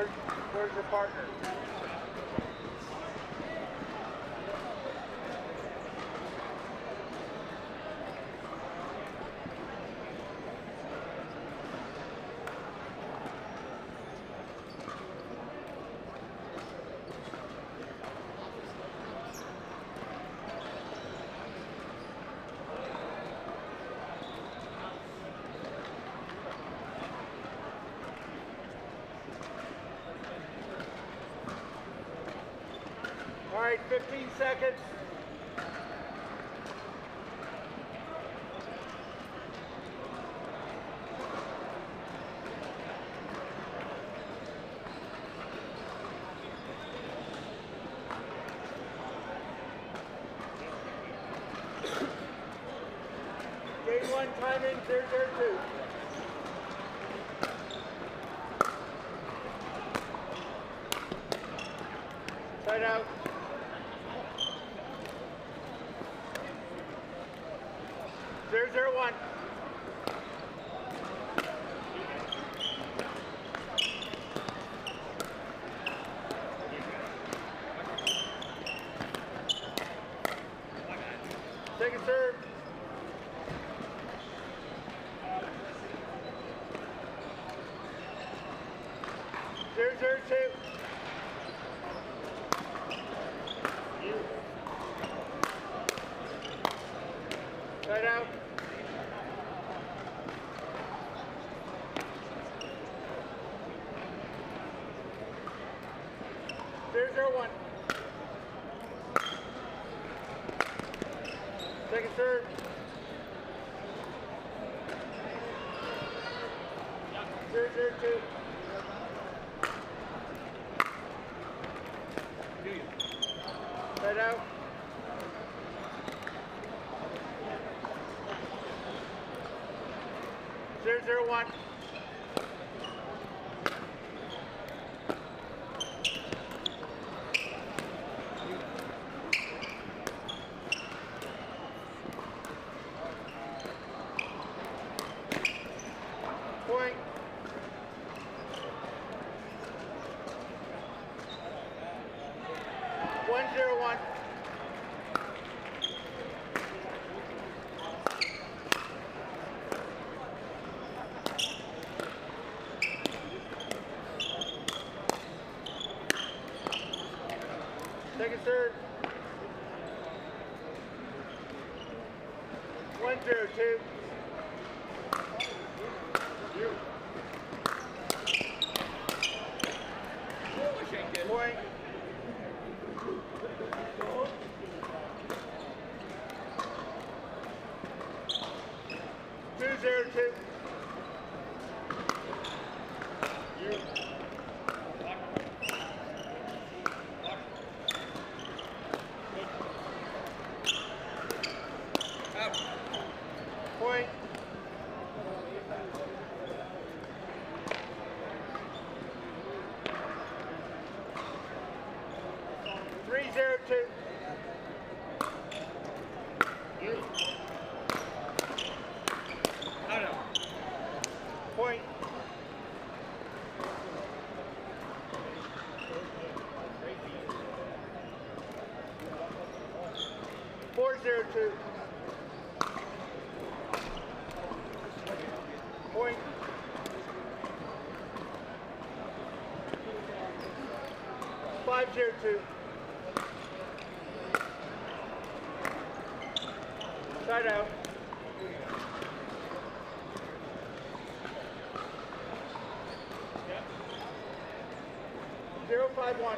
Where's your partner? All right, 15 seconds. Game 1 timing 002. Side out. 001. Second serve. 002. Side out. 001. Second serve. 002. Side out. 001. Point. 101. Second serve. 102. Point. 202. Point. 302. Point. 402. Point. 502. Side out. 051.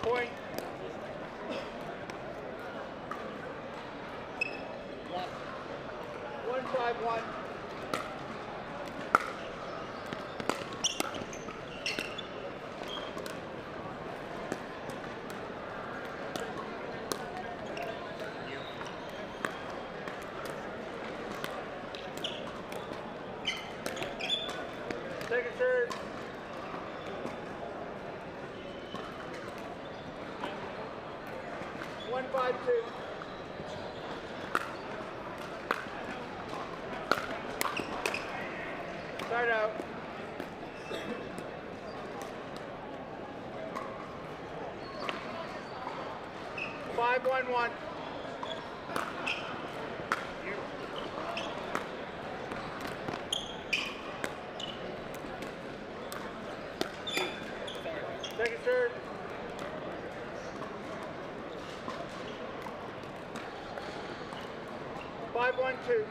Point. 151. Second serve. 152. 6-1-1. Second serve. 5-1-2.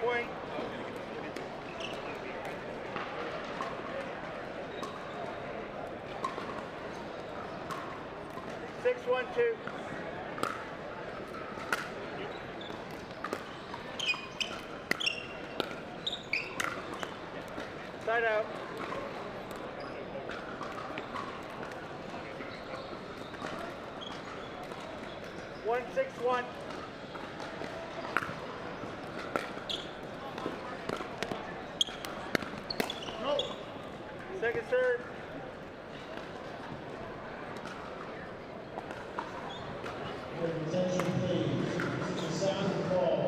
Point. 6-1-2. Side out. 1-6-1. No. Second serve. Attention please. This is the sound of the ball.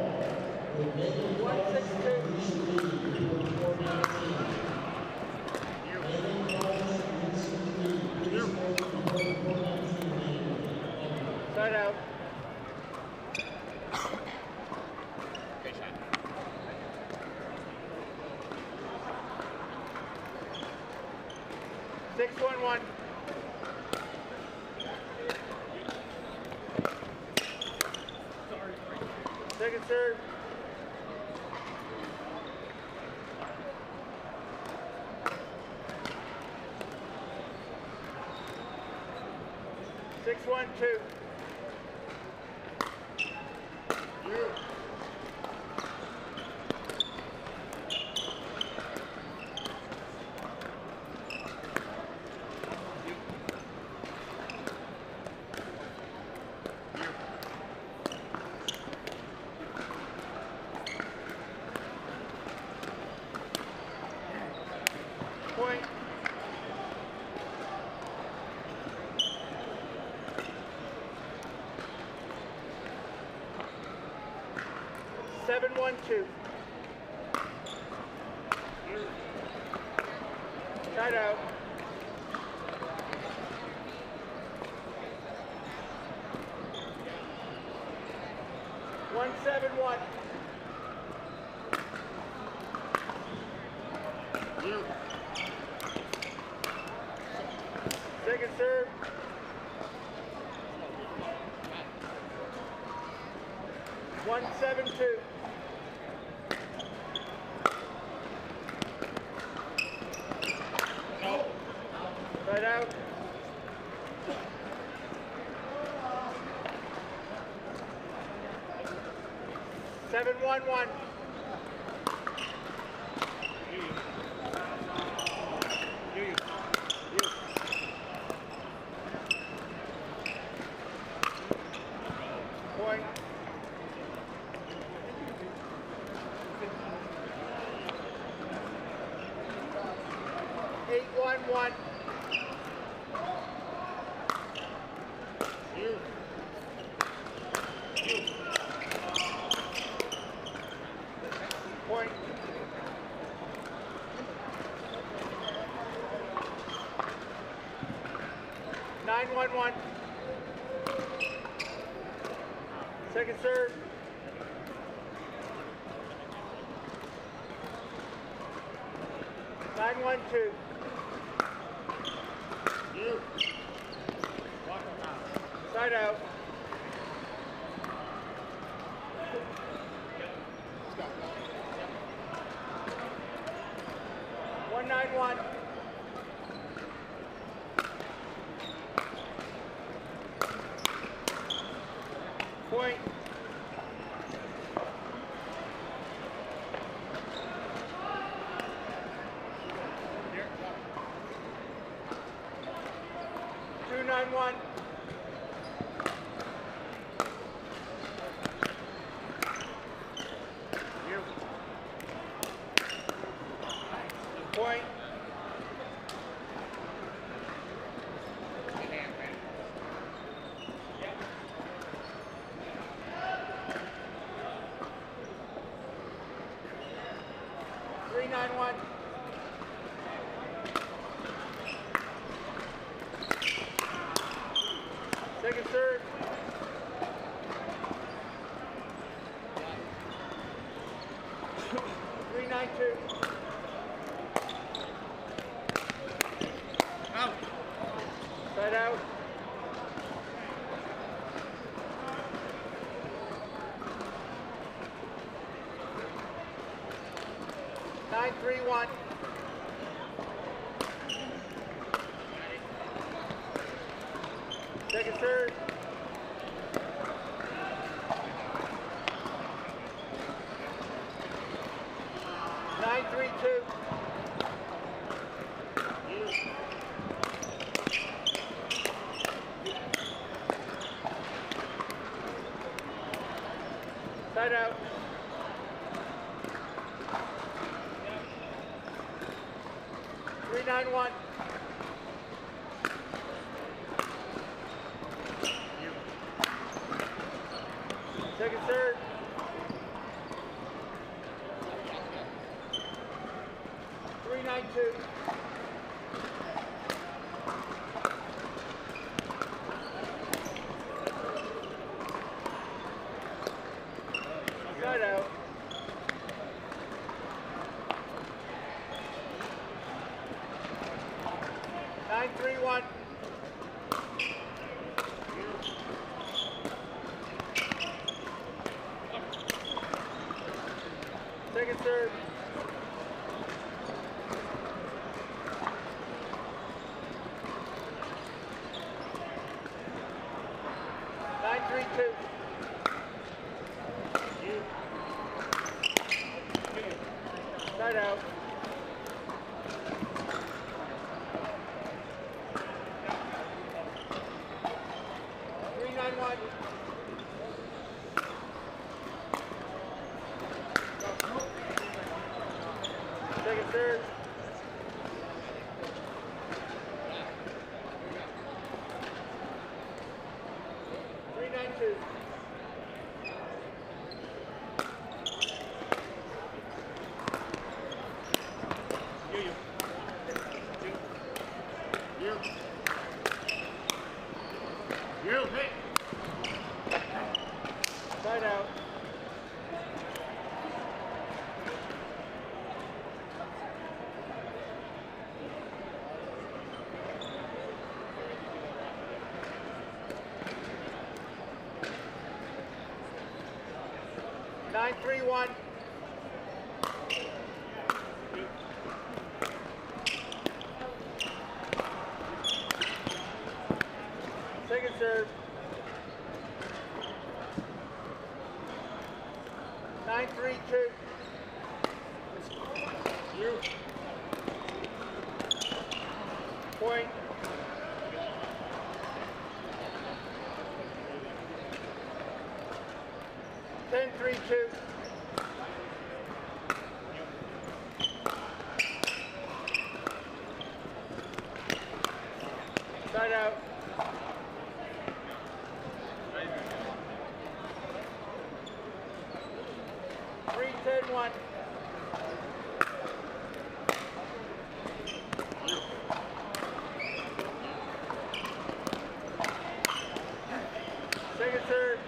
The remaining 1-6-2. lead 419. Remaining lead 419. Side out. Great shot. 6-1-1. Second serve. 6-1-2. Point. 7-1-2. Side out. 1-7-1. Second serve. 1-7-2. Side out. 7-1-1. Point. 8-1-1. Point. 9-1-1. Second serve. 9-1-2. Side out. 1-9-1. Point. 2-9-1. Point. 2-9-1. 3-9-1. Second serve. 3-9-2. Out. Side out. 9-3-1. Second serve. 9-3-2. Side out. 3-9-1. Second serve. 3-9-2. Side out. 9-3-1. Second serve. 9-3-2. Side out. 3-9-1. Second serve. 3-9-2. You. Hey. Side out. 9-3-1. Second serve. 9-3-2. Point. 10-3-2. Side out. 3-10-1. Second serve.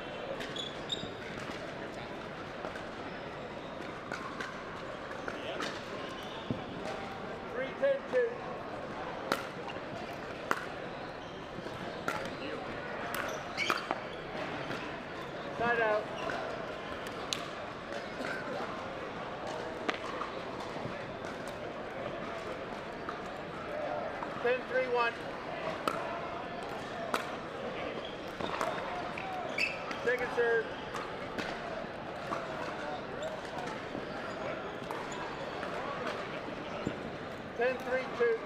3-10-2. Side out. 10-3-1. Second serve. 10-3-2.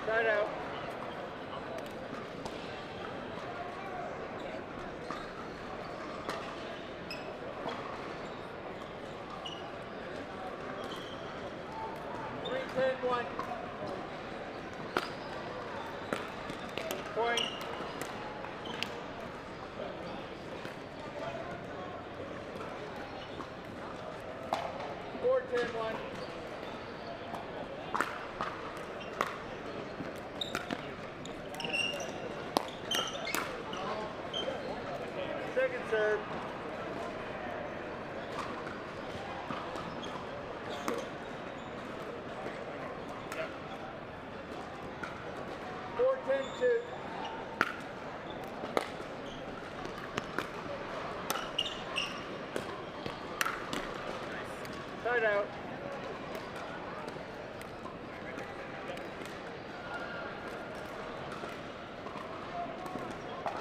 Side out. 3-10-1. Point. 10-1. Second serve. 4-10-2. Side out.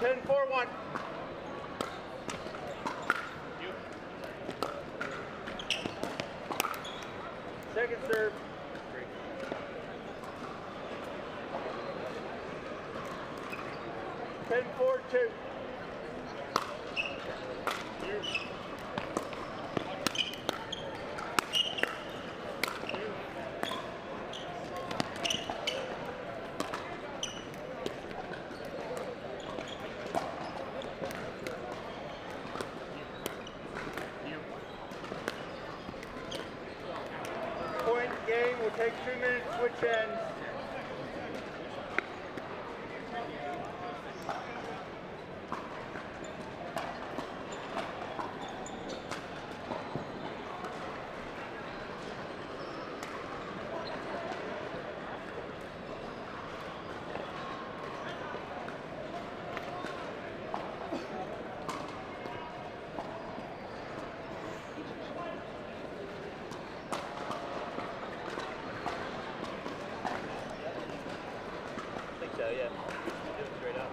10-4-1. Second serve. 10-4-2. Point game will take 2 minutes, switch ends. So yeah, do it straight up.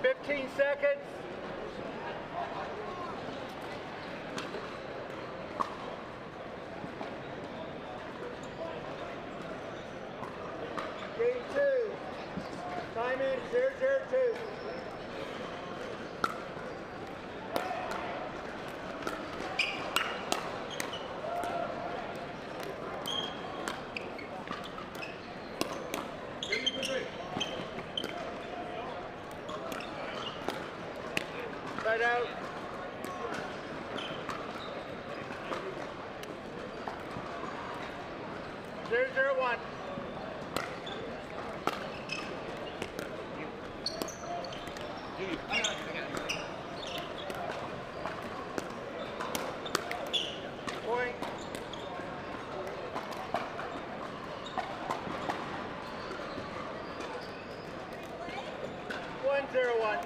Fifteen seconds. Game 2. Time in 0-0-2. Side out. 0-0-1. Point. 1-0-1.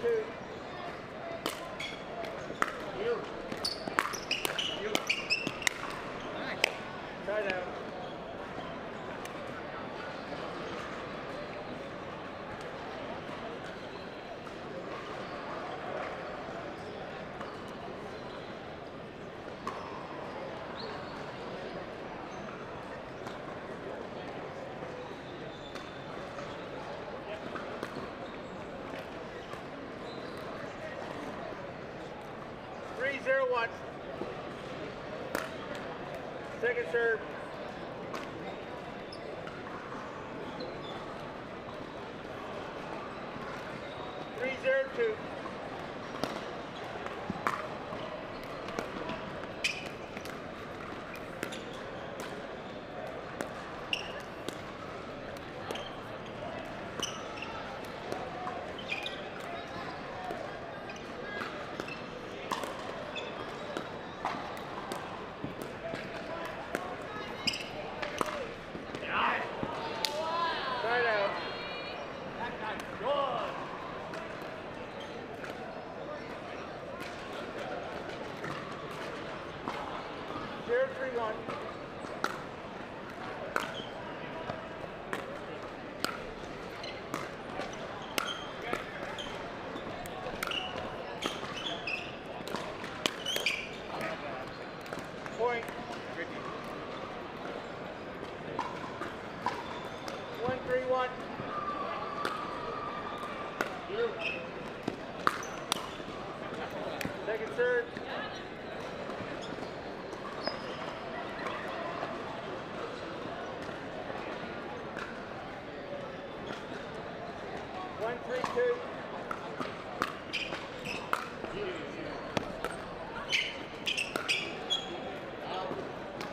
2. You. You. Side out. Three, 0, 1. Second serve. 3, 0, 2. Side out. That guy's good. 0, 3, 1. Point. 1, 3, 1. You. Second serve. 1, 3, 2.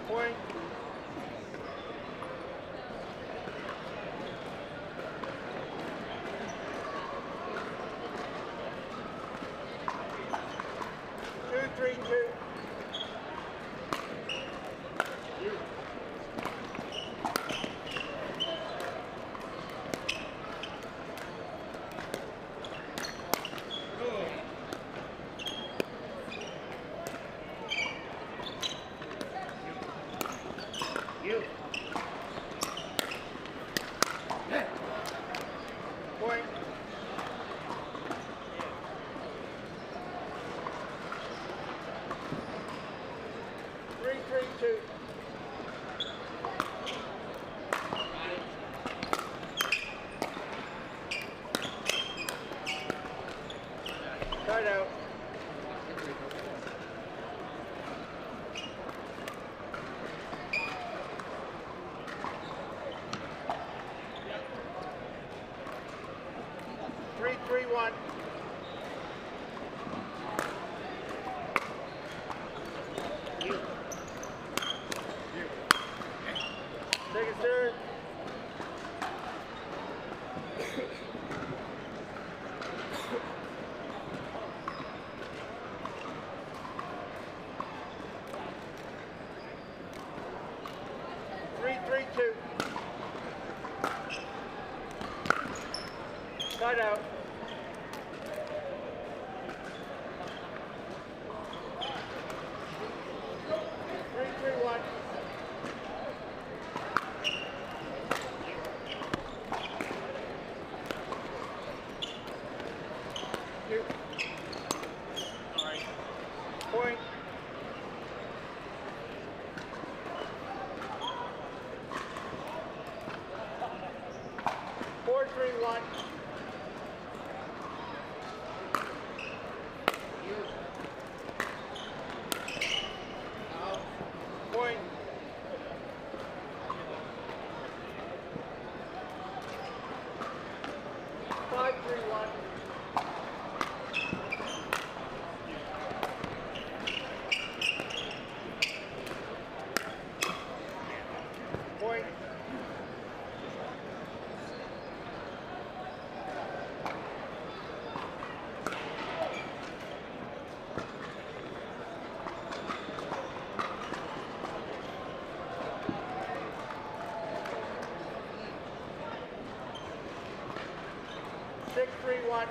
Point. 2, 3, 2. You. Good. You. Yeah. Point. 3, 3, 2. Side out. Three, 3, 1. You. Second serve. 3, 3, 2. Side out. 3, 3, 1. You. All right. Point. 4, 3, 1. You. Out. Point. 5, 3, 1. Point. 6, 3, 1.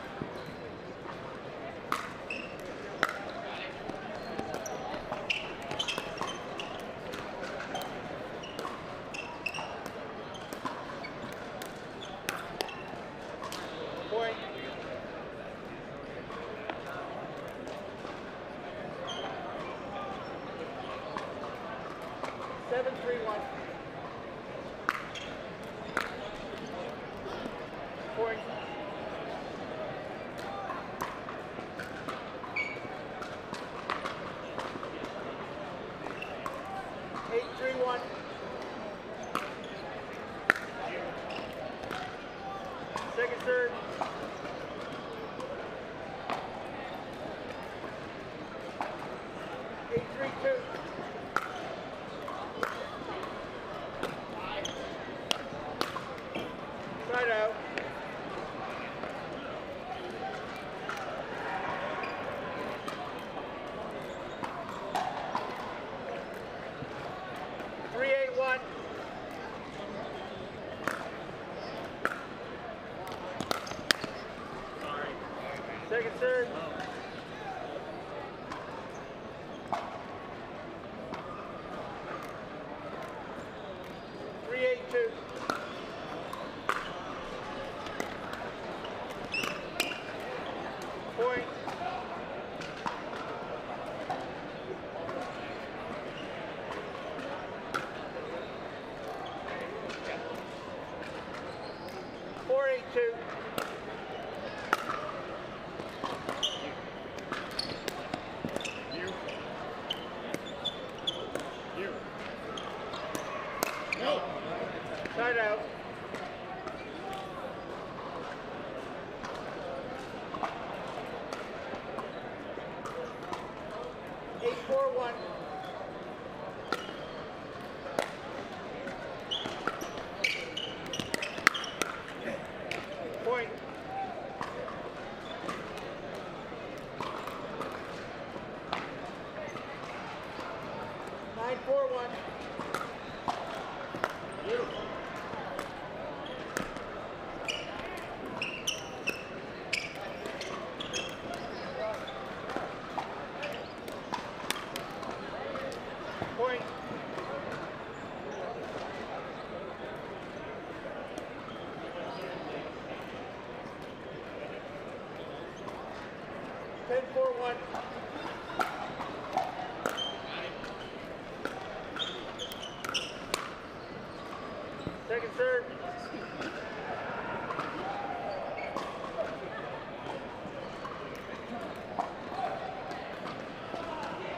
7-3-1. Point. 8-3-1. Second serve. 8-3-2. Side out. 3-8-1. Sorry. Second serve. Oh. 3-8-2. Point. 4-8-2. You. No. Side out. 8-4-1. Point. 9-4-1. Beautiful. Point. 10-4-1. Second serve.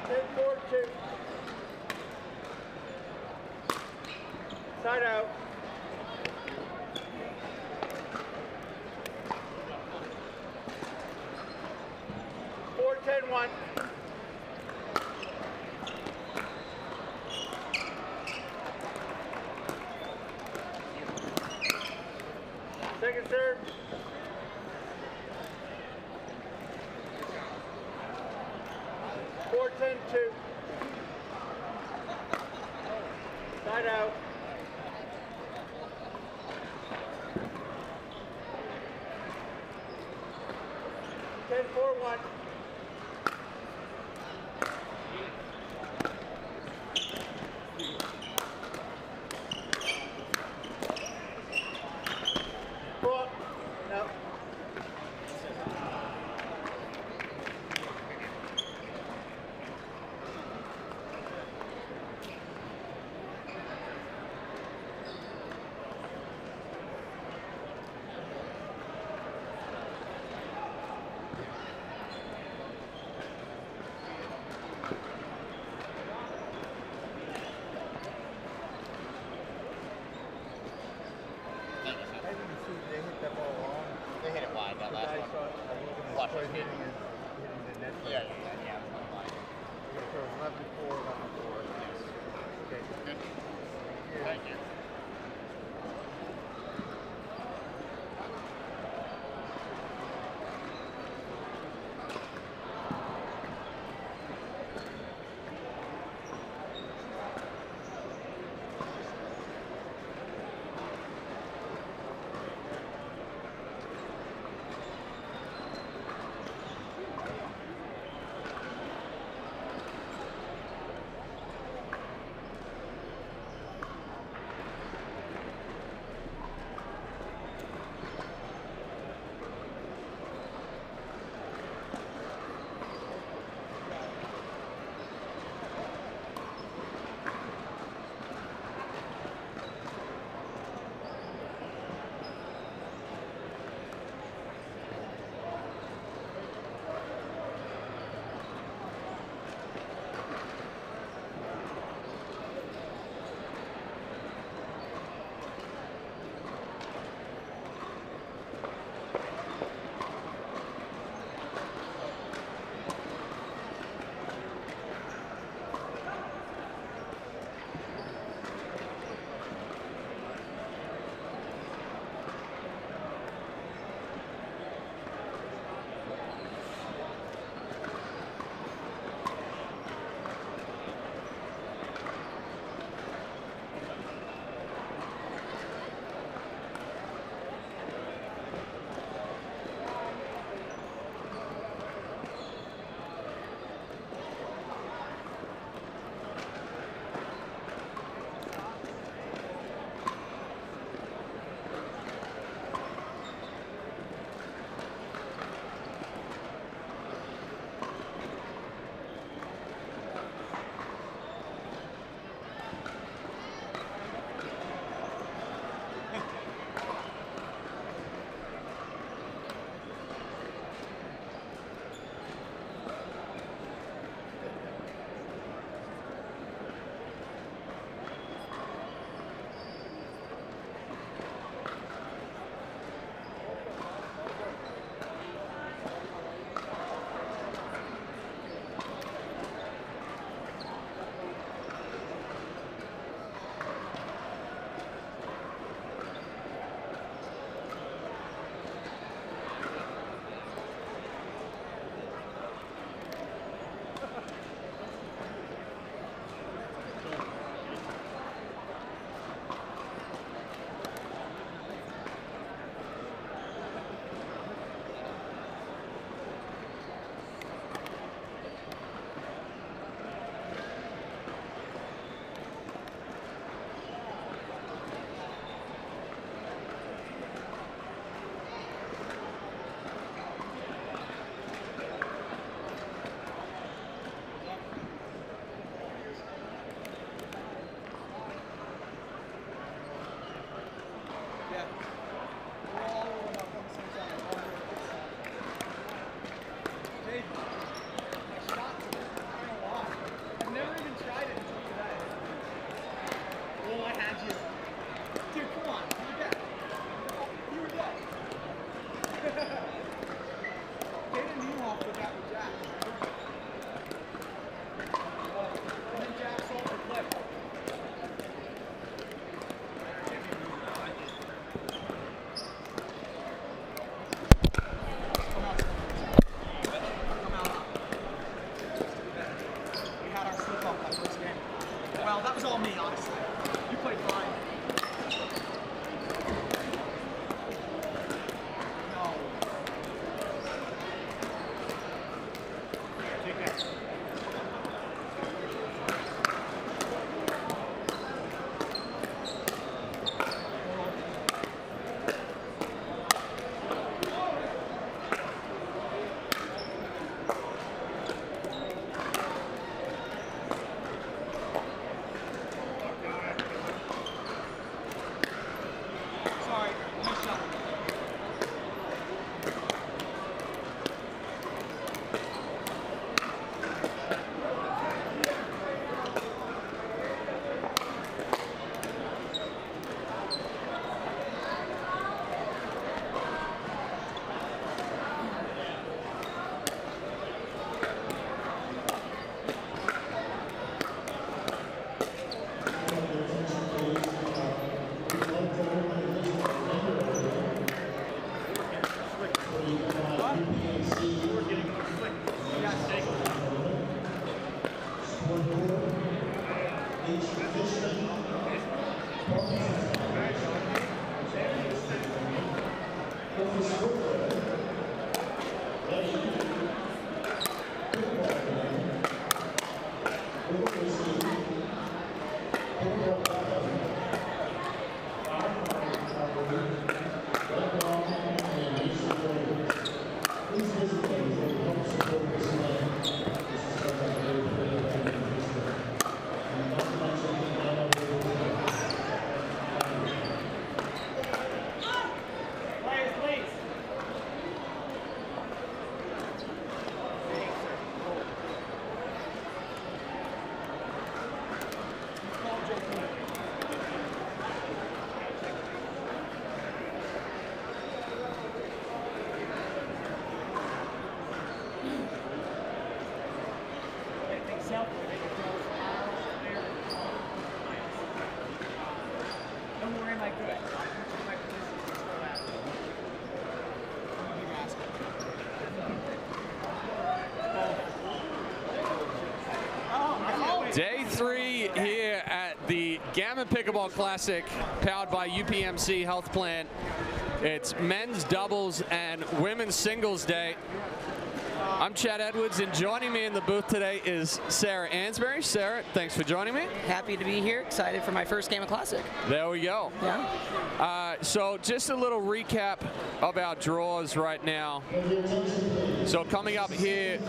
10-4-2. Side out. 4-10-1. Second serve. 4-10-2. Side out. 10-4-1. Ball. No. I didn't see they hit that ball long. They hit it wide, that But I last saw one. it Watch started it. hitting the net. Yeah, it was wide. So 11-4, 11-4. Yes. Okay. Good. Yeah. Thank you. Don't worry, am I good? Day 3 here at the Gammon Pickleball Classic, powered by UPMC Health Plan. It's men's doubles and women's singles day. I'm Chad Edwards, and joining me in the booth today is Sarah Ansbury. Sarah, thanks for joining me. Happy to be here. Excited for my first Gammon Classic. There we go. Yeah. So just a little recap of our draws right now. So coming up here,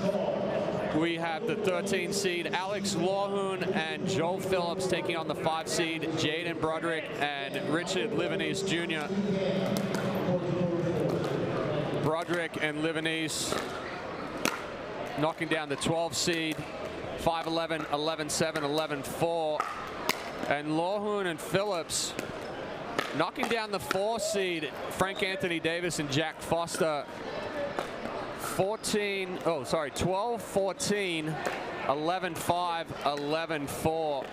we have the 13 seed Alex Lawhoon and Joel Phillips taking on the 5 seed Jaden Broderick and Richard Livanese Jr. Broderick and Livanese knocking down the 12 seed, 5-11, 11-7, 11-4. And Lawhoon and Phillips knocking down the 4 seed Frank Anthony Davis and Jack Foster, 12-14, 11-5, 11-4.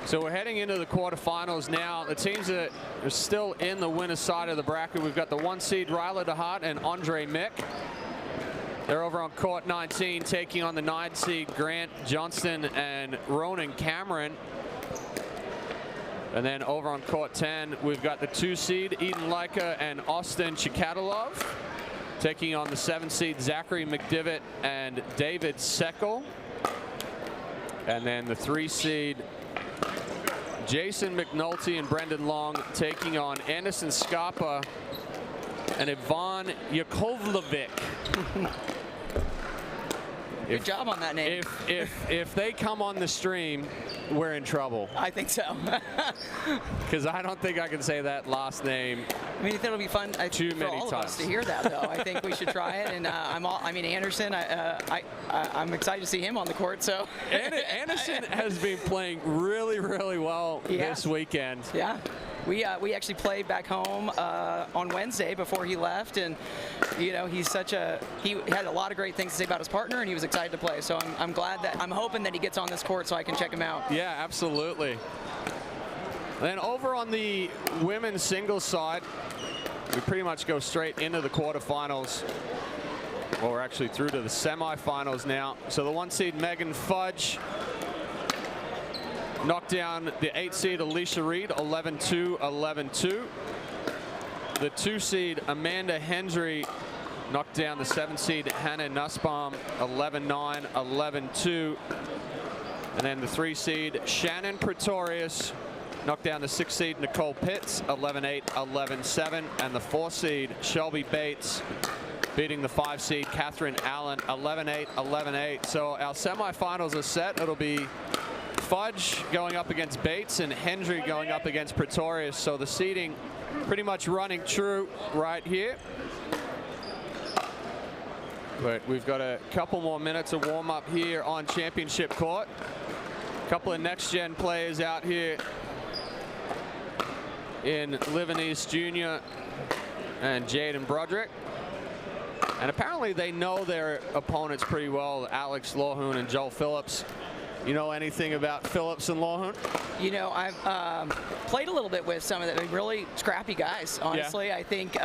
So we're heading into the quarterfinals now. The teams that are still in the winner's side of the bracket, we've got the 1 seed Ryla DeHart and Andre Mick. They're over on court 19, taking on the 9 seed Grant Johnston and Ronan Cameron. And then over on court 10, we've got the 2 seed Eden Leica and Austin Chikatalov, taking on the 7 seed Zachary McDivitt and David Seckel. And then the 3 seed Jason McNulty and Brendan Long taking on Anderson Scarpa and Ivan Yakovlevic. Good job on that name. If they come on the stream, we're in trouble. I think so. Because I don't think I can say that last name. I mean, it'll be fun Too for many all of times. us to hear that, though. I think we should try it. And Anderson, I'm excited to see him on the court. So Anderson has been playing really, really well this weekend. Yeah. We actually played back home on Wednesday before he left, and you know he had a lot of great things to say about his partner, and he was excited to play. So I'm hoping that he gets on this court so I can check him out. Yeah, absolutely. Then over on the women's singles side, we pretty much go straight into the quarterfinals. Well, we're actually through to the semifinals now. So the 1 seed Megan Fudge knocked down the 8 seed Alicia Reed, 11-2, 11-2. The 2 seed Amanda Hendry knocked down the 7 seed Hannah Nussbaum, 11-9, 11-2. And then the 3 seed Shannon Pretorius knocked down the 6 seed Nicole Pitts, 11-8, 11-7. And the 4 seed Shelby Bates beating the 5 seed Catherine Allen, 11-8, 11-8. So our semifinals are set. It'll be Fudge going up against Bates and Hendry going up against Pretorius. So the seeding pretty much running true right here. But we've got a couple more minutes of warm up here on championship court. A couple of next gen players out here in Livanese Jr. and Jaden Broderick. And apparently they know their opponents pretty well, Alex Lawhoon and Joel Phillips. You know anything about Phillips and Lawhoon? You know, I've played a little bit with some of the really scrappy guys, honestly. Yeah. I think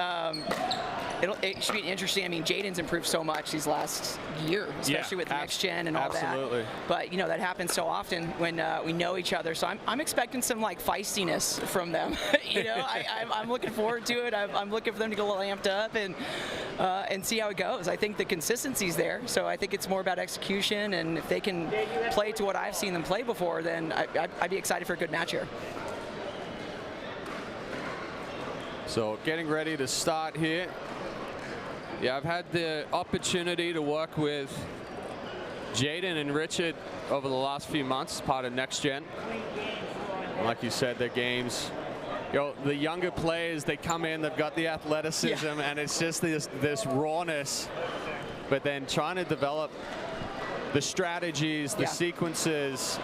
it should be interesting. I mean, Jaden's improved so much these last year, especially with the next gen and all that. But, you know, that happens so often when we know each other. So I'm expecting some, like, feistiness from them. You know, I'm looking forward to it. I'm looking for them to get a little amped up and see how it goes. I think the consistency's there. So I think it's more about execution. And if they can play to what I've seen them play before, then I'd be excited for a good match here. So getting ready to start here. Yeah, I've had the opportunity to work with Jaden and Richard over the last few months, part of Next Gen. Like you said, their games, you know, the younger players, they come in, they've got the athleticism, and it's just this rawness. But then trying to develop the strategies, the sequences,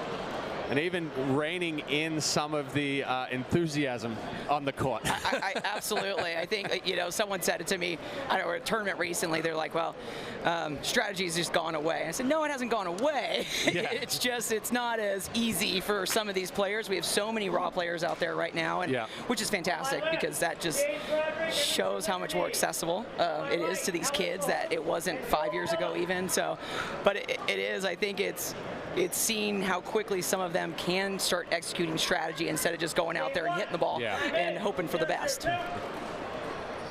and even reining in some of the enthusiasm on the court. I absolutely. I think, someone said it to me, I don't know, at a tournament recently. They're like, well, strategy's just gone away. I said, no, it hasn't gone away. Yeah. It's just, it's not as easy for some of these players. We have so many raw players out there right now, and which is fantastic because that just shows how much more accessible it is to these kids that it wasn't 5 years ago even. So, but it is, I think it's seeing how quickly some of them can start executing strategy instead of just going out there and hitting the ball and hoping for the best.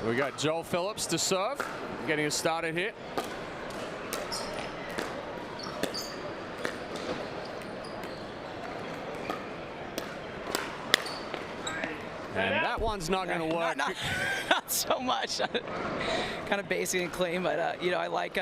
We got Joel Phillips to serve, getting us started here. And that one's not going to work. Not so much. Kind of basic and clean, but I like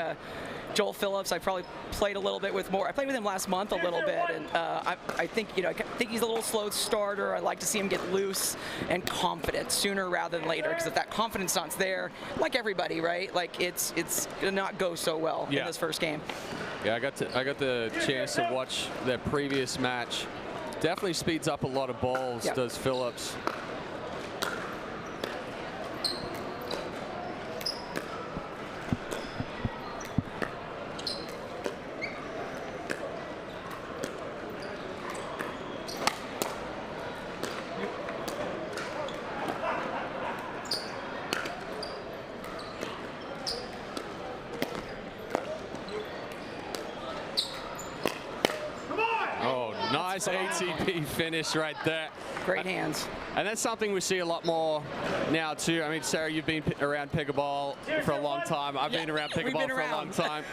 Joel Phillips. I probably played a little bit with more. I played with him last month a little bit, and I think I think he's a little slow starter. I like to see him get loose and confident sooner rather than later, because if that confidence not there, like everybody, right? Like it's gonna not go so well in this first game. Yeah, I got the chance to watch their previous match. Definitely speeds up a lot of balls, does Phillips. Nice ATP finish right there. Great hands. And that's something we see a lot more now too. I mean, Sarah, you've been around pickleball for a long time. I've been around pickleball for a long time.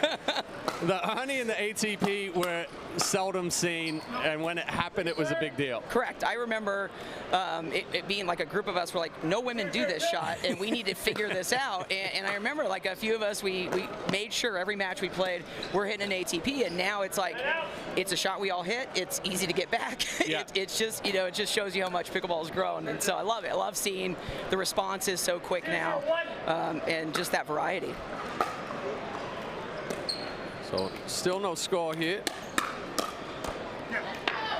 The honey and the ATP were seldom seen, and when it happened, it was a big deal. Correct. I remember it being like a group of us were like, no women do this shot, and we need to figure this out. And I remember like a few of us, we made sure every match we played, we're hitting an ATP, and now it's like, it's a shot we all hit. It's easy to get back. Yeah. It's just, it just shows you how much pickleball has grown, and so I love it. I love seeing the responses so quick now, and just that variety. So still no score here.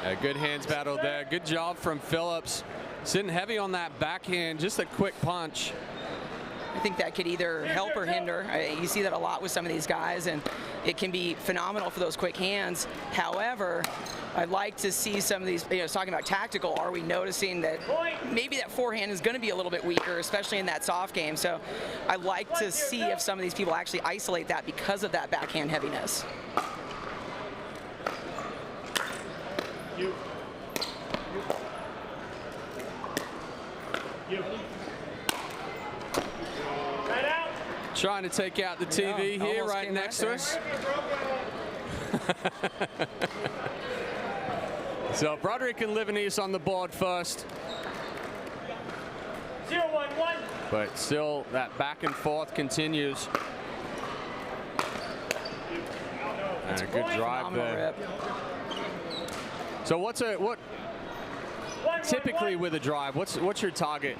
A good hands battle there. Good job from Phillips. Sitting heavy on that backhand, just a quick punch. I think that could either help or hinder. You see that a lot with some of these guys, and it can be phenomenal for those quick hands. However, I'd like to see some of these, talking about tactical, are we noticing that maybe that forehand is going to be a little bit weaker, especially in that soft game? So I'd like to see if some of these people actually isolate that because of that backhand heaviness. Trying to take out the TV here right next to us. So Broderick and Livanese on the board first. 0-1-1. But still, that back and forth continues. And a good drive there. So what typically with a drive, what's your target?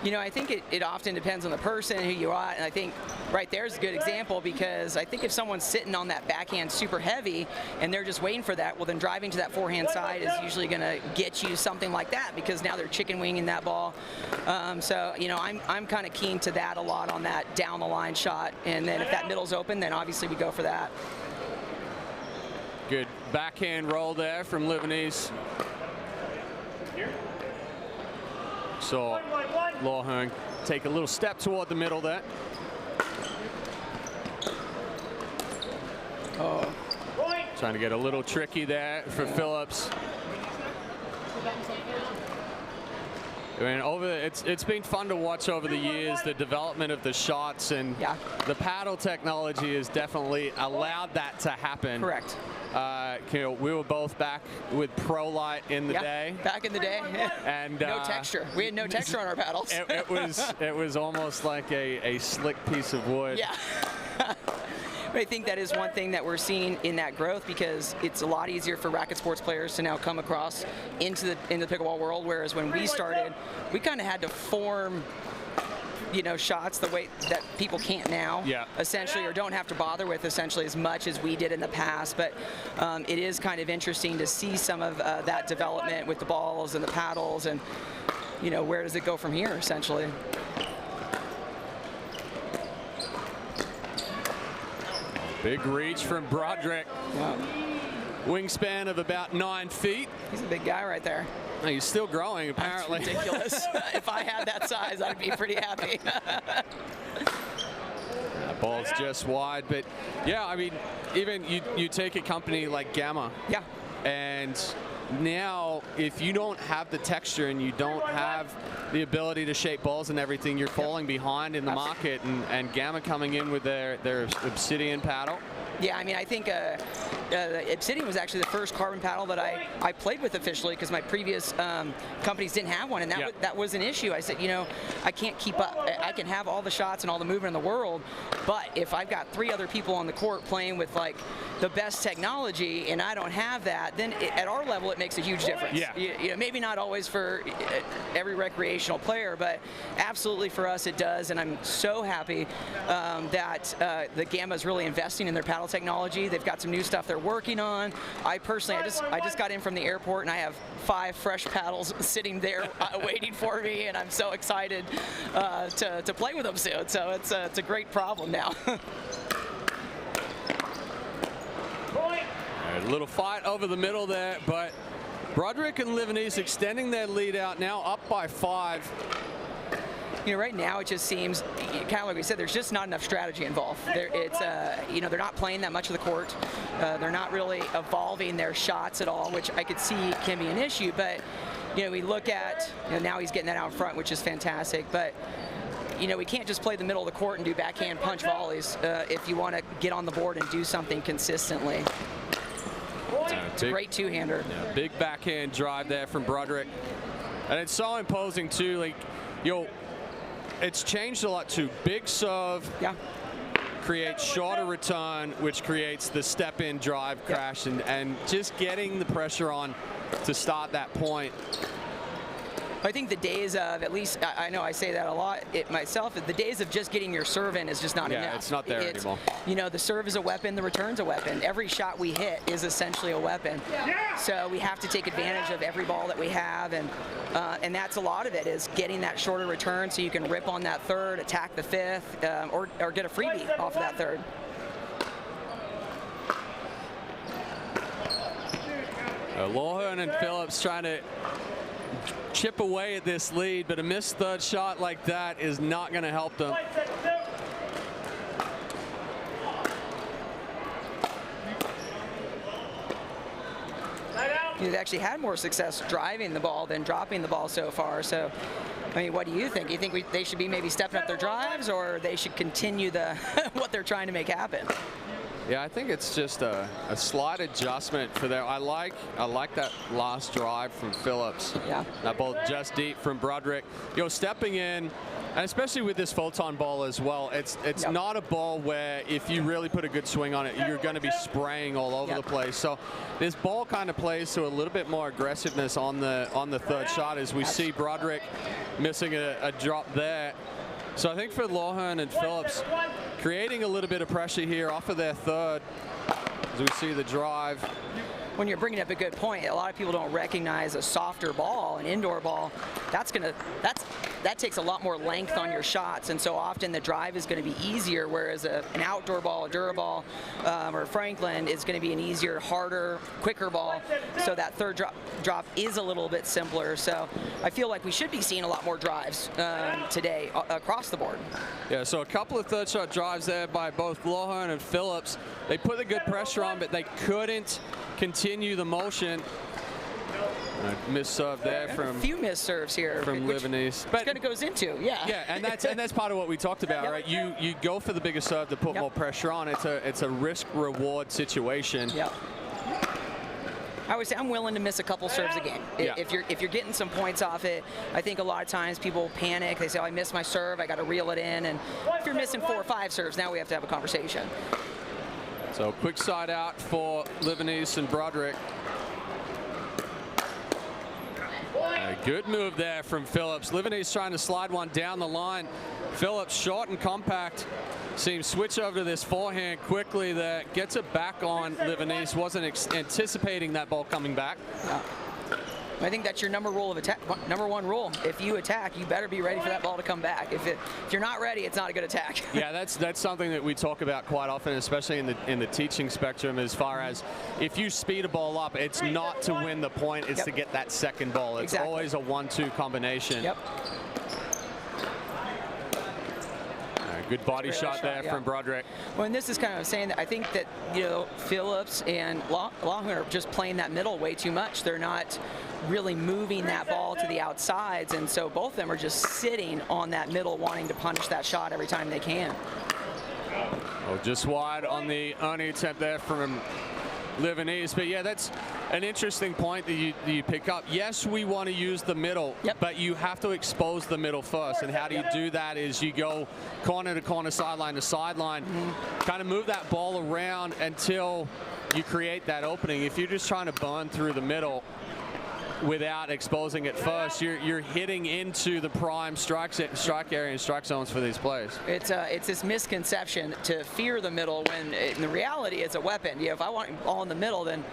I think it often depends on the person, who you are, and I think right there is a good example, because I think if someone's sitting on that backhand super heavy and they're just waiting for that, well then driving to that forehand side is usually going to get you something like that, because now they're chicken winging that ball. So I'm kind of keen to that a lot on that down the line shot, and then if that middle's open, then obviously we go for that. Good backhand roll there from Livanese. So Lawhern take a little step toward the middle there. Oh. Trying to get a little tricky there for Phillips. I mean, it's been fun to watch over the years, the development of the shots, and the paddle technology has definitely allowed that to happen. Correct. We were both back with Pro Light in the day. Back in the day. And no texture. We had no texture on our paddles. It was almost like a slick piece of wood. Yeah. But I think that is one thing that we're seeing in that growth, because it's a lot easier for racket sports players to now come across into the pickleball world, whereas when we started, we kind of had to form shots the way that people can't now, essentially, or don't have to bother with essentially as much as we did in the past. But it is kind of interesting to see some of that development with the balls and the paddles, and where does it go from here, essentially. Big reach from Broderick. Wow. Wingspan of about 9 feet. He's a big guy right there. No, he's still growing, apparently. That's ridiculous. If I had that size, I'd be pretty happy. That ball's just wide, but yeah, I mean, even you take a company like Gamma. Yeah. And now, if you don't have the texture and you don't have the ability to shape balls and everything, you're falling behind in the market. And Gamma coming in with their Obsidian paddle. Yeah, I mean, I think the Obsidian was actually the first carbon paddle that I played with officially, because my previous companies didn't have one, and that was an issue. I said, I can't keep up. I can have all the shots and all the movement in the world, but if I've got 3 other people on the court playing with like the best technology and I don't have that, then at our level it makes a huge difference. Yeah. Maybe not always for every recreational player, but absolutely for us it does, and I'm so happy that the Gamma is really investing in their paddle technology. They've got some new stuff they're working on. I personally, I just got in from the airport and I have 5 fresh paddles sitting there waiting for me, and I'm so excited to play with them soon. So it's a great problem now. A little fight over the middle there, but Broderick and Livanese extending their lead out now, up by 5. Right now it just seems, kind of like we said, there's just not enough strategy involved. They're not playing that much of the court. They're not really evolving their shots at all, which I could see can be an issue. But we look at, now he's getting that out front, which is fantastic. But we can't just play the middle of the court and do backhand punch volleys if you want to get on the board and do something consistently. It's a great two-hander. Yeah, big backhand drive there from Broderick, and it's so imposing too. Like, it's changed a lot too. Big serve. Yeah. Creates shorter return, which creates the step-in drive crash, and just getting the pressure on to start that point. I think the days of, at least, I know I say that a lot myself, the days of just getting your serve in is just not enough. Yeah, it's not there anymore. The serve is a weapon, the return's a weapon. Every shot we hit is essentially a weapon. So we have to take advantage of every ball that we have, and that's a lot of it, is getting that shorter return so you can rip on that third, attack the fifth, or get a freebie off of that third. Lawhern and Phillips trying to chip away at this lead, but a missed third shot like that is not going to help them. He's actually had more success driving the ball than dropping the ball so far. So, I mean, what do you think? You think they should be maybe stepping up their drives, or they should continue what they're trying to make happen? Yeah, I think it's just a slight adjustment for them. I like that last drive from Phillips. Yeah. That ball just deep from Broderick. Stepping in, and especially with this photon ball as well, it's not a ball where if you really put a good swing on it, you're going to be spraying all over the place. So this ball kind of plays to a little bit more aggressiveness on the third shot, as we see Broderick missing a drop there. So I think for Lawhern and Phillips, creating a little bit of pressure here off of their third, as we see the drive. When you're bringing up a good point, a lot of people don't recognize a softer ball, an indoor ball. That takes a lot more length on your shots, and so often the drive is going to be easier, whereas an outdoor ball, a Duraball, or Franklin is going to be an easier, harder, quicker ball. So that third drop is a little bit simpler. So I feel like we should be seeing a lot more drives today across the board. Yeah, so a couple of third shot drives there by both Lawhern and Phillips. They put the good pressure on, but they couldn't continue the motion. Miss serve there from a few missed serves here from Livanese, but kind of goes into and that's part of what we talked about, right? You go for the bigger serve to put more pressure on. It's a risk reward situation. I would say I'm willing to miss a couple serves a game. If you're getting some points off it. I think a lot of times people panic. They say, "Oh, I missed my serve. I got to reel it in." And if you're missing 4 or 5 serves, now we have to have a conversation. So quick side out for Livanese and Broderick. Good move there from Phillips. Livanese trying to slide one down the line. Phillips short and compact. See him switch over to this forehand quickly there. Gets it back on Livanese. Wasn't anticipating that ball coming back. Yeah. I think that's your number one rule. If you attack, you better be ready for that ball to come back. If you're not ready, it's not a good attack. Yeah, that's something that we talk about quite often, especially in the teaching spectrum, as far as if you speed a ball up, it's not to win the point, it's to get that second ball. It's always a 1-2 combination. Yep. Good body shot there from Broderick. Well, and this is kind of saying that I think that, you know, Phillips and Lawhorn are just playing that middle way too much. They're not really moving that ball to the outsides, and so both of them are just sitting on that middle wanting to punish that shot every time they can. Oh, just wide on the only attempt there from Livanese. But yeah, that's an interesting point that you pick up. Yes, we want to use the middle, but you have to expose the middle first. And how do you do that is you go corner to corner, sideline to sideline, kind of move that ball around until you create that opening. If you're just trying to burn through the middle without exposing it first, you're hitting into the prime strike area and strike zones for these players. It's this misconception to fear the middle when in the reality it's a weapon. If I want all in the middle, then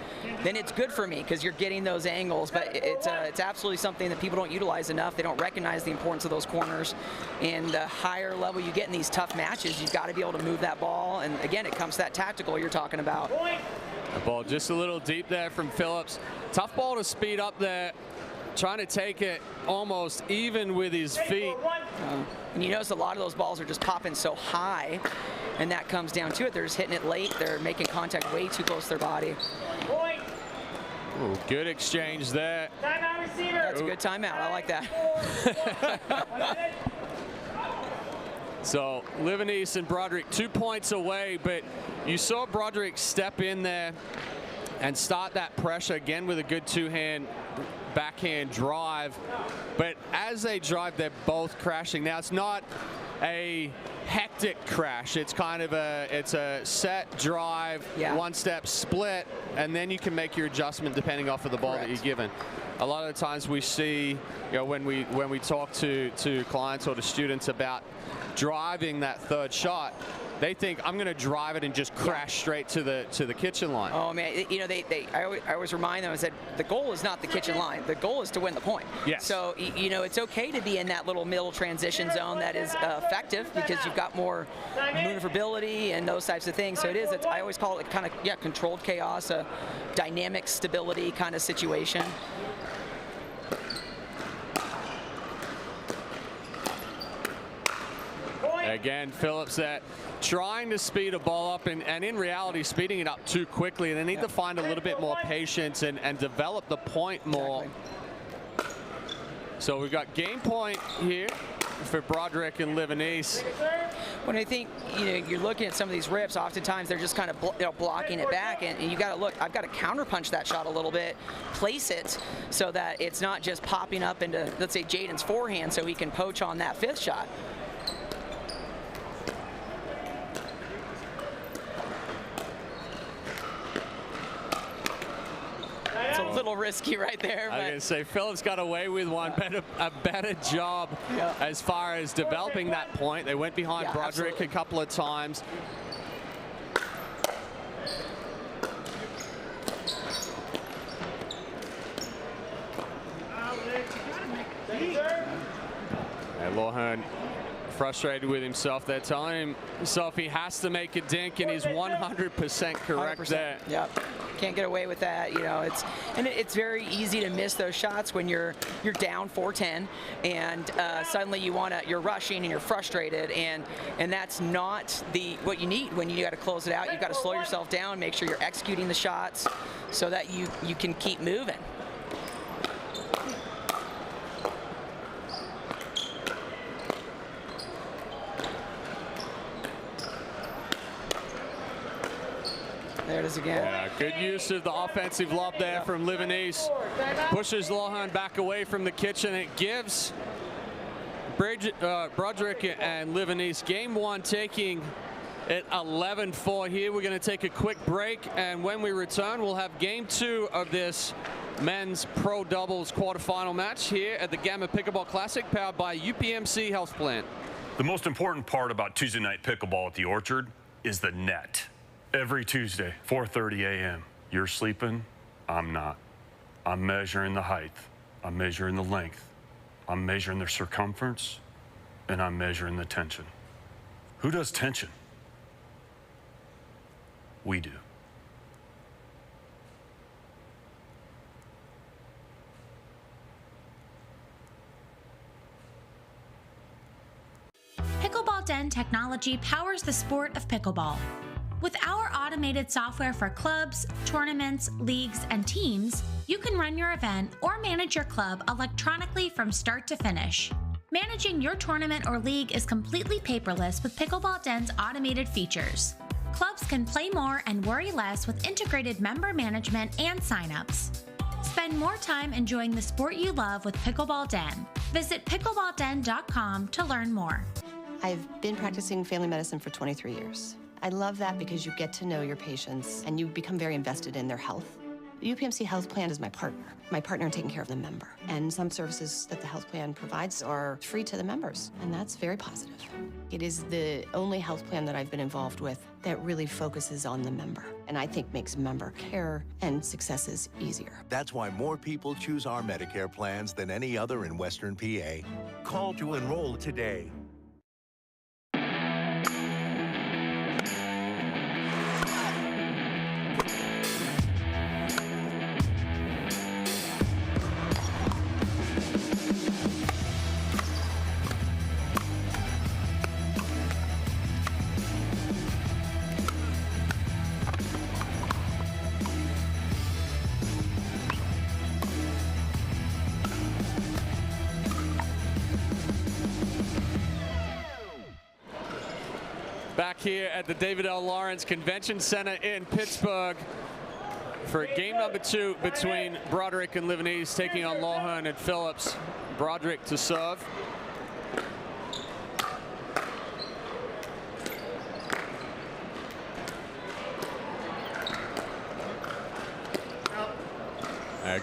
it's good for me because you're getting those angles. But it's absolutely something that people don't utilize enough. They don't recognize the importance of those corners. And the higher level you get in these tough matches, you've got to be able to move that ball. And again, it comes to that tactical you're talking about. The ball just a little deep there from Phillips. Tough ball to speed up there. Trying to take it almost even with his feet. And you notice a lot of those balls are just popping so high, and that comes down to it. They're just hitting it late. They're making contact way too close to their body. Ooh, good exchange there. That's a good timeout. I like that. So Livanese and Broderick 2 points away, but you saw Broderick step in there and start that pressure again with a good two-hand backhand drive. But as they drive, they're both crashing. Now, it's not a hectic crash. It's kind of a set drive, one-step split, and then you can make your adjustment depending off of the ball that you're given. A lot of the times we see, you know, when we talk to clients or to students about driving that third shot, they think I'm going to drive it and just crash straight to the kitchen line. Oh man, you know, I always remind them, I said the goal is not the kitchen line. The goal is to win the point. Yes. So you know, it's okay to be in that little middle transition zone that is effective because you've got more maneuverability and those types of things. So I always call it kind of controlled chaos, a dynamic stability kind of situation. Again, Phillips trying to speed a ball up and in reality speeding it up too quickly. They need to find a little bit more patience and develop the point more. Exactly. So we've got game point here for Broderick and Livanese. When I think you're looking at some of these rips, oftentimes they're just kind of blocking it back, and you got to look. I've got to counterpunch that shot a little bit, place it so that it's not just popping up into, let's say, Jaden's forehand, so he can poach on that fifth shot. It's a little risky right there. I was going to say, Phillips got away with one, a better job as far as developing that point. They went behind Broderick a couple of times. And Lawhorn frustrated with himself. They're telling himself he has to make a dink, and he's 100% correct 100%. There. Yep. Can't get away with that. You know, it's very easy to miss those shots when you're down 4-10 and suddenly you're rushing and you're frustrated, and that's not what you need when you got to close it out. You've got to slow yourself down, make sure you're executing the shots so that you can keep moving. There it is again. Yeah, good use of the offensive lob there from Livanese. Pushes Lawhorn back away from the kitchen. It gives Broderick and Livanese game one, taking it 11-4 here. We're going to take a quick break, and when we return, we'll have game two of this men's pro doubles quarterfinal match here at the Gamma Pickleball Classic, powered by UPMC Health Plan. The most important part about Tuesday night pickleball at the Orchard is the net. Every Tuesday, 4:30 a.m. You're sleeping, I'm not. I'm measuring the height, I'm measuring the length, I'm measuring the circumference, and I'm measuring the tension. Who does tension? We do. Pickleball Den technology powers the sport of pickleball. With our automated software for clubs, tournaments, leagues, and teams, you can run your event or manage your club electronically from start to finish. Managing your tournament or league is completely paperless with Pickleball Den's automated features. Clubs can play more and worry less with integrated member management and signups. Spend more time enjoying the sport you love with Pickleball Den. Visit pickleballden.com to learn more. I've been practicing family medicine for 23 years. I love that because you get to know your patients and you become very invested in their health. The UPMC Health Plan is my partner in taking care of the member. And some services that the health plan provides are free to the members, and that's very positive. It is the only health plan that I've been involved with that really focuses on the member, and I think makes member care and successes easier. That's why more people choose our Medicare plans than any other in Western PA. Call to enroll today. Back here at the David L. Lawrence Convention Center in Pittsburgh for game number 2 between Broderick and Livanese, taking on Lawhern and Phillips. Broderick to serve.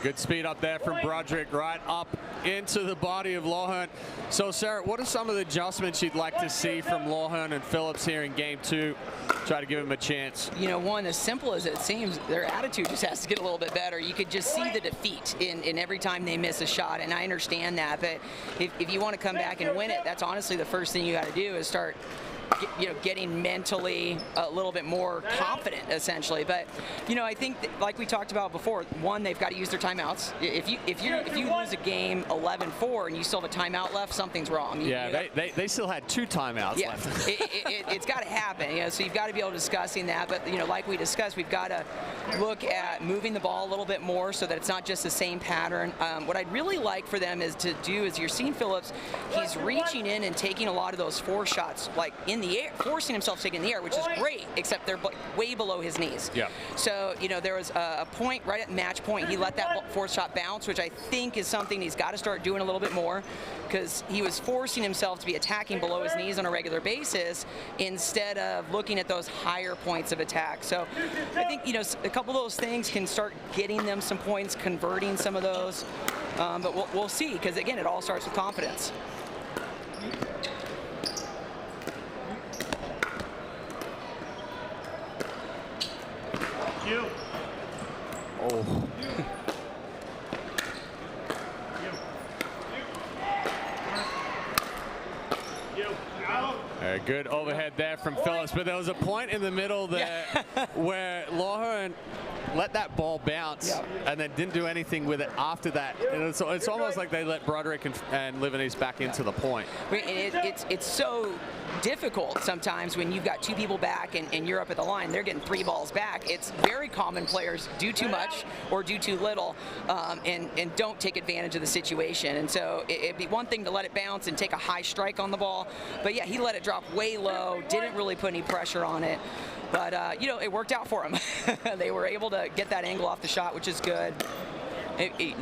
Good speed up there from Broderick, right up into the body of Lawhern. So, Sarah, what are some of the adjustments you'd like to see from Lawhern and Phillips here in game 2? Try to give him a chance. You know, one, as simple as it seems, their attitude just has to get a little bit better. You could just see the defeat in every time they miss a shot, and I understand that. But if you want to come back and win it, that's honestly the first thing you got to do is start getting mentally a little bit more confident, essentially. But I think that, like we talked about before, one, they've got to use their timeouts. If you lose a game 11-4 and you still have a timeout left, something's wrong. They still had 2 timeouts left. It's got to happen. So you've got to be able to discussing that. But like we discussed, we've got to look at moving the ball a little bit more so that it's not just the same pattern. What I'd really like for them is you're seeing Phillips, he's reaching in and taking a lot of those force shots like in the air, forcing himself to take in the air, which is great, except they're way below his knees. Yeah. So, there was a point right at match point, he let that force shot bounce, which I think is something he's got to start doing a little bit more, because he was forcing himself to be attacking below his knees on a regular basis instead of looking at those higher points of attack. So I think, a couple of those things can start getting them some points, converting some of those, but we'll see, because again, it all starts with confidence. Oh. Good overhead there from Phillips, but there was a point in the middle there where Lawhern let that ball bounce and then didn't do anything with it after that. And it's almost like they let Broderick and Livanese back into the point. It's so difficult sometimes when you've got 2 people back and you're up at the line. They're getting 3 balls back. It's very common players do too much or do too little and don't take advantage of the situation. And so it'd be one thing to let it bounce and take a high strike on the ball, but yeah, he let it drop way low, didn't really put any pressure on it. But it worked out for them. They were able to get that angle off the shot, which is good. You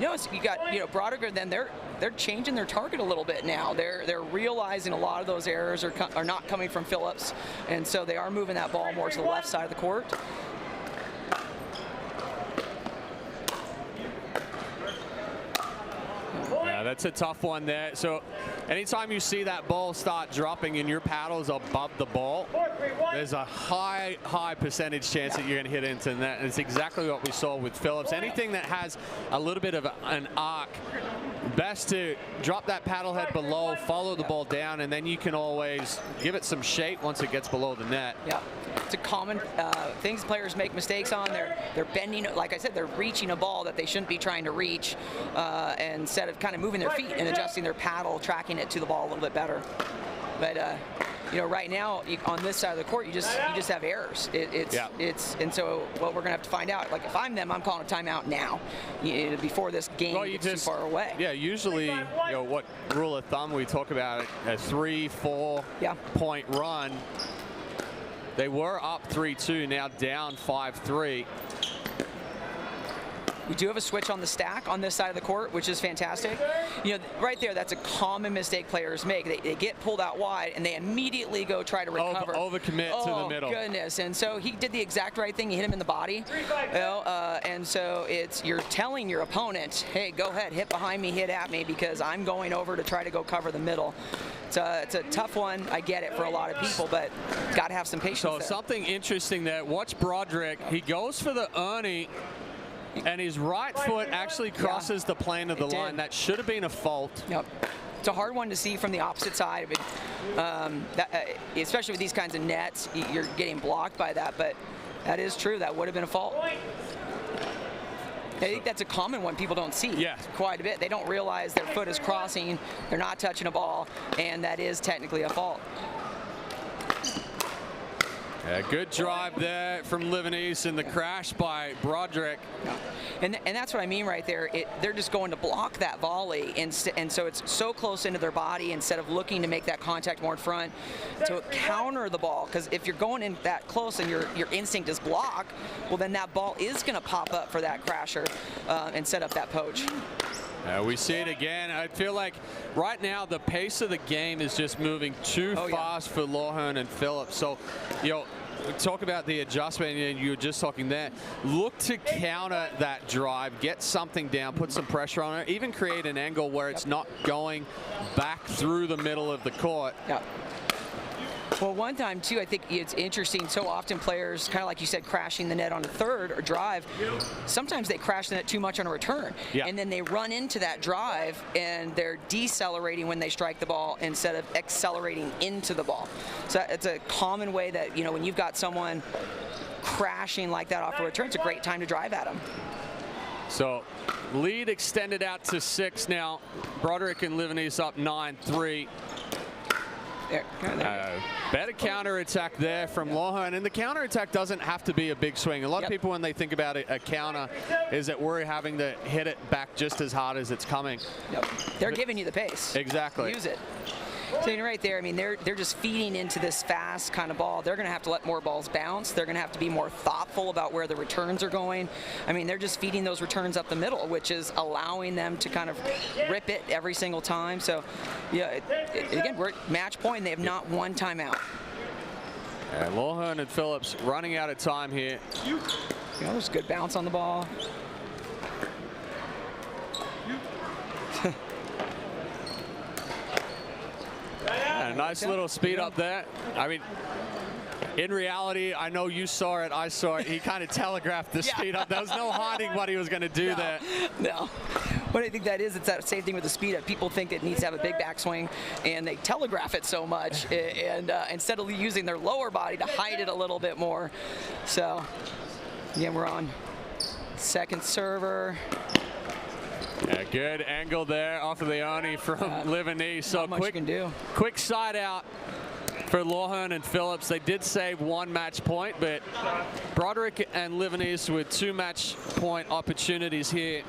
got Broderick, then they're changing their target a little bit now. They're realizing a lot of those errors are not coming from Phillips, and so they are moving that ball more to the left side of the court. Yeah, that's a tough one there. So anytime you see that ball start dropping and your paddle's above the ball, there's a high percentage chance that you're going to hit into that. And it's exactly what we saw with Phillips. Anything that has a little bit of an arc, best to drop that paddle head below, follow the ball down, and then you can always give it some shape once it gets below the net. Yeah, it's a common things players make mistakes on. They're bending, like I said, they're reaching a ball that they shouldn't be trying to reach, instead of kind of moving their feet and adjusting their paddle, tracking it to the ball a little bit better. But you know, right now on this side of the court, you just have errors. And so what we're gonna have to find out. Like if I'm them, I'm calling a timeout now, before this game gets too far away. Yeah, usually, you know, what rule of thumb we talk about, a 3-4 point run. They were up 3-2, now down 5-3. We do have a switch on the stack on this side of the court, which is fantastic. You know, right there, that's a common mistake players make. They get pulled out wide, and they immediately go try to recover. Overcommit to the middle. Oh, goodness. And so he did the exact right thing. He hit him in the body. You know, and so you're telling your opponent, hey, go ahead, hit behind me, hit at me, because I'm going over to try to go cover the middle. It's a tough one. I get it for a lot of people, but got to have some patience So there. something interesting there. Watch Broderick. He goes for the Ernie, and his right foot actually crosses the plane of the line. That should have been a fault. Yep. It's a hard one to see from the opposite side. Especially with these kinds of nets, you're getting blocked by that, but that is true. That would have been a fault. I think that's a common one people don't see quite a bit. They don't realize their foot is crossing, they're not touching a ball, and that is technically a fault. Yeah, good drive there from Livanese, and the crash by Broderick. And that's what I mean right there. They're just going to block that volley, and so it's so close into their body instead of looking to make that contact more in front to counter the ball. Because if you're going in that close and your instinct is block, well then that ball is going to pop up for that crasher and set up that poach. We see it again. I feel like right now the pace of the game is just moving too fast for Lawhern and Phillips. So, you know, talk about the adjustment, and you were just talking there. Look to counter that drive, get something down, put some pressure on it, even create an angle where it's not going back through the middle of the court. Well, one time, too, I think it's interesting. So often players, kind of like you said, crashing the net on a third or drive, sometimes they crash the net too much on a return. And then they run into that drive, and they're decelerating when they strike the ball instead of accelerating into the ball. So it's a common way that, you know, when you've got someone crashing like that off a return, it's a great time to drive at them. So lead extended out to 6 now. Broderick and Livanese up 9-3. Better counterattack there from Lawhern, and the counterattack doesn't have to be a big swing. A lot of people, when they think about a counter, is that we're having to hit it back just as hard as it's coming. They're giving you the pace. Exactly. Use it. So right there, I mean, they're just feeding into this fast kind of ball. They're going to have to let more balls bounce. They're going to have to be more thoughtful about where the returns are going. I mean, they're just feeding those returns up the middle, which is allowing them to kind of rip it every single time. So, yeah, again, we're at match point. They have not one timeout. And Lawhern and Phillips running out of time here. You know, there's good bounce on the ball. A nice little speed up there. I mean, in reality, I know you saw it, I saw it. He kind of telegraphed the speed up. There was no hiding what he was going to do there. No. What I think that is, it's that same thing with the speed up. People think it needs to have a big backswing, and they telegraph it so much, and instead of using their lower body to hide it a little bit more. So, again, we're on second server. Yeah, good angle there off of the Oni from Livanese. So quick side out for Lawhern and Phillips. They did save one match point, but Broderick and Livanese with 2 match point opportunities here.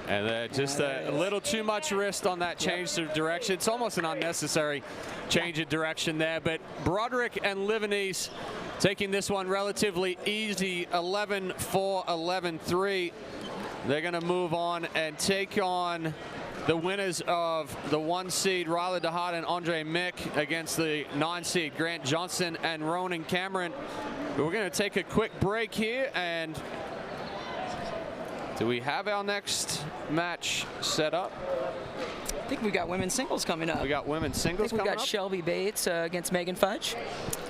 And just a little too much wrist on that change of direction. It's almost an unnecessary change of direction there. But Broderick and Livanese taking this one relatively easy, 11-4, 11-3. They're going to move on and take on the winners of the 1 seed Ryla DeHart and Andre Mick against the 9 seed Grant Johnson and Ronan Cameron. We're going to take a quick break here, and do we have our next match set up? I think we got women's singles coming up. We got women's singles coming up. We got Shelby Bates against Megan Fudge.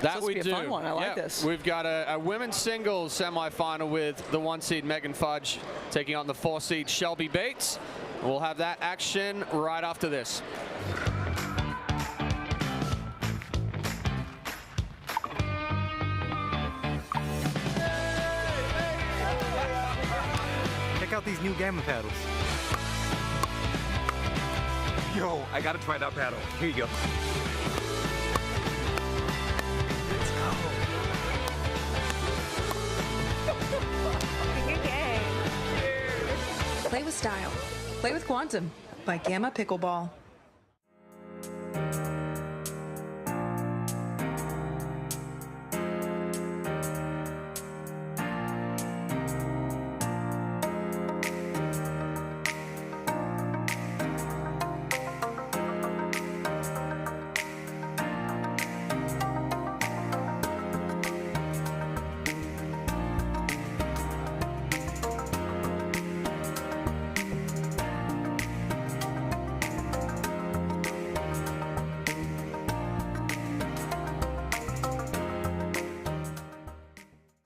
That we be do. A fun one. I like this. We've got a women's singles semifinal with the 1 seed Megan Fudge taking on the 4 seed Shelby Bates. We'll have that action right after this. Check out these new Gamma paddles. Yo, I gotta try that paddle. Here you go. Play with style. Play with Quantum by Gamma Pickleball.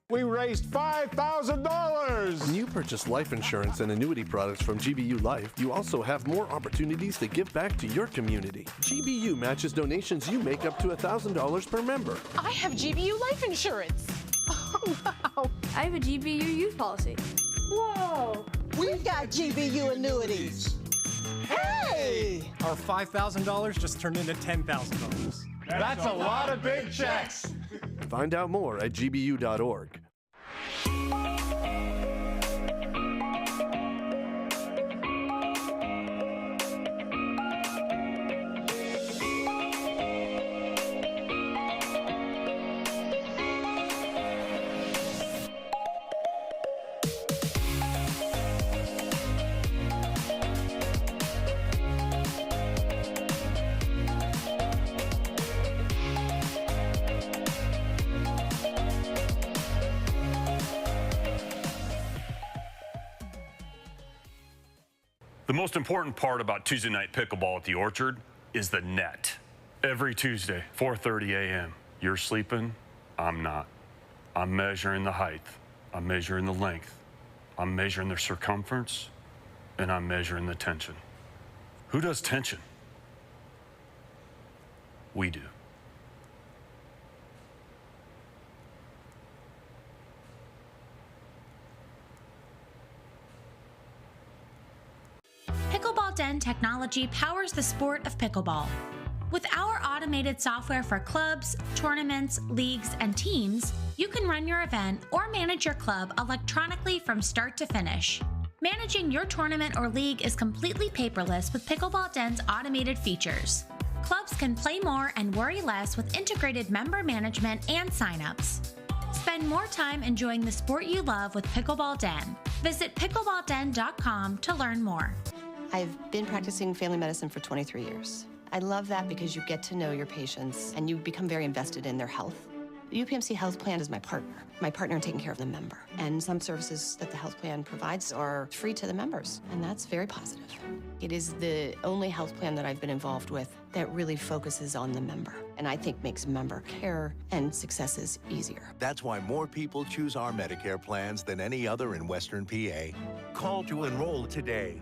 We raised $5,000! When you purchase life insurance and annuity products from GBU Life, you also have more opportunities to give back to your community. GBU matches donations you make up to $1,000 per member. I have GBU life insurance. Oh, wow. I have a GBU youth policy. Whoa. We've got GBU annuities. Hey! Our $5,000 just turned into $10,000. That's a lot of big checks. Find out more at gbu.org. The most important part about Tuesday night pickleball at the Orchard is the net. Every Tuesday, 4:30 a.m., you're sleeping, I'm not. I'm measuring the height, I'm measuring the length, I'm measuring the circumference, and I'm measuring the tension. Who does tension? We do. Pickleball Den technology powers the sport of pickleball. With our automated software for clubs, tournaments, leagues, and teams, you can run your event or manage your club electronically from start to finish. Managing your tournament or league is completely paperless with Pickleball Den's automated features. Clubs can play more and worry less with integrated member management and signups. Spend more time enjoying the sport you love with Pickleball Den. Visit pickleballden.com to learn more. I've been practicing family medicine for 23 years. I love that because you get to know your patients and you become very invested in their health. The UPMC Health Plan is my partner in taking care of the member. And some services that the health plan provides are free to the members, and that's very positive. It is the only health plan that I've been involved with that really focuses on the member, and I think makes member care and successes easier. That's why more people choose our Medicare plans than any other in Western PA. Call to enroll today.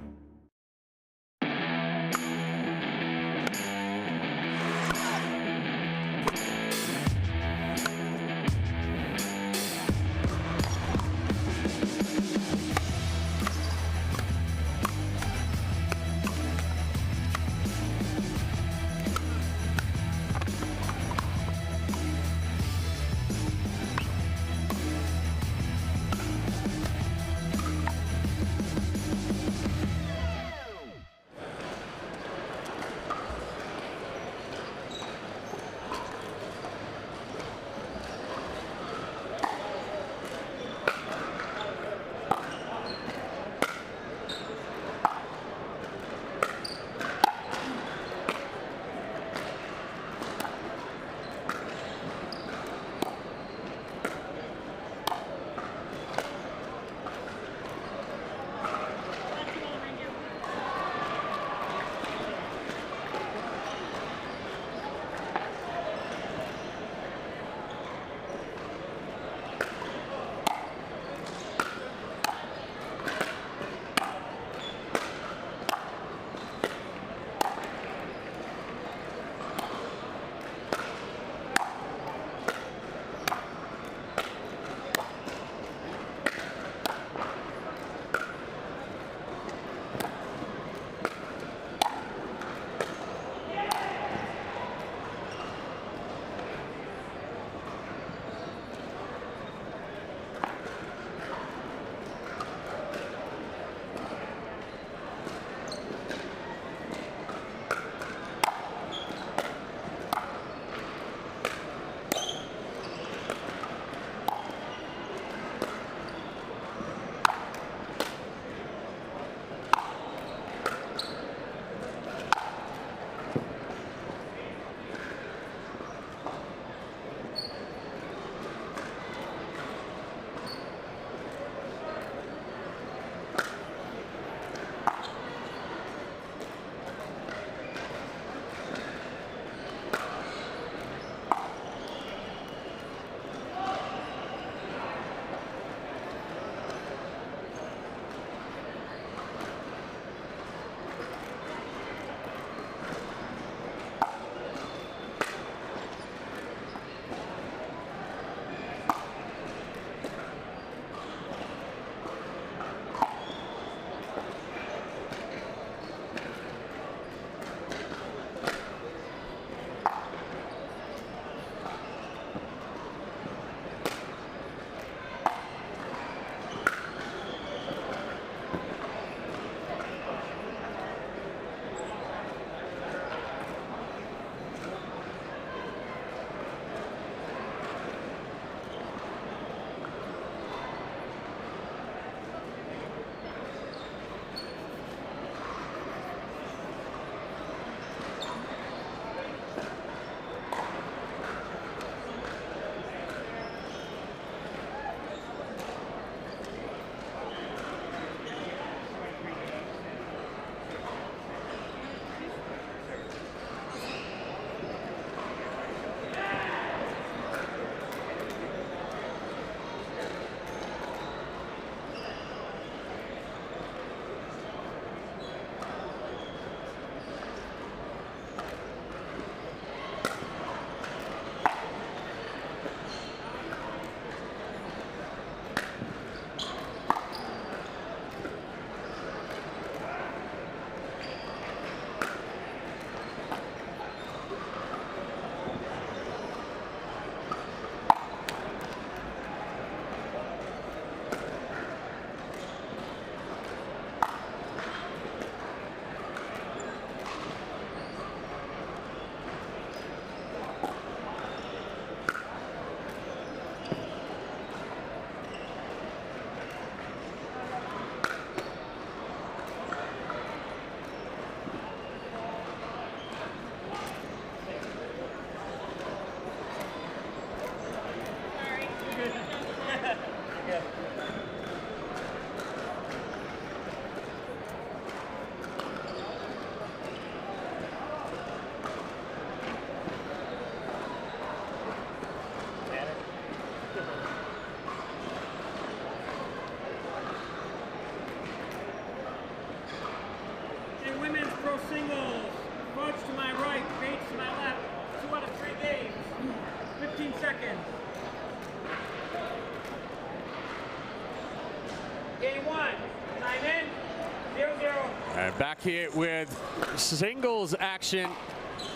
back here with singles action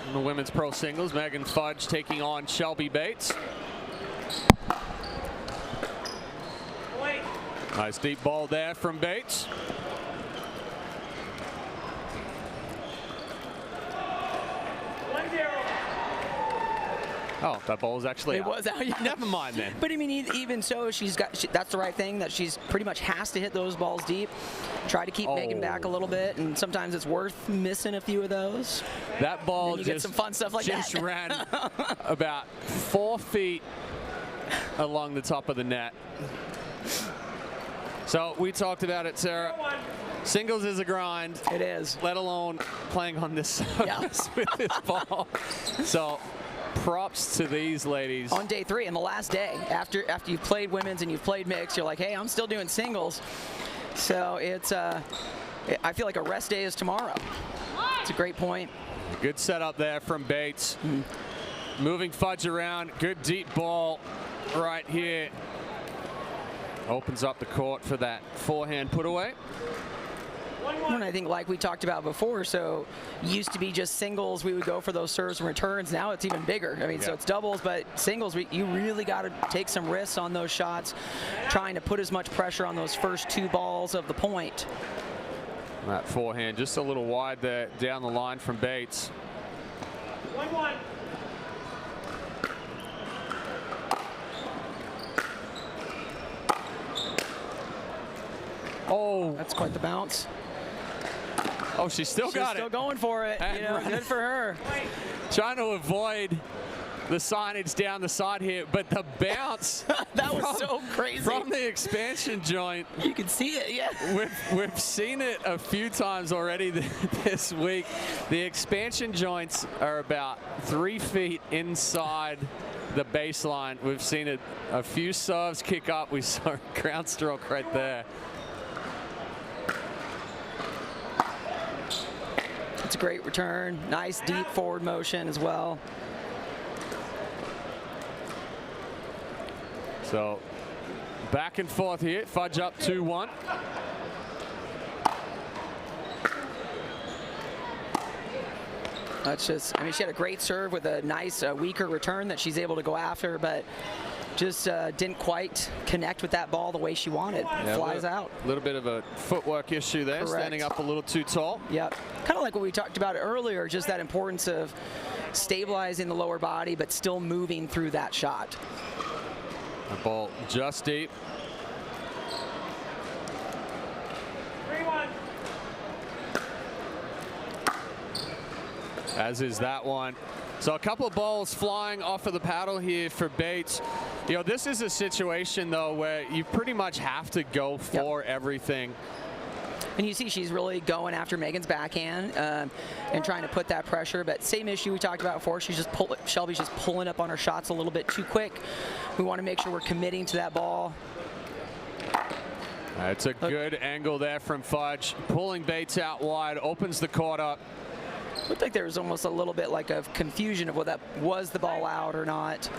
in the women's pro singles. Megan Fudge taking on Shelby Bates. Nice deep ball there from Bates. Oh, that ball was actually out. It was out. Never mind then. But I mean, even so, that's the right thing, that she's pretty much has to hit those balls deep. Try to keep Megan back a little bit, and sometimes it's worth missing a few of those. That ball just get some fun stuff like just that. ran about 4 feet along the top of the net. So we talked about it, Sarah. Singles is a grind. It is. Let alone playing on this surface with this ball. So props to these ladies. On day 3, and the last day, after you've played women's and you've played mixed, you're like, hey, I'm still doing singles. So it's, I feel like a rest day is tomorrow. It's a great point. Good setup there from Bates. Moving Fudge around. Good deep ball right here. Opens up the court for that forehand put away. And I think, like we talked about before, so used to be just singles, we would go for those serves and returns. Now it's even bigger. I mean, so it's doubles, but singles, you really got to take some risks on those shots, trying to put as much pressure on those first 2 balls of the point. That forehand just a little wide there down the line from Bates. 1-1. Oh, that's quite the bounce. Oh, she's still got it. Still going for it. You know, good for her. Trying to avoid the signage down the side here, but the bounce that was so crazy from the expansion joint. You can see it, yeah. We've seen it a few times already this week. The expansion joints are about 3 feet inside the baseline. We've seen it a few serves kick up. We saw a ground stroke right there. It's a great return. Nice deep forward motion as well. So back and forth here. Fudge up 2-1. That's just, I mean, she had a great serve with a nice weaker return that she's able to go after, but just didn't quite connect with that ball the way she wanted. Yeah, flies out. A little bit of a footwork issue there, Correct. Standing up a little too tall. Yep. Kind of like what we talked about earlier, just that importance of stabilizing the lower body, but still moving through that shot. The ball just deep. 3-1. As is that one. So a couple of balls flying off of the paddle here for Bates. You know, this is a situation, though, where you pretty much have to go for everything. And you see she's really going after Megan's backhand and trying to put that pressure. But same issue we talked about before. Shelby's just pulling up on her shots a little bit too quick. We want to make sure we're committing to that ball. It's a good angle there from Fudge. Pulling Bates out wide, opens the court up. Looked like there was almost a little bit like of confusion of whether that was the ball out or not.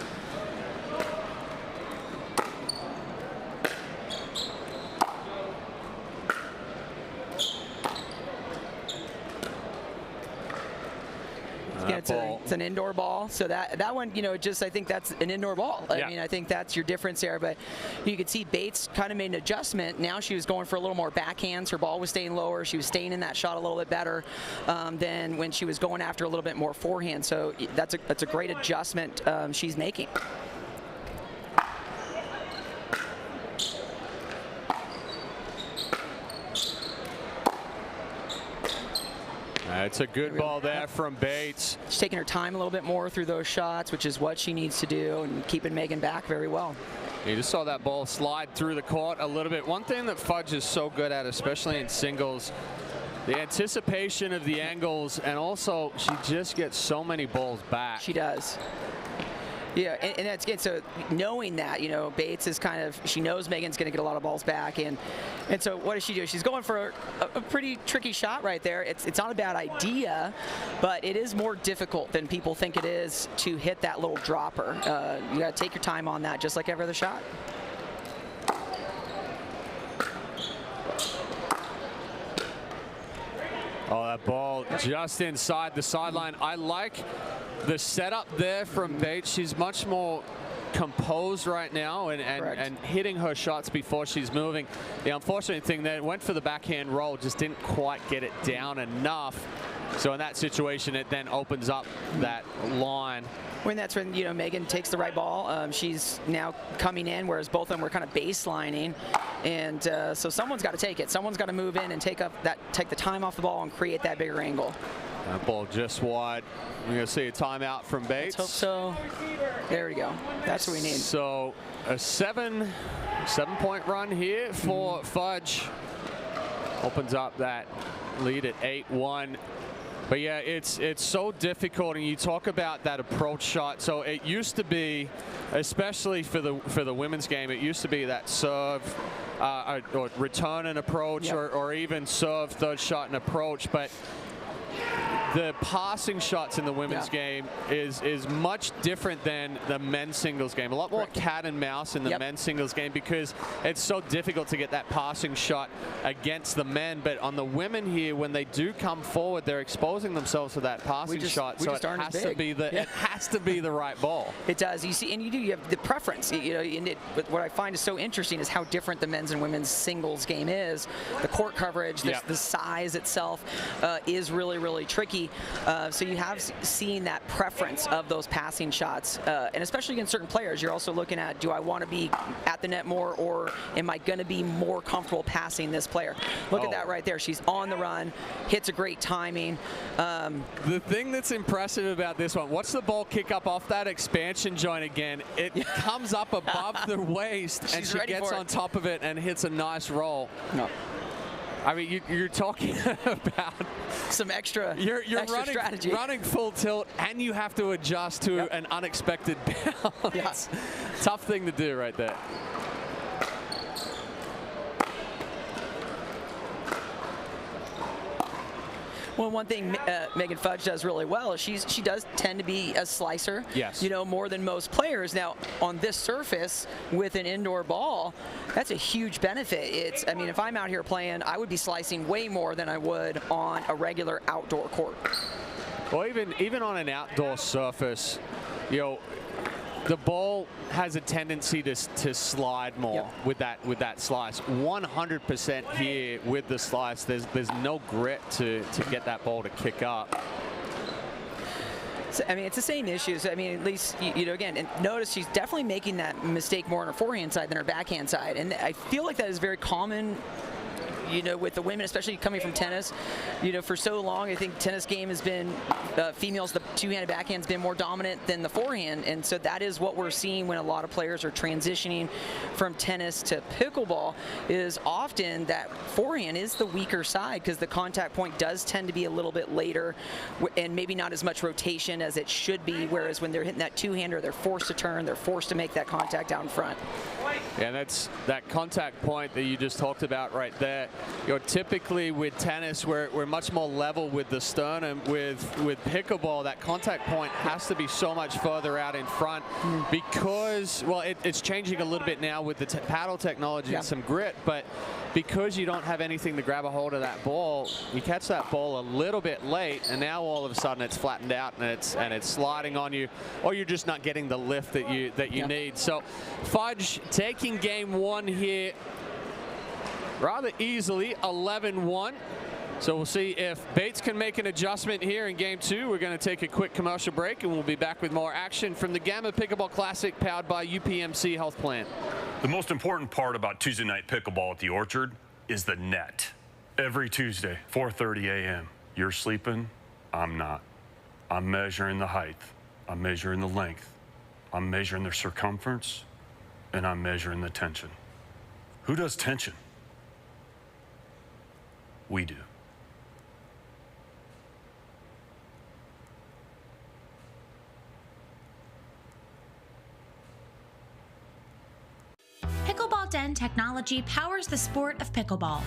Yeah, it's an indoor ball, so that one, you know, just I think that's an indoor ball. I mean, I think that's your difference there. But you could see Bates kind of made an adjustment. Now she was going for a little more backhands. Her ball was staying lower. She was staying in that shot a little bit better than when she was going after a little bit more forehand. So that's a great adjustment she's making. It's a good ball there from Bates. She's taking her time a little bit more through those shots, which is what she needs to do, and keeping Megan back very well. You just saw that ball slide through the court a little bit. One thing that Fudge is so good at, especially in singles, the anticipation of the angles, and also she just gets so many balls back. She does. Yeah, and that's good. So knowing that, you know, Bates is kind of, she knows Megan's going to get a lot of balls back, and so what does she do? She's going for a pretty tricky shot right there. It's not a bad idea, but it is more difficult than people think it is to hit that little dropper. You got to take your time on that, just like every other shot. Oh, that ball just inside the sideline. I like the setup there from Bates. She's much more composed right now and hitting her shots before she's moving. The unfortunate thing that went for the backhand roll, just didn't quite get it down enough. So in that situation, it then opens up that line. When that's when, you know, Megan takes the right ball. She's now coming in, whereas both of them were kind of baselining. And so someone's got to take it. Someone's got to move in and take the time off the ball and create that bigger angle. That ball just wide. We're going to see a timeout from Bates. Let's hope so. There we go. That's what we need. So a seven-point run here for Fudge. Opens up that lead at 8-1. But yeah, it's so difficult, and you talk about that approach shot. So it used to be, especially for the women's game, it used to be that serve or return and approach, or even serve, third shot and approach. But the passing shots in the women's game is much different than the men's singles game. A lot more cat and mouse in the men's singles game because it's so difficult to get that passing shot against the men. But on the women here, when they do come forward, they're exposing themselves to that passing shot. So it has to be the right ball. It does. You see, and you have the preference. You know, and what I find is so interesting is how different the men's and women's singles game is. The court coverage, the size itself is really, really tricky. So you have seen that preference of those passing shots, and especially against certain players, you're also looking at, do I want to be at the net more, or am I going to be more comfortable passing this player? Look at that right there. She's on the run, hits a great timing. The thing that's impressive about this one, watch the ball kick up off that expansion joint again. It comes up above the waist, and she gets on top of it and hits a nice roll. I mean, you're talking about some extra, you're extra strategy. Running full tilt, and you have to adjust to an unexpected bounce. Tough thing to do right there. Well, one thing Megan Fudge does really well is she does tend to be a slicer, you know, more than most players. Now, on this surface with an indoor ball, that's a huge benefit. I mean, if I'm out here playing, I would be slicing way more than I would on a regular outdoor court. Well, even on an outdoor surface, you know, the ball has a tendency to slide more with that slice. 100% here with the slice. There's no grit to get that ball to kick up. So, I mean, it's the same issues. I mean, at least, you know, again, and notice she's definitely making that mistake more on her forehand side than her backhand side. And I feel like that is very common, you know, with the women, especially coming from tennis. You know, for so long, I think tennis game has been, females, the two-handed backhand's been more dominant than the forehand, and so that is what we're seeing when a lot of players are transitioning from tennis to pickleball, is often that forehand is the weaker side because the contact point does tend to be a little bit later and maybe not as much rotation as it should be, whereas when they're hitting that two-hander, they're forced to turn, they're forced to make that contact out in front. Yeah, that's that contact point that you just talked about right there. You know, typically with tennis, we're much more level with the sternum. With pickleball, that contact point has to be so much further out in front because, well, it's changing a little bit now with the paddle technology and some grit, but because you don't have anything to grab a hold of that ball, you catch that ball a little bit late, and now all of a sudden it's flattened out and it's sliding on you, or you're just not getting the lift that you need. So Fudge taking game one here rather easily, 11-1. So we'll see if Bates can make an adjustment here in game two. We're going to take a quick commercial break, and we'll be back with more action from the Gamma Pickleball Classic powered by UPMC Health Plan. The most important part about Tuesday night pickleball at the Orchard is the net. Every Tuesday, 4:30 a.m. You're sleeping, I'm not. I'm measuring the height. I'm measuring the length. I'm measuring the circumference, and I'm measuring the tension. Who does tension? We do. Pickleball Den technology powers the sport of pickleball.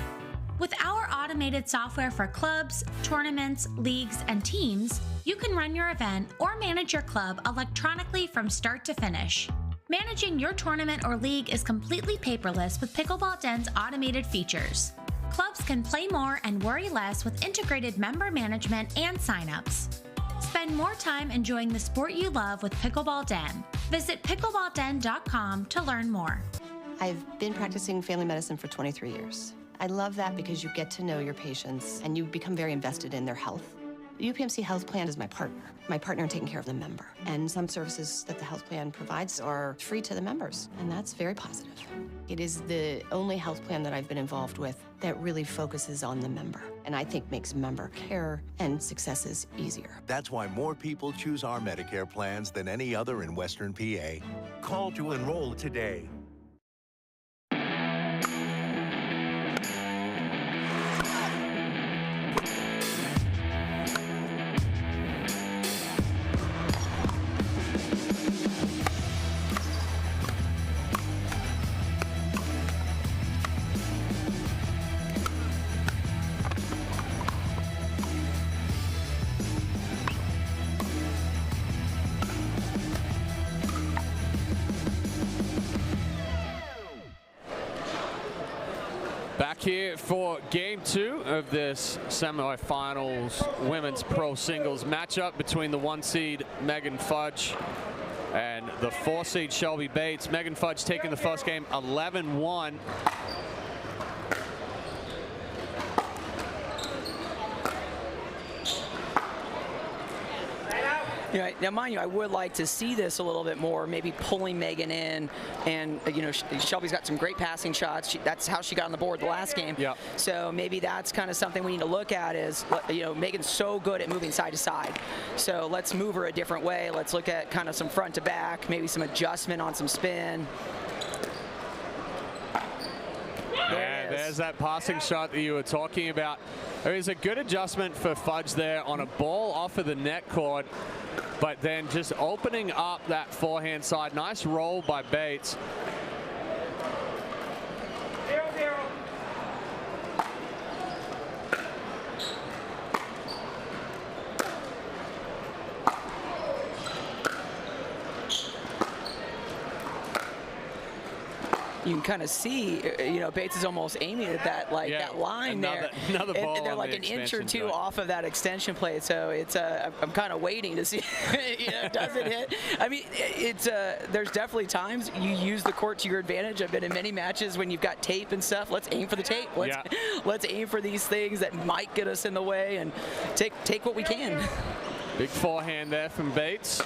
With our automated software for clubs, tournaments, leagues, and teams, you can run your event or manage your club electronically from start to finish. Managing your tournament or league is completely paperless with Pickleball Den's automated features. Clubs can play more and worry less with integrated member management and signups. Spend more time enjoying the sport you love with Pickleball Den. Visit pickleballden.com to learn more. I've been practicing family medicine for 23 years. I love that because you get to know your patients and you become very invested in their health. The UPMC Health Plan is my partner in taking care of the member. And some services that the health plan provides are free to the members, and that's very positive. It is the only health plan that I've been involved with that really focuses on the member, and I think makes member care and successes easier. That's why more people choose our Medicare plans than any other in Western PA. Call to enroll today. Back here for game 2 of this semifinals women's pro singles matchup between the 1 seed Megan Fudge and the 4 seed Shelby Bates. Megan Fudge taking the first game 11-1. You know, now, mind you, I would like to see this a little bit more, maybe pulling Megan in. And, you know, Shelby's got some great passing shots. That's how she got on the board the last game. Yep. So maybe that's kind of something we need to look at is, you know, Megan's so good at moving side to side. So let's move her a different way. Let's look at kind of some front to back, maybe some adjustment on some spin. Yeah, there's that passing shot that you were talking about. There is a good adjustment for Fudge there on a ball off of the net cord, but then just opening up that forehand side. Nice roll by Bates. 0-0. You can kind of see, you know, Bates is almost aiming at that, like that line there. Another ball and they're like an inch or two off of that extension plate. So it's I'm kind of waiting to see, you know, does it hit? I mean, it's there's definitely times you use the court to your advantage. I've been in many matches when you've got tape and stuff. Let's aim for the tape. Let's aim for these things that might get us in the way and take what we can. Big forehand there from Bates.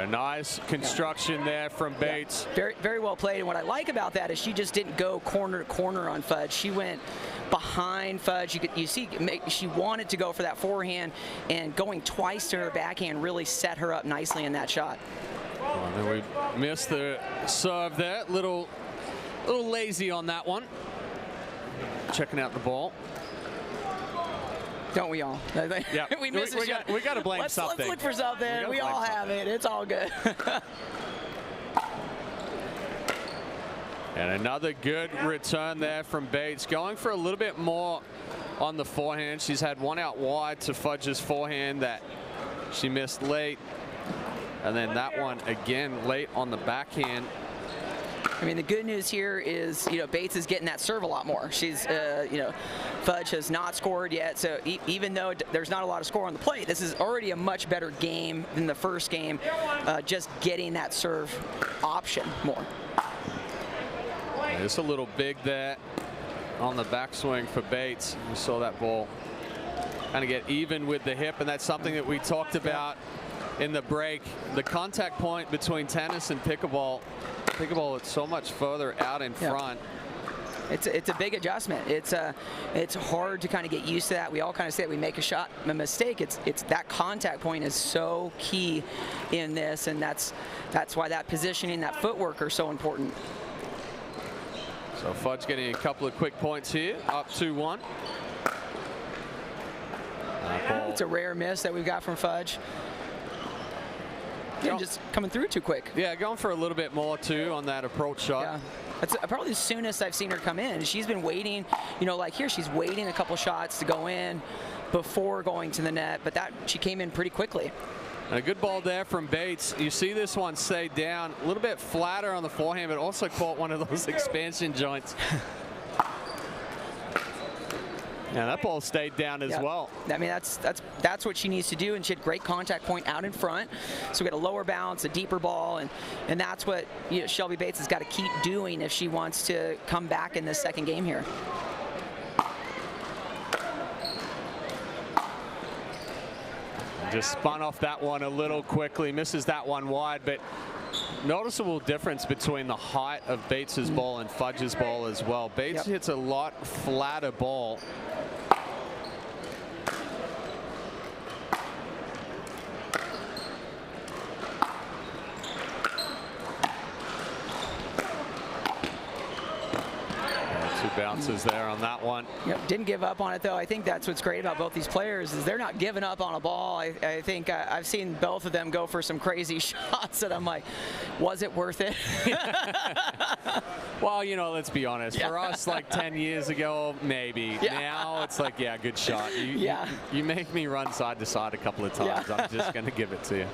Nice construction there from Bates. Yeah. Very, very well played. And what I like about that is she just didn't go corner to corner on Fudge. She went behind Fudge. You see, she wanted to go for that forehand, and going twice to her backhand really set her up nicely in that shot. And then we missed the serve there. Little lazy on that one. Checking out the ball. Don't we all? Yeah, we miss we got to blame something. Let's look for something. We all have it. It's all good. And another good return there from Bates. Going for a little bit more on the forehand. She's had one out wide to Fudge's forehand that she missed late. And then that one again late on the backhand. I mean, the good news here is, you know, Bates is getting that serve a lot more. She's, you know, Fudge has not scored yet, so even though there's not a lot of score on the plate, this is already a much better game than the first game, just getting that serve option more. Yeah, it's a little big there on the backswing for Bates. You saw that ball kind of get even with the hip, and that's something that we talked about in the break. The contact point between tennis and pickleball. Pickleball, it's so much further out in front. It's a big adjustment. It's hard to kind of get used to that. We all kind of say that we make a mistake. It's that contact point is so key in this, and that's why that positioning, that footwork are so important. So Fudge getting a couple of quick points here, up 2-1. It's a rare miss that we've got from Fudge. Yeah, just coming through too quick. Yeah, going for a little bit more too on that approach shot. Yeah. That's probably the soonest I've seen her come in. She's been waiting, you know, like here, she's waiting a couple shots to go in. before going to the net, but she came in pretty quickly. And a good ball there from Bates. You see this one stay down, a little bit flatter on the forehand, but also caught one of those expansion joints. Yeah, that ball stayed down as well. I mean, that's what she needs to do, and she had great contact point out in front. So we got a lower bounce, a deeper ball, and that's what Shelby Bates has got to keep doing if she wants to come back in this second game here. Just spun off that one a little quickly, misses that one wide, but noticeable difference between the height of Bates's ball and Fudge's ball as well. Bates hits a lot flatter ball. Bounces there on that one. Yep, didn't give up on it though. I think that's what's great about both these players is they're not giving up on a ball. I think I've seen both of them go for some crazy shots and I'm like, was it worth it? Well, let's be honest. For us, like 10 years ago, maybe. Now it's like, yeah, good shot. You make me run side to side a couple of times. I'm just going to give it to you.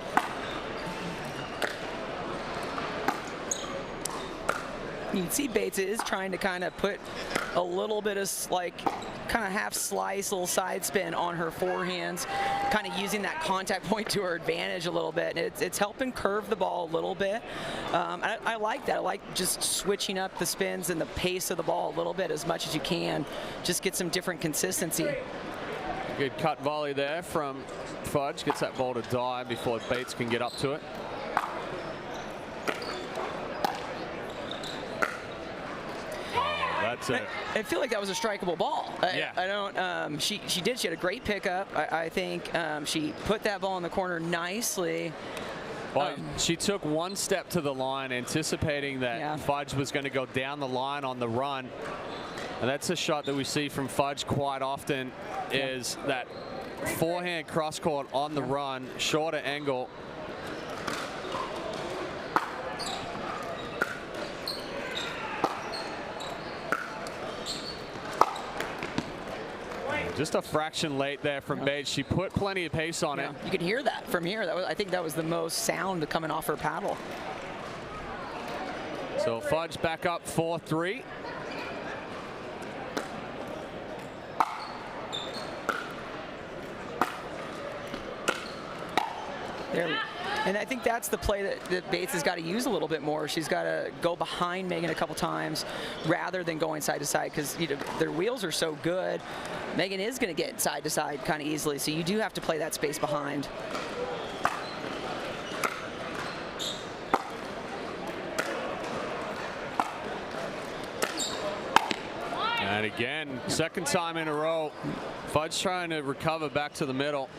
You can see Bates is trying to kind of put a little bit of kind of half slice, little side spin on her forehands, kind of using that contact point to her advantage a little bit. And it's helping curve the ball a little bit. I like that. I like just switching up the spins and the pace of the ball a little bit as much as you can. Just get some different consistency. Good cut volley there from Fudge. Gets that ball to die before Bates can get up to it. I feel like that was a strikeable ball. I don't. She had a great pickup. I think she put that ball in the corner nicely. Well, she took one step to the line, anticipating that Fudge was going to go down the line on the run, and that's a shot that we see from Fudge quite often. Is that forehand cross court on the run, shorter angle. Just a fraction late there from Bates. She put plenty of pace on it. You can hear that from here. I think that was the most sound coming off her paddle. So Fudge back up 4-3. There. And I think that's the play that Bates has got to use a little bit more. She's got to go behind Megan a couple times rather than going side to side because their wheels are so good. Megan is going to get side to side kind of easily, so you do have to play that space behind. And again, second time in a row, Fudge trying to recover back to the middle.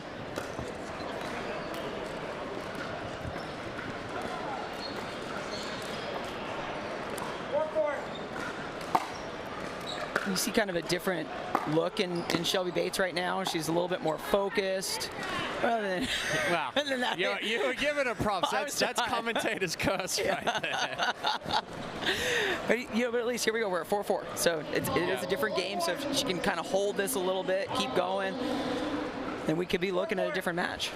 You see kind of a different look in Shelby Bates right now. She's a little bit more focused. Rather than, wow. You were giving her props. That's commentator's curse right there. But at least here we go. We're at 4-4. So it is a different game. So if she can kind of hold this a little bit, keep going, then we could be looking at a different match.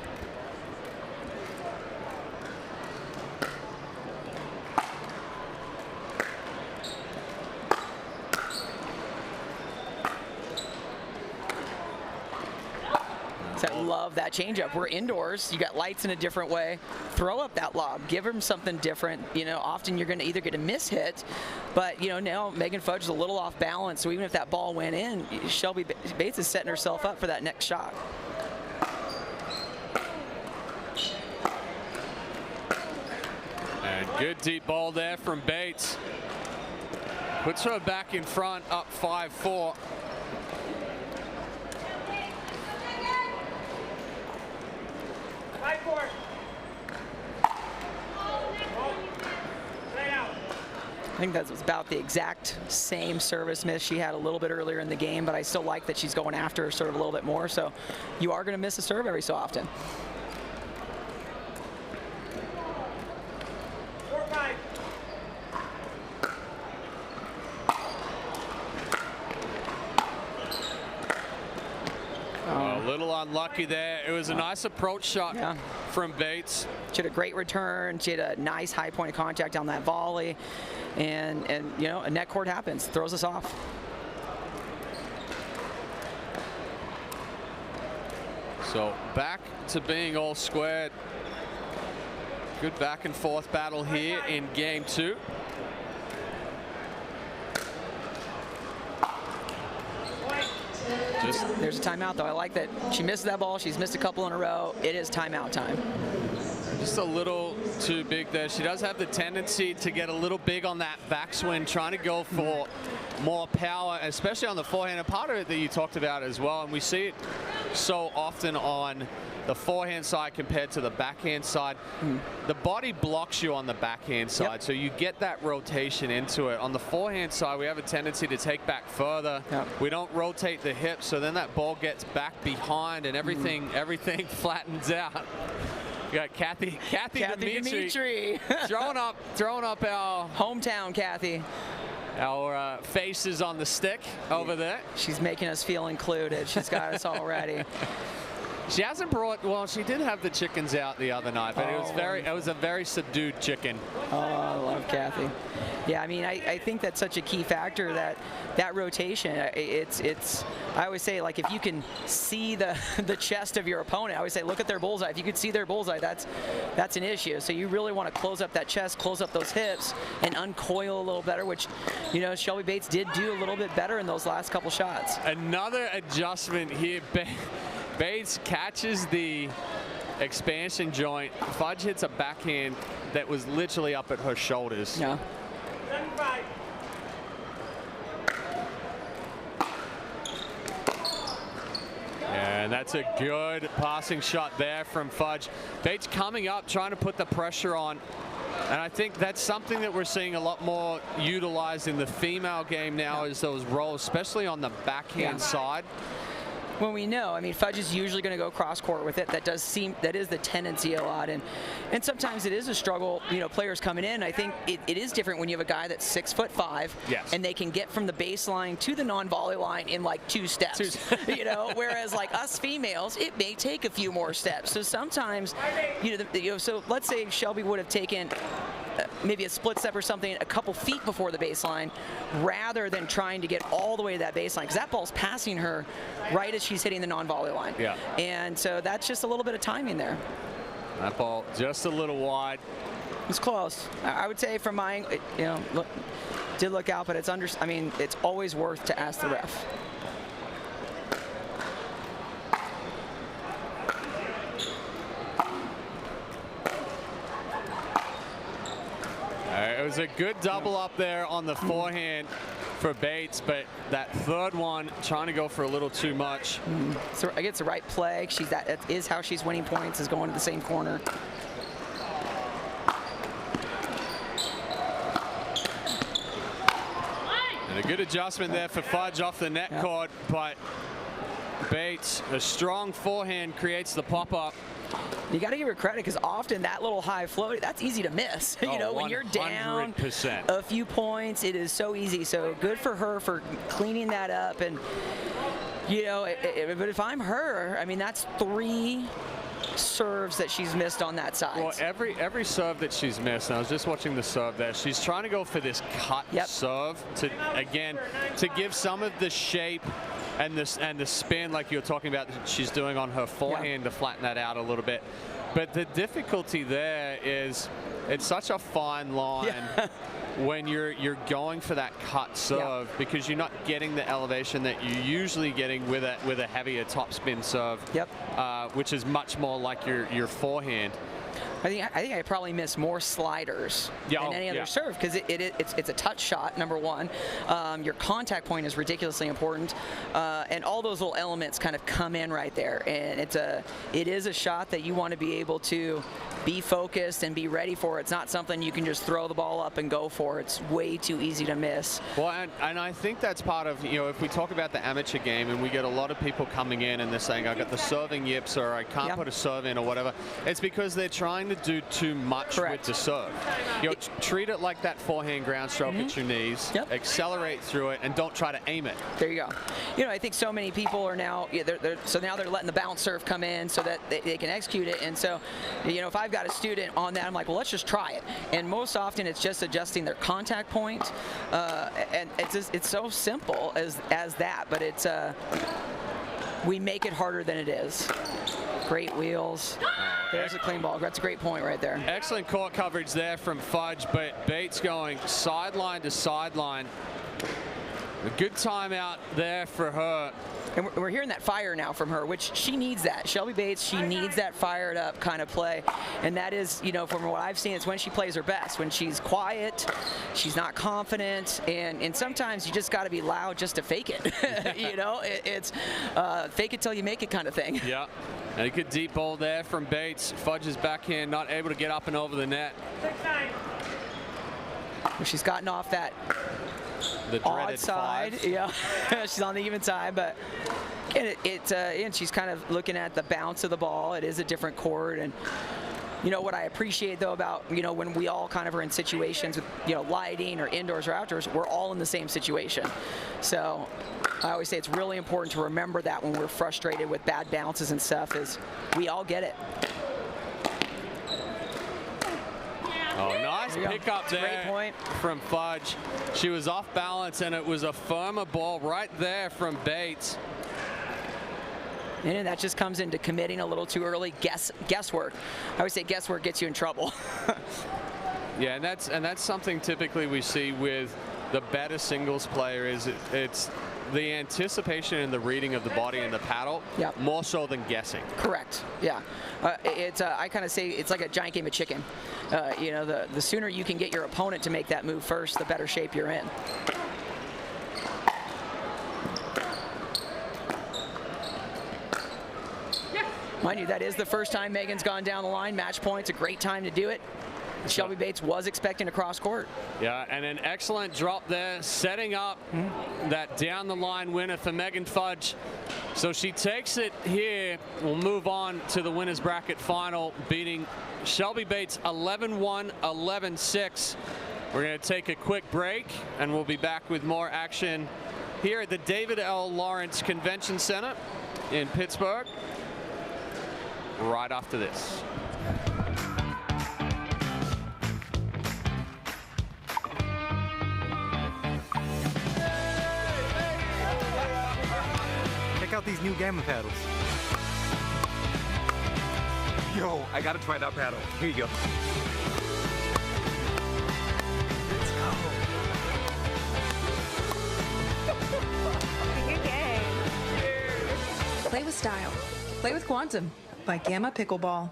I love that changeup. We're indoors. You got lights in a different way. Throw up that lob. Give him something different. Often you're going to either get a miss hit, but now Megan Fudge is a little off balance. So even if that ball went in, Shelby Bates is setting herself up for that next shot. And good deep ball there from Bates. Puts her back in front, up 5-4. I think that was about the exact same service miss she had a little bit earlier in the game, but I still like that she's going after her sort of a little bit more. So you are going to miss a serve every so often. 4-5. A unlucky there. It was a nice approach shot from Bates. She had a great return. She had a nice high point of contact on that volley. And you know, a net court happens, throws us off. So back to being all squared. Good back and forth battle here in game 2. There's a timeout, though. I like that she missed that ball. She's missed a couple in a row. It is timeout time. Just a little too big there. She does have the tendency to get a little big on that backswing, trying to go for more power, especially on the forehand. And part of it that you talked about as well, and we see it so often on the forehand side compared to the backhand side. The body blocks you on the backhand side, so you get that rotation into it. On the forehand side, we have a tendency to take back further. We don't rotate the hips, so then that ball gets back behind and everything flattens out. We got Kathy Dimitri throwing up our hometown Kathy. Our faces on the stick over there. She's making us feel included. She's got us all ready. She hasn't brought, well, she did have the chickens out the other night, but it was a very subdued chicken. Oh, I love Kathy. Yeah, I mean, I think that's such a key factor, that rotation. I always say, like, if you can see the chest of your opponent, I always say, look at their bullseye. If you could see their bullseye, that's an issue. So you really want to close up that chest, close up those hips, and uncoil a little better, which, you know, Shelby Bates did do a little bit better in those last couple shots. Another adjustment here. Bates catches the expansion joint. Fudge hits a backhand that was literally up at her shoulders. Yeah. And that's a good passing shot there from Fudge. Bates coming up, trying to put the pressure on. And I think that's something that we're seeing a lot more utilized in the female game now, is those rolls, especially on the backhand side. When we know, I mean, Fudge is usually going to go cross court with it. That is the tendency a lot, and sometimes it is a struggle. You know, players coming in. I think it is different when you have a guy that's 6'5", and they can get from the baseline to the non-volley line in like 2 steps. You know, whereas like us females, it may take a few more steps. So sometimes, you know, so let's say Shelby would have taken maybe a split step or something a couple feet before the baseline, rather than trying to get all the way to that baseline, because that ball's passing her right as she's hitting the non-volley line. Yeah. And so that's just a little bit of timing there. That ball just a little wide. It's close. I would say from my, you know, did look out, but it's I mean, it's always worth to ask the ref. It was a good double up there on the forehand for Bates, but that third one, trying to go for a little too much. So I guess the right play. That is how she's winning points, is going to the same corner. And a good adjustment there for Fudge off the net cord, but Bates, a strong forehand, creates the pop-up. You got to give her credit, because often that little high float, that's easy to miss. You know, when you're down 100%. a few points, it is so easy. So good for her for cleaning that up. And, you know, but if I'm her, I mean, that's 3 serves that she's missed on that side. Well, every serve that she's missed, and I was just watching the serve there, she's trying to go for this cut serve to give some of the shape and the spin, like you're talking about, that she's doing on her forehand, to flatten that out a little bit. But the difficulty there is it's such a fine line when you're going for that cut serve, because you're not getting the elevation that you're usually getting with a heavier topspin serve, which is much more like your forehand. I think I probably miss more sliders than any other serve, because it's a touch shot, number one. Your contact point is ridiculously important, and all those little elements kind of come in right there. And it is a shot that you want to be able to be focused and be ready for it. It's not something you can just throw the ball up and go for. It's way too easy to miss. Well, and I think that's part of, if we talk about the amateur game and we get a lot of people coming in and they're saying, I got the serving yips or I can't put a serve in or whatever, it's because they're trying to do too much with the serve. Treat it like that forehand ground stroke at your knees, accelerate through it, and don't try to aim it. There you go. I think so many people are now, so now they're letting the bounce serve come in so that they can execute it. And so, if I've got a student on that, I'm like, well, let's just try it. And most often it's just adjusting their contact point. And it's so simple as that, but it's we make it harder than it is. Great wheels. There's a clean ball. That's a great point right there. Excellent court coverage there from Fudge, but Bates going sideline to sideline. A good timeout there for her. And we're hearing that fire now from her, which she needs that. Shelby Bates, she needs that fired up kind of play. And that is, from what I've seen, it's when she plays her best. When she's quiet, she's not confident, and sometimes you just got to be loud just to fake it. It's fake it till you make it kind of thing. Yeah. And a good deep ball there from Bates. Fudge's backhand not able to get up and over the net. She's gotten off that odd side. She's on the even side, but and she's kind of looking at the bounce of the ball. It is a different court, and what I appreciate though about when we all kind of are in situations with lighting or indoors or outdoors, we're all in the same situation. So I always say it's really important to remember that when we're frustrated with bad bounces and stuff, is we all get it. Oh, nice pick up there from Fudge. She was off balance, and it was a firmer ball right there from Bates. And that just comes into committing a little too early. Guesswork. I always say guesswork gets you in trouble. Yeah, and that's something typically we see with the better singles player is it's the anticipation and the reading of the body and the paddle, more so than guessing. Correct. Yeah. I kind of say it's like a giant game of chicken. The sooner you can get your opponent to make that move first, the better shape you're in. Mind you, that is the first time Megan's gone down the line. Match point's a great time to do it. Shelby Bates was expecting a cross court. Yeah, and an excellent drop there, setting up that down the line winner for Megan Fudge. So she takes it here. We'll move on to the winners bracket final, beating Shelby Bates 11-1, 11-6. We're going to take a quick break, and we'll be back with more action here at the David L. Lawrence Convention Center in Pittsburgh right after this. Check out these new gamma paddles. Yo, I gotta try that paddle. Here you go. Good game. Play with style. Play with Quantum by Gamma Pickleball.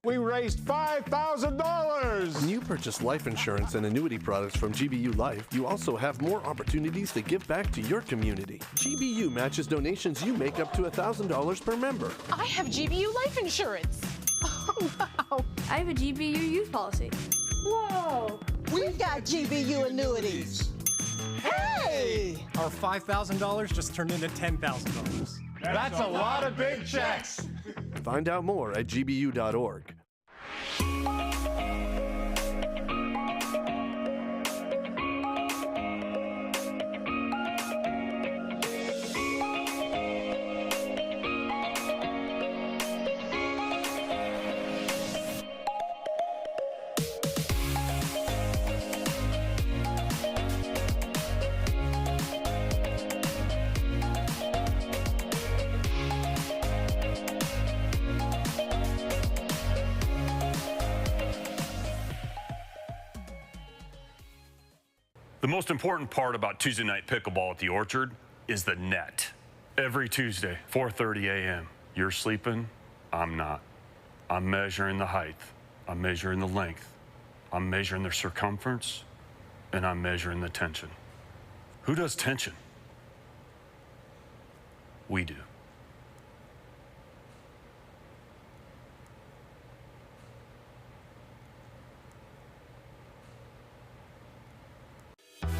We raised $5,000! When you purchase life insurance and annuity products from GBU Life, you also have more opportunities to give back to your community. GBU matches donations you make up to $1,000 per member. I have GBU life insurance. Oh, wow. I have a GBU youth policy. Whoa. We've got GBU annuities. Hey! Our $5,000 just turned into $10,000. That's a lot of big checks! Find out more at gbu.org. The most important part about Tuesday night pickleball at the Orchard is the net. Every Tuesday, 4:30 a.m. You're sleeping, I'm not. I'm measuring the height, I'm measuring the length, I'm measuring the circumference, and I'm measuring the tension. Who does tension? We do.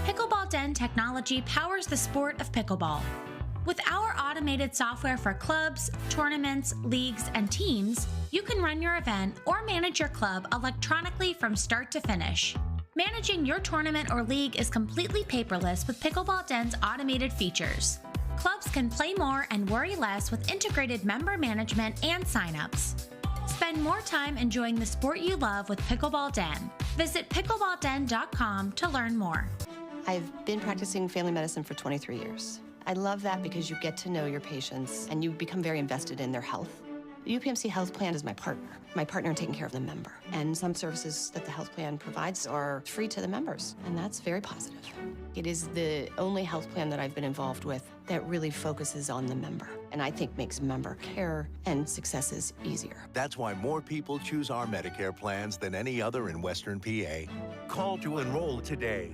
Pickleball Den technology powers the sport of pickleball. With our automated software for clubs, tournaments, leagues, and teams, you can run your event or manage your club electronically from start to finish. Managing your tournament or league is completely paperless with Pickleball Den's automated features. Clubs can play more and worry less with integrated member management and signups. Spend more time enjoying the sport you love with Pickleball Den. Visit pickleballden.com to learn more. I've been practicing family medicine for 23 years. I love that because you get to know your patients and you become very invested in their health. The UPMC Health Plan is my partner in taking care of the member. And some services that the health plan provides are free to the members, and that's very positive. It is the only health plan that I've been involved with that really focuses on the member, and I think makes member care and successes easier. That's why more people choose our Medicare plans than any other in Western PA. Call to enroll today.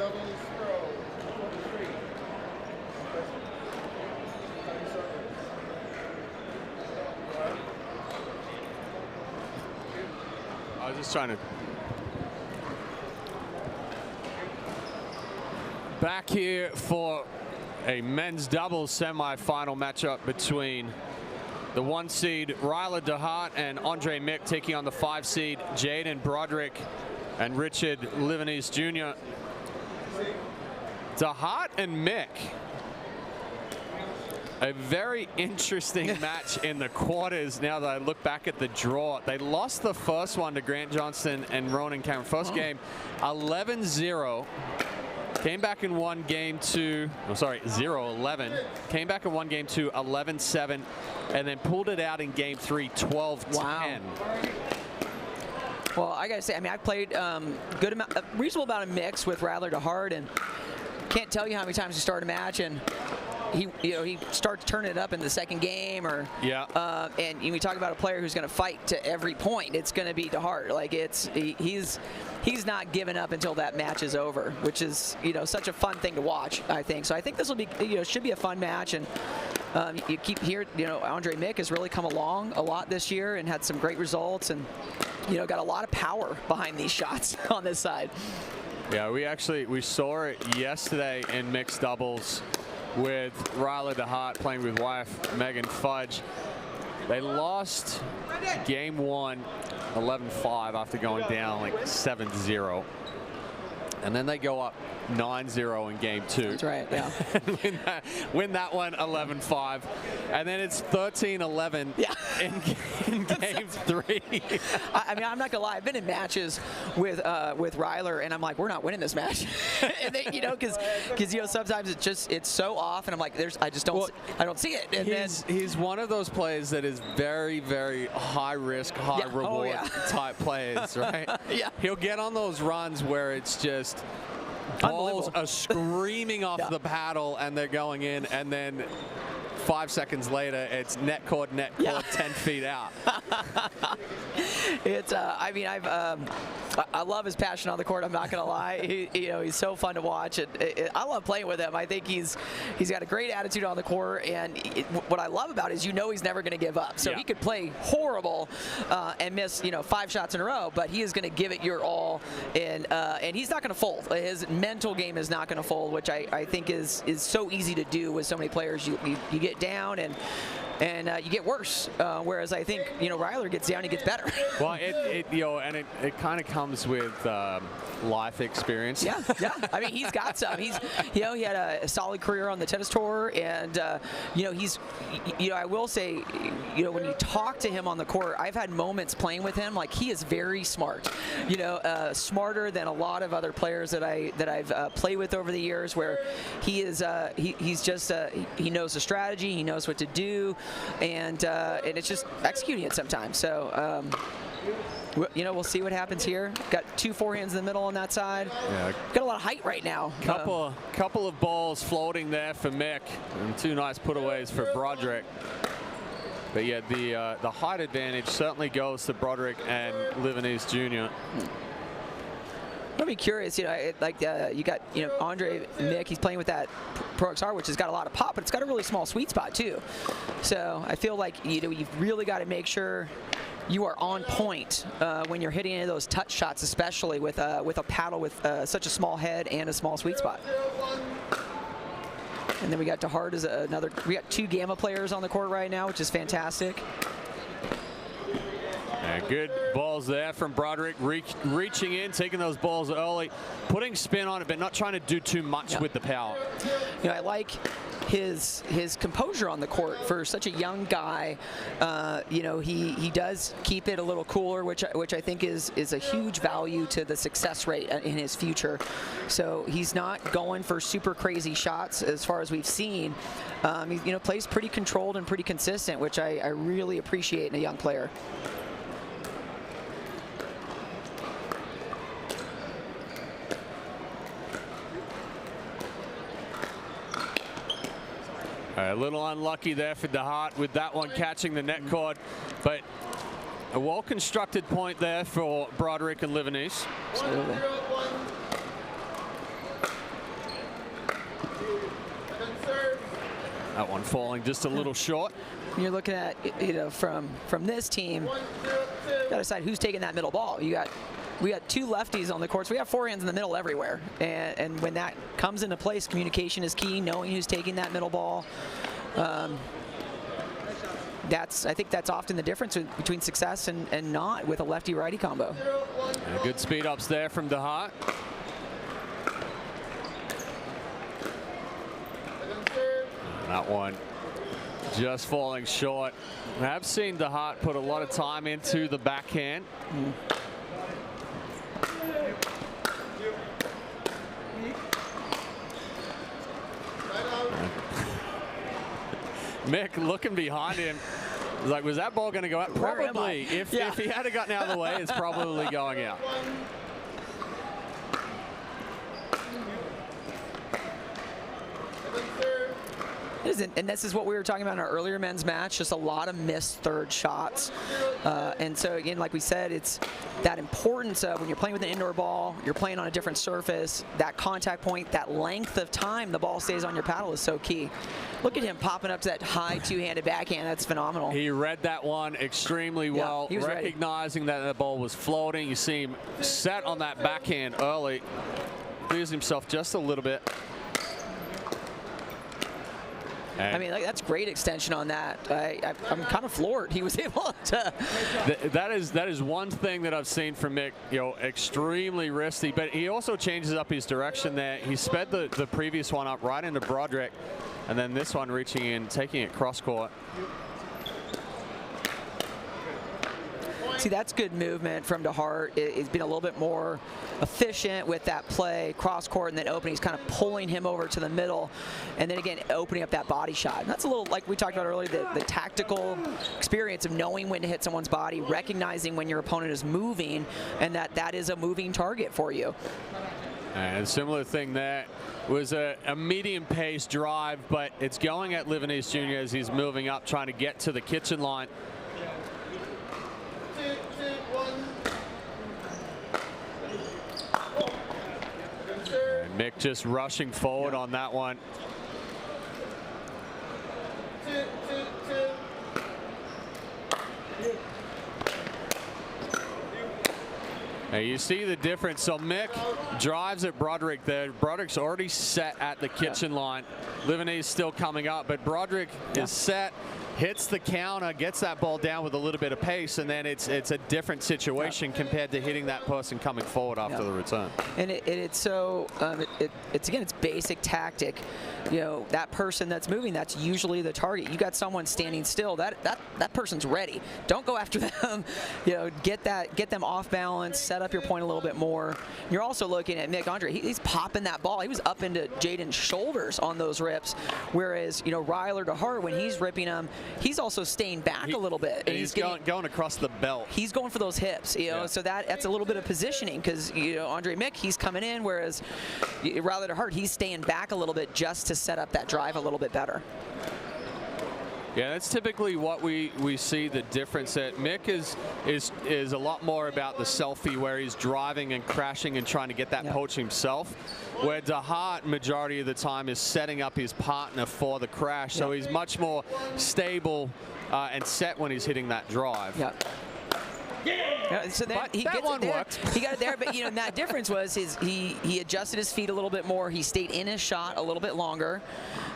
doubles throw. 23. I was just trying to. Back here for a men's doubles semifinal matchup between the 1 seed Ryler DeHart and Andre Mick taking on the 5 seed Jaden Broderick and Richard Livanese Jr. DeHart and Mick. A very interesting match in the quarters now that I look back at the draw. They lost the first one to Grant Johnston and Ronan Cameron. First game, 11-0. Came back and won game 2, oh sorry, 0-11. Came back and won game 2, 11-7, and then pulled it out in game 3, 12-10. Wow. Well, I gotta say, I mean, I've played a reasonable amount of mix with Ryler DeHart, and can't tell you how many times you start a match and he starts turning it up in the second game, or and we talk about a player who's going to fight to every point. It's going to be DeHart. Like he's not giving up until that match is over, which is such a fun thing to watch. I think so. I think this will be should be a fun match, and you keep hearing Andre Mick has really come along a lot this year and had some great results, and got a lot of power behind these shots on this side. Yeah, we saw it yesterday in mixed doubles with Ryler DeHart playing with wife Megan Fudge. They lost game 1 11-5 after going down like 7-0. And then they go up 9-0 in game 2. That's right, yeah. win that one 11-5. And then it's 13-11 in game 3. I mean, I'm not gonna lie. I've been in matches with Ryler, and I'm like, we're not winning this match. And they, because sometimes it's so off, and I'm like, I don't see it. And he's one of those players that is very, very high risk, high reward type players, right? Yeah. He'll get on those runs where it's just balls are screaming off the paddle and they're going in, and then 5 seconds later it's net cord 10 feet out. It's I mean, I love his passion on the court. I'm not gonna lie. He's so fun to watch. I love playing with him. I think he's got a great attitude on the court, and what I love about it is he's never gonna give up. So he could play horrible and miss 5 shots in a row, but he is gonna give it your all, and he's not gonna fold. His mental game is not gonna fold, which I think is so easy to do with so many players. You get down and you get worse, whereas I think Ryler gets down, he gets better. Well, it kind of comes with life experience. Yeah. I mean, he's got some. He had a solid career on the tennis tour, and I will say, when you talk to him on the court, I've had moments playing with him, like he is very smart. Smarter than a lot of other players that I've played with over the years, where he is he knows the strategy, he knows what to do, and it's just executing it sometimes. So we'll see what happens here. Got 2 forehands in the middle on that side. Yeah. Got a lot of height right now. Couple of balls floating there for Mick, and 2 nice putaways for Broderick. But yeah, the height advantage certainly goes to Broderick and Livanese Jr. I'd be curious, you got Andre Mick. He's playing with that Pro XR, which has got a lot of pop, but it's got a really small sweet spot too. So I feel like you've really got to make sure you are on point when you're hitting any of those touch shots, especially with a paddle with such a small head and a small sweet spot. And then we got DeHart as another. We got 2 Gamma players on the court right now, which is fantastic. Good balls there from Broderick, reaching in, taking those balls early, putting spin on it, but not trying to do too much with the power. I like his composure on the court for such a young guy. He does keep it a little cooler, which I think is a huge value to the success rate in his future. So he's not going for super crazy shots as far as we've seen. He plays pretty controlled and pretty consistent, which I really appreciate in a young player. A little unlucky there for DeHart with that one catching the net cord, but a well-constructed point there for Broderick and Livanese. Absolutely. one falling just a little short. You're looking at, you know, from this team, got to decide who's taking that middle ball. We got two lefties on the court, so we have forehands in the middle everywhere. And when that comes into place, communication is key, knowing who's taking that middle ball. I think that's often the difference between success and not with a lefty-righty combo. And good speed ups there from DeHart. That one just falling short. I have seen DeHart put a lot of time into the backhand. Mick looking behind him, like, was that ball going to go out? Probably. If he had gotten out of the way, it's probably going out. And this is what we were talking about in our earlier men's match, just a lot of missed third shots. And so again, like we said, it's that importance of when you're playing with an indoor ball, you're playing on a different surface, that contact point, that length of time the ball stays on your paddle is so key. Look at him popping up to that high two-handed backhand. That's phenomenal. He read that one extremely well, he was recognizing that the ball was floating. You see him set on that backhand early, clears himself just a little bit. I mean, like, that's great extension on that. I'm kind of floored he was able to. That is one thing that I've seen from Mick, you know, extremely risky, but he also changes up his direction there. He sped the previous one up right into Broderick, and then this one reaching in, taking it cross court. See, that's good movement from DeHart. He's been a little bit more efficient with that play, cross court, and then opening. He's kind of pulling him over to the middle, and then again opening up that body shot. And that's a little, like we talked about earlier, the tactical experience of knowing when to hit someone's body, recognizing when your opponent is moving, and that is a moving target for you. And a similar thing there was a medium pace drive, but it's going at Livanese Jr. as he's moving up, trying to get to the kitchen line. And Mick just rushing forward on that one. Now you see the difference. So Mick drives at Broderick there. Broderick's already set at the kitchen line. Livanese still coming up, but Broderick is set, hits the counter, gets that ball down with a little bit of pace, and then it's a different situation compared to hitting that person coming forward after the return. And it's so it's again, it's basic tactic. You know, that person that's moving, that's usually the target. You got someone standing still, that person's ready. Don't go after them. You know, get them off balance, set up your point a little bit more. You're also looking at Mick Andre. He's popping that ball. He was up into Jaden's shoulders on those rips, whereas, you know, Ryler DeHart, when he's ripping them, he's also staying back a little bit. And he's going across the belt. He's going for those hips, you know, so that's a little bit of positioning, because, you know, Andre Mick, he's coming in, whereas Ryler DeHart, he's staying back a little bit just to set up that drive a little bit better. Yeah, that's typically what we see the difference at. Mick is a lot more about the selfie, where he's driving and crashing and trying to get that poach himself, where DeHart majority of the time is setting up his partner for the crash. So he's much more stable and set when he's hitting that drive. So then he gets it there. He got it there, but, you know, that difference was he adjusted his feet a little bit more. He stayed in his shot a little bit longer,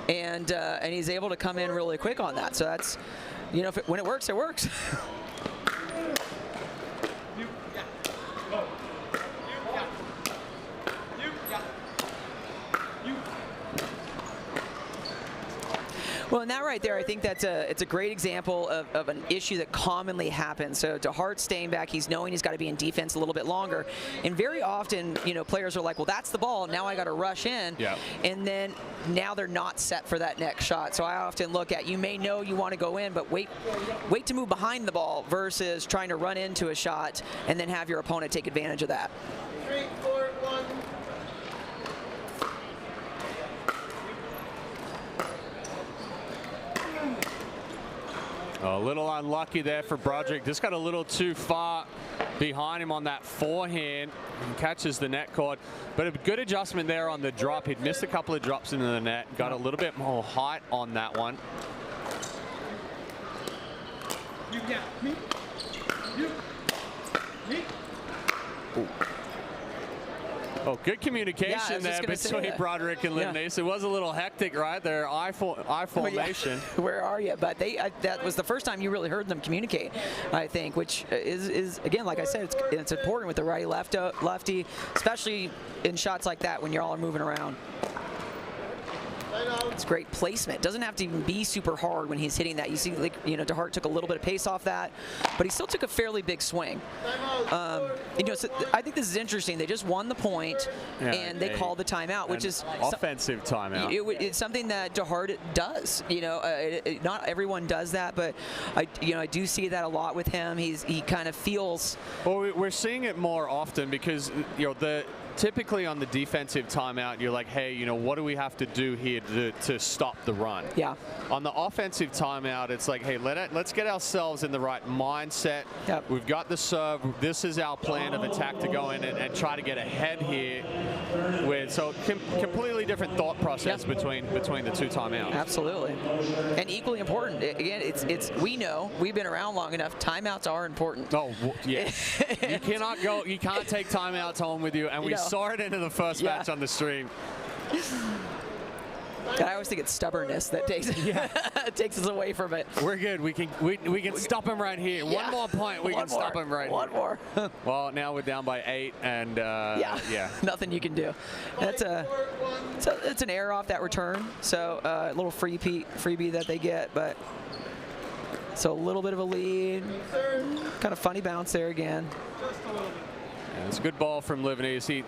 and he's able to come in really quick on that. So that's, you know, when it works, it works. Well, and that right there, I think it's a great example of an issue that commonly happens. So DeHart staying back, he's knowing he's got to be in defense a little bit longer. And very often, you know, players are like, well, that's the ball. Now I got to rush in. Yeah. And then now they're not set for that next shot. So I often look at, you may know you want to go in, but wait to move behind the ball versus trying to run into a shot and then have your opponent take advantage of that. 3, 4, 1. A little unlucky there for Broderick. Just got a little too far behind him on that forehand and catches the net cord. But a good adjustment there on the drop. He'd missed a couple of drops into the net, got a little bit more height on that one. You got me. You. Me. Ooh. Oh, good communication there between Broderick and Livnese. It was a little hectic right there, I formation. Where are you? But that was the first time you really heard them communicate, I think, which is again, like I said, it's important with the righty-lefty, especially in shots like that when you all are moving around. It's great placement. Doesn't have to even be super hard when he's hitting that. You see, like, you know, DeHart took a little bit of pace off that, but he still took a fairly big swing. You know, so I think this is interesting. They just won the point, and they called the timeout, which is offensive timeout. It's something that DeHart does. You know, not everyone does that, but I do see that a lot with him. He kind of feels. Well, we're seeing it more often because typically on the defensive timeout, you're like, hey, you know, what do we have to do here to stop the run? Yeah. On the offensive timeout, it's like, hey, let's get ourselves in the right mindset. Yep. We've got the serve. This is our plan of attack to go in and try to get ahead here. So completely different thought process between the two timeouts. Absolutely. And equally important. Again, we know, we've been around long enough, timeouts are important. Oh, yeah. You can't take timeouts home with you, and we saw it into the first match on the stream. And I always think it's stubbornness that takes takes us away from it. We're good. We can stop him right here. Yeah. One more point, we can stop him right here. One more. Well, now we're down by 8, and nothing you can do. It's an error off that return, so a little freebie that they get, but so a little bit of a lead. Kind of funny bounce there again. Yeah, it's a good ball from Livnese. He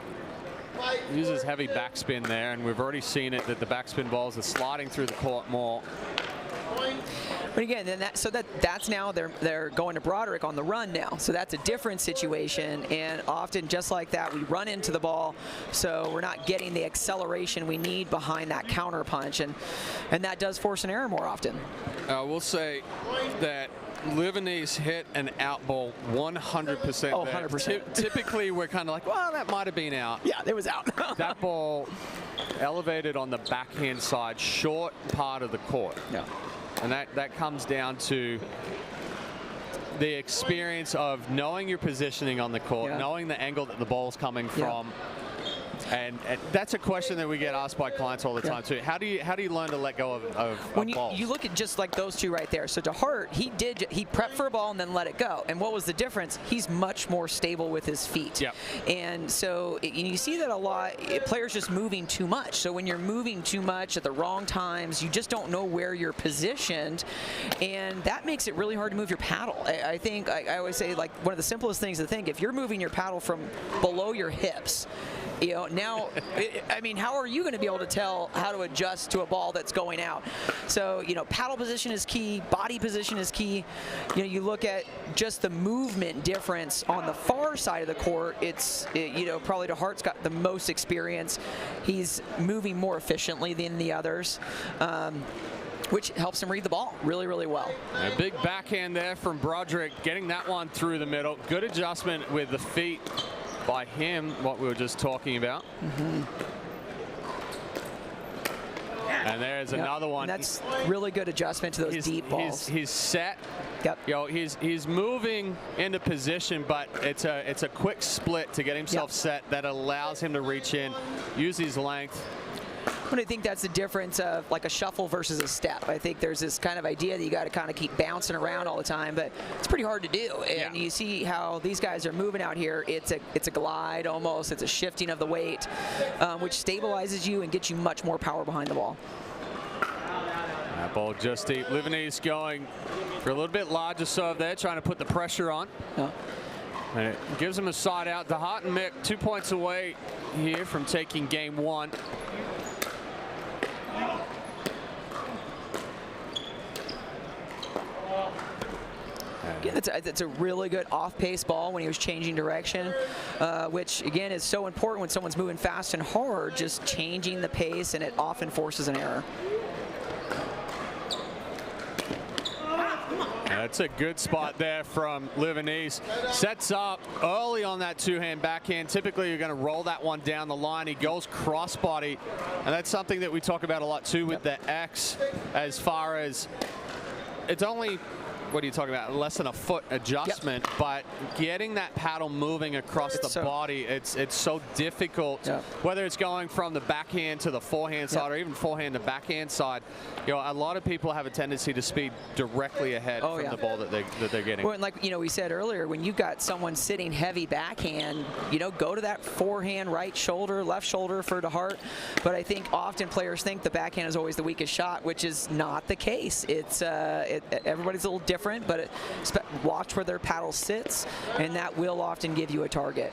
uses heavy backspin there, and we've already seen it that the backspin balls are sliding through the court more. But again, then that's now they're going to Broderick on the run now. So that's a different situation, and often just like that, we run into the ball, so we're not getting the acceleration we need behind that counter punch, and that does force an error more often. We'll say that Livnese hit an out ball 100%. Oh, 100%. Typically, we're kind of like, well, that might have been out. Yeah, it was out. That ball elevated on the backhand side, short part of the court. Yeah. And that comes down to the experience of knowing your positioning on the court, knowing the angle that the ball's coming from. And that's a question that we get asked by clients all the time too. How do you learn to let go of when balls? You look at just like those two right there. So DeHart, he prepped for a ball and then let it go. And what was the difference? He's much more stable with his feet. Yep. And so you see that a lot. Players just moving too much. So when you're moving too much at the wrong times, you just don't know where you're positioned, and that makes it really hard to move your paddle. I think I always say, like, one of the simplest things to think, if you're moving your paddle from below your hips, you know, now, I mean, how are you going to be able to tell how to adjust to a ball that's going out? So, you know, paddle position is key, body position is key. You know, you look at just the movement difference on the far side of the court. You know, probably DeHart's got the most experience. He's moving more efficiently than the others. Which helps him read the ball really, really well. A big backhand there from Broderick, getting that one through the middle. Good adjustment with the feet by him, what we were just talking about. And there's another one. And that's really good adjustment to those deep balls. He's set. Yep. You know, he's moving into position, but it's a quick split to get himself set that allows him to reach in, use his length. But I think that's the difference of like a shuffle versus a step. I think there's this kind of idea that you got to kind of keep bouncing around all the time, but it's pretty hard to do. And you see how these guys are moving out here. It's a glide almost. It's a shifting of the weight, which stabilizes you and gets you much more power behind the ball. That ball just deep. Livnese going for a little bit larger serve there, trying to put the pressure on. And it gives him a side out. DeHart and Mick 2 points away here from taking game one. Again, it's a really good off-pace ball when he was changing direction, which, again, is so important when someone's moving fast and hard, just changing the pace, and it often forces an error. That's a good spot there from Livanese. Sets up early on that two-hand backhand. Typically, you're going to roll that one down the line. He goes crossbody, and that's something that we talk about a lot too with the X, as far as it's only, what are you talking about, less than a foot adjustment, but getting that paddle moving across the body, it's so difficult, whether it's going from the backhand to the forehand side or even forehand to backhand side. You know, a lot of people have a tendency to speed directly ahead from the ball that they're getting. Well, like, you know, we said earlier, when you've got someone sitting heavy backhand, you know, go to that forehand, right shoulder, left shoulder for the heart. But I think often players think the backhand is always the weakest shot, which is not the case. It's everybody's a little different. But watch where their paddle sits, and that will often give you a target.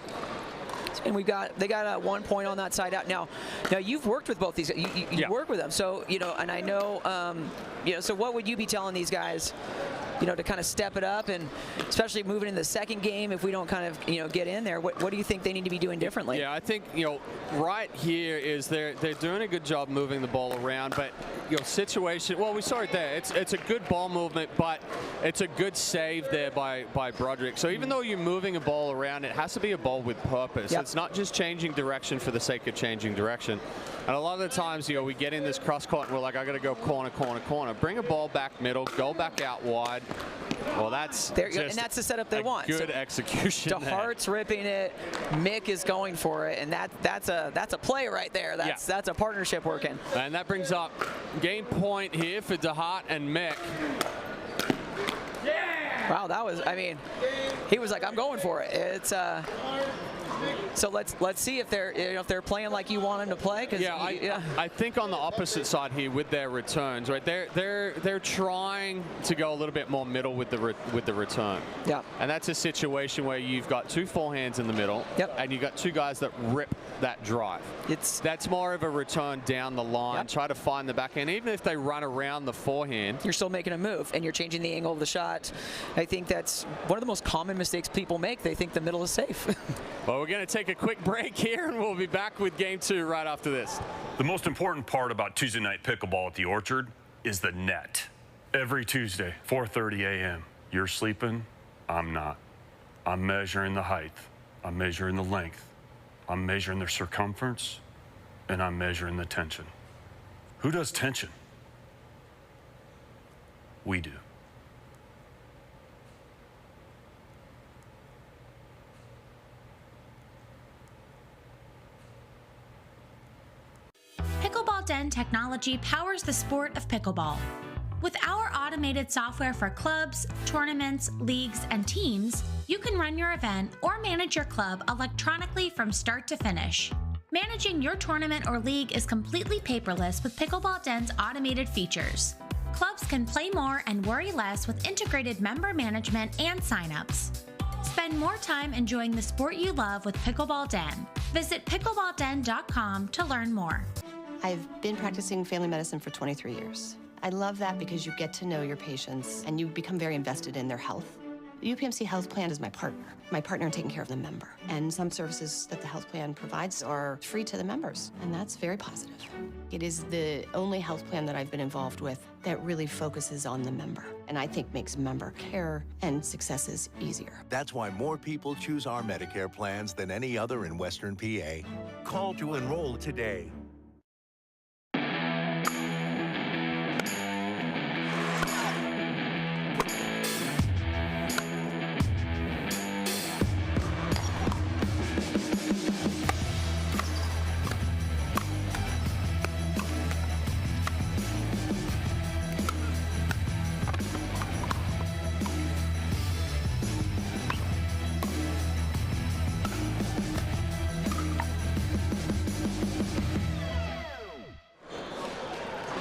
And they got 1 point on that side out. Now you've worked with both these. You work with them, so you know. And I know, you know. So what would you be telling these guys, you know, to kind of step it up, and especially moving into the second game, if we don't kind of, you know, get in there, what do you think they need to be doing differently? Yeah, I think, you know, right here is they're doing a good job moving the ball around, but, you know, situation, well, we saw it there. It's a good ball movement, but it's a good save there by Broderick. So even though you're moving a ball around, it has to be a ball with purpose. It's not just changing direction for the sake of changing direction. And a lot of the times, you know, we get in this cross court and we're like, I got to go corner, corner, corner. Bring a ball back middle, go back out wide. Well, that's and that's the setup they want. Good execution. DeHart's ripping it. Mick is going for it, and that's a play right there. That's a partnership working. And that brings up game point here for DeHart and Mick. Wow, that was, I mean, he was like, I'm going for it. It's so let's see if they're playing like you want them to play. I think on the opposite side here with their returns, right? They're trying to go a little bit more middle with the return. Yeah. And that's a situation where you've got two forehands in the middle. Yep. And you've got two guys that rip that drive. That's more of a return down the line. Yep. Try to find the backhand. Even if they run around the forehand, you're still making a move and you're changing the angle of the shot. I think that's one of the most common mistakes people make. They think the middle is safe. Well, we're going to take a quick break here, and we'll be back with game two right after this. The most important part about Tuesday night pickleball at the Orchard is the net. Every Tuesday, 4:30 a.m. You're sleeping, I'm not. I'm measuring the height. I'm measuring the length. I'm measuring the circumference, and I'm measuring the tension. Who does tension? We do. Pickleball Den technology powers the sport of pickleball. With our automated software for clubs, tournaments, leagues, and teams, you can run your event or manage your club electronically from start to finish. Managing your tournament or league is completely paperless with Pickleball Den's automated features. Clubs can play more and worry less with integrated member management and signups. Spend more time enjoying the sport you love with Pickleball Den. Visit pickleballden.com to learn more. I've been practicing family medicine for 23 years. I love that because you get to know your patients and you become very invested in their health. The UPMC Health Plan is my partner in taking care of the member. And some services that the health plan provides are free to the members, and that's very positive. It is the only health plan that I've been involved with that really focuses on the member, and I think makes member care and successes easier. That's why more people choose our Medicare plans than any other in Western PA. Call to enroll today.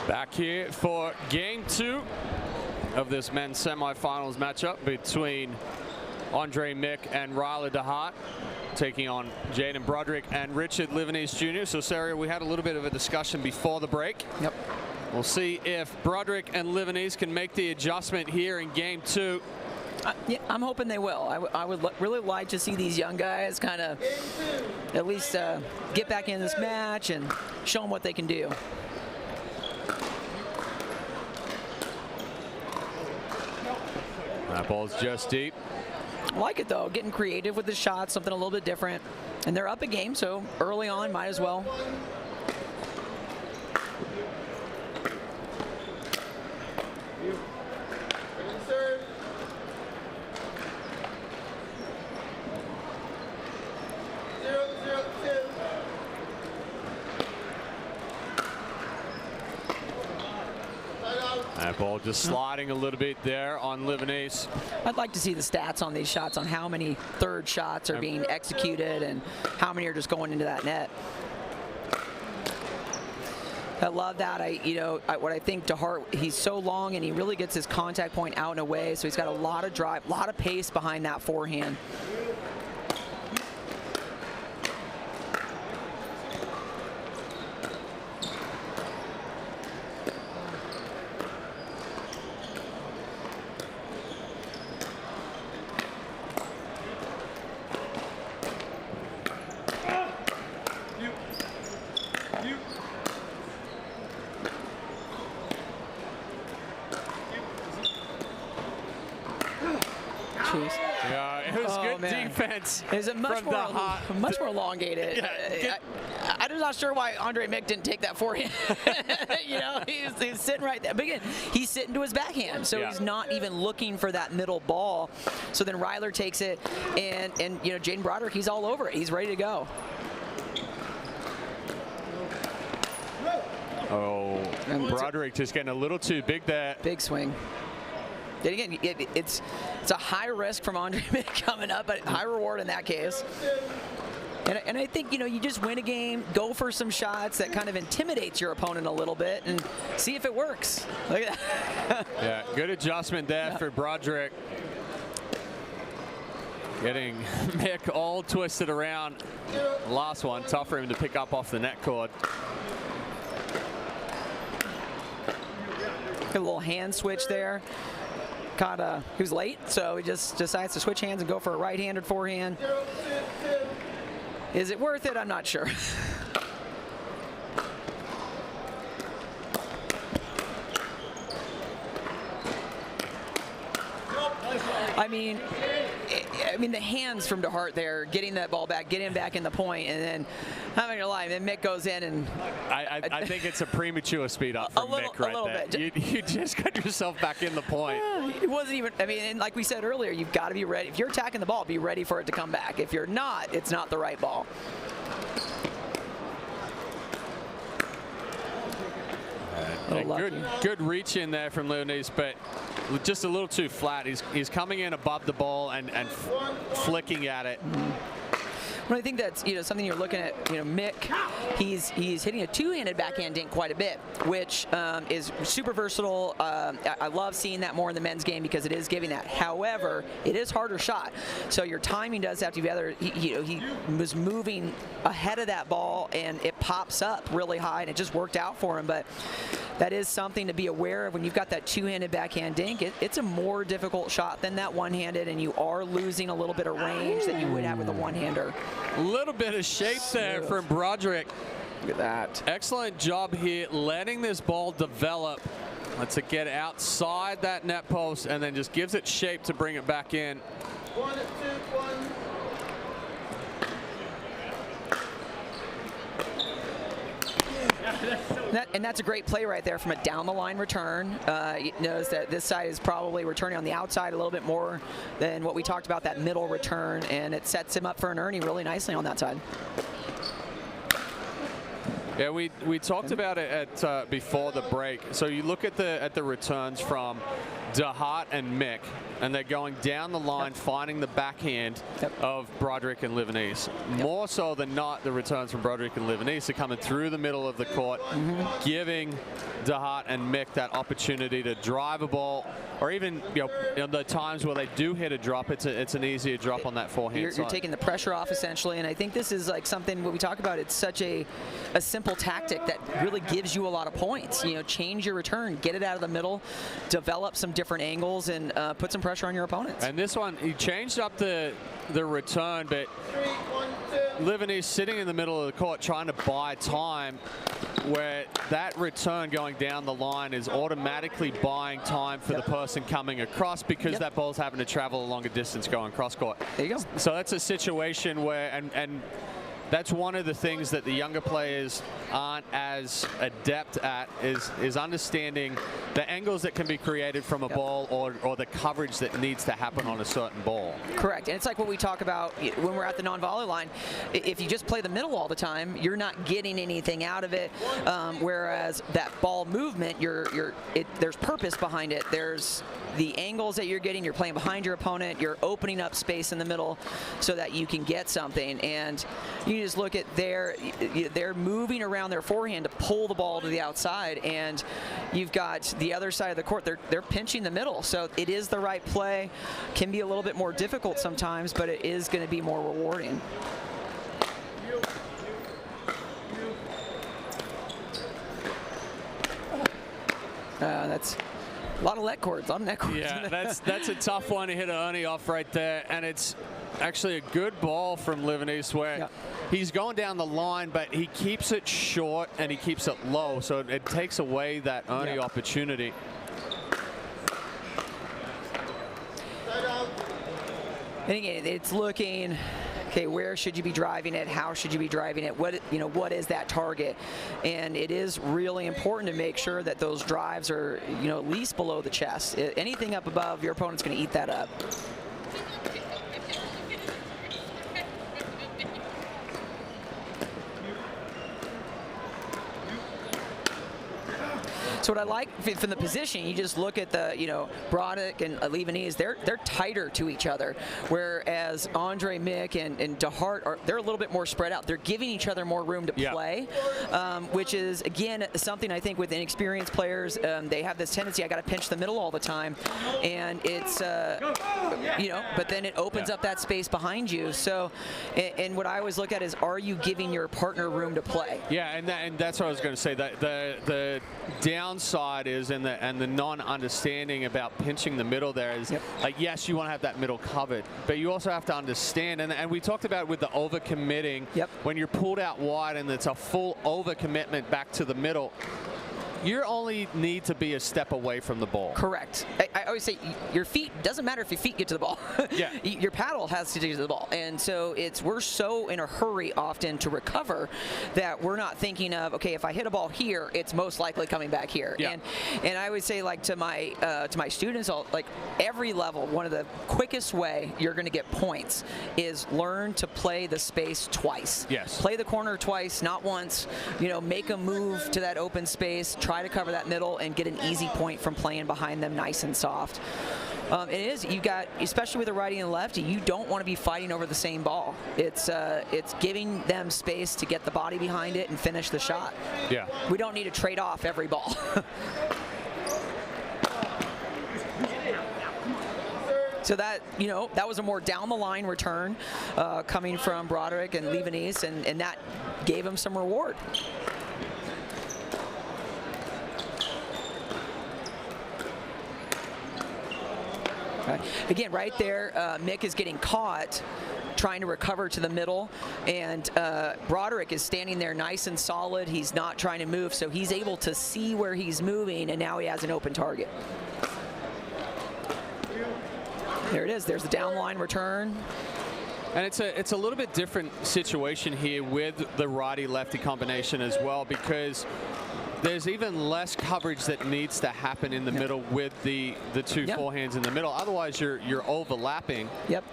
Back here for game two of this men's semifinals matchup between Andre Mick and Ryler DeHart, taking on Jaden Broderick and Richard Livanese Jr. So, Sarah, we had a little bit of a discussion before the break. Yep. We'll see if Broderick and Livanese can make the adjustment here in game two. Yeah, I'm hoping they will. I would really like to see these young guys kind of at least get back in this match and show them what they can do. That ball's just deep. I like it though, getting creative with the shots, something a little bit different. And they're up a game, so early on, might as well. That ball just sliding a little bit there on Lebanese. I'd like to see the stats on these shots, on how many third shots are being executed and how many are just going into that net. I love that. What I think DeHart, he's so long and he really gets his contact point out and away, so he's got a lot of drive, a lot of pace behind that forehand. Yeah, it was good defense. Is it much more elongated? Yeah, I'm not sure why Andre Mick didn't take that forehand. He's sitting right there. But again, he's sitting to his backhand, so he's not even looking for that middle ball. So then Ryler takes it, and Jaden Broderick, he's all over it. He's ready to go. Oh, and Broderick just getting a little too big there. Big swing. And again, it's a high risk from Andre Mick coming up, but high reward in that case. And I think, you just win a game, go for some shots that kind of intimidates your opponent a little bit and see if it works. Look at that. Yeah, good adjustment there for Broderick. Getting Mick all twisted around. Last one, tough for him to pick up off the net cord. A little hand switch there. He was late, so he just decides to switch hands and go for a right-handed forehand. Is it worth it? I'm not sure. I mean, the hands from DeHart there, getting that ball back, getting him back in the point, and then, I'm not gonna lie, then Mick goes in and... I think it's a premature speed up from Mick right there. You just got yourself back in the point. It wasn't even, and like we said earlier, you've got to be ready. If you're attacking the ball, be ready for it to come back. If you're not, it's not the right ball. Good reach in there from Leonese, but just a little too flat. He's coming in above the ball and flicking at it. Well, I think that's something you're looking at. Mick, he's hitting a two-handed backhand dink quite a bit, which is super versatile. I love seeing that more in the men's game because it is giving that. However, it is harder shot, so your timing does have to be better. He was moving ahead of that ball and it pops up really high, and it just worked out for him. But that is something to be aware of when you've got that two-handed backhand dink. It's a more difficult shot than that one-handed, and you are losing a little bit of range that you would have with a one-hander. A little bit of shape there from Broderick. Look at that. Excellent job here, letting this ball develop. Lets it get outside that net post and then just gives it shape to bring it back in. 1, 2, 1. And that's a great play right there from a down-the-line return. Notice that this side is probably returning on the outside a little bit more than what we talked about, that middle return, and it sets him up for an earning really nicely on that side. Yeah, we talked about it at before the break. So you look at the returns from DeHart and Mick, and they're going down the line, finding the backhand of Broderick and Lebanese. More so than not, the returns from Broderick and Lebanese are coming through the middle of the court, giving DeHart and Mick that opportunity to drive a ball, or even the times where they do hit a drop, it's an easier drop on that forehand side. You're taking the pressure off essentially, and I think this is like something when we talk about. It's such a simple tactic that really gives you a lot of points. Change your return, get it out of the middle, develop some different angles, and put some pressure on your opponents. And this one, he changed up the return, but 3, 1, 2. Livanese sitting in the middle of the court trying to buy time, where that return going down the line is automatically buying time for the person coming across, because that ball's having to travel a longer distance going cross court. There you go. So that's a situation where, and that's one of the things that the younger players aren't as adept at, is understanding the angles that can be created from a ball, or the coverage that needs to happen on a certain ball. Correct. And it's like what we talk about when we're at the non-volley line. If you just play the middle all the time, you're not getting anything out of it. Whereas that ball movement, there's purpose behind it. There's the angles that you're getting. You're playing behind your opponent. You're opening up space in the middle so that you can get something. And you just look at they're moving around their forehand to pull the ball to the outside, and you've got the other side of the court. They're pinching the middle, so it is the right play. Can be a little bit more difficult sometimes, but it is going to be more rewarding. That's a lot of let cords on net cords. Yeah, that's a tough one to hit Ernie off right there, and it's actually a good ball from Livanese, where he's going down the line, but he keeps it short and he keeps it low, so it takes away that Ernie opportunity. And again, it's looking, okay, where should you be driving it? How should you be driving it? What is that target? And it is really important to make sure that those drives are, at least below the chest. Anything up above, your opponent's going to eat that up. So what I like from the position, you just look at the, Broderick and Livanese, they're tighter to each other, whereas Andre, Mick, and DeHart they're a little bit more spread out. They're giving each other more room to play, which is again something I think with inexperienced players, they have this tendency, I got to pinch the middle all the time, and it's but then it opens up that space behind you. So, and what I always look at is, are you giving your partner room to play? Yeah, and that's what I was going to say. That the downside is, and the non-understanding about pinching the middle there is, like, yes, you want to have that middle covered, but you also have to understand, and we talked about with the overcommitting, when you're pulled out wide and it's a full overcommitment back to the middle, you only need to be a step away from the ball. Correct. I always say your feet, doesn't matter if your feet get to the ball. Your paddle has to get to the ball. And so we're so in a hurry often to recover that we're not thinking of, okay, if I hit a ball here, it's most likely coming back here. And I would say, like, to my students, like, every level, one of the quickest way you're going to get points is learn to play the space twice. Yes. Play the corner twice, not once. Make a move to that open space, try to cover that middle, and get an easy point from playing behind them nice and soft. You got, especially with the righty and lefty, you don't want to be fighting over the same ball. It's giving them space to get the body behind it and finish the shot. Yeah. We don't need to trade off every ball. So that, that was a more down the line return coming from Broderick and Livanese, and that gave him some reward. Again, right there, Mick is getting caught trying to recover to the middle, and Broderick is standing there nice and solid. He's not trying to move, so he's able to see where he's moving, and now he has an open target. There it is. There's the downline return. And it's a little bit different situation here with the righty-lefty combination as well, because there's even less coverage that needs to happen in the middle with the two forehands in the middle. Otherwise, you're overlapping. Yep.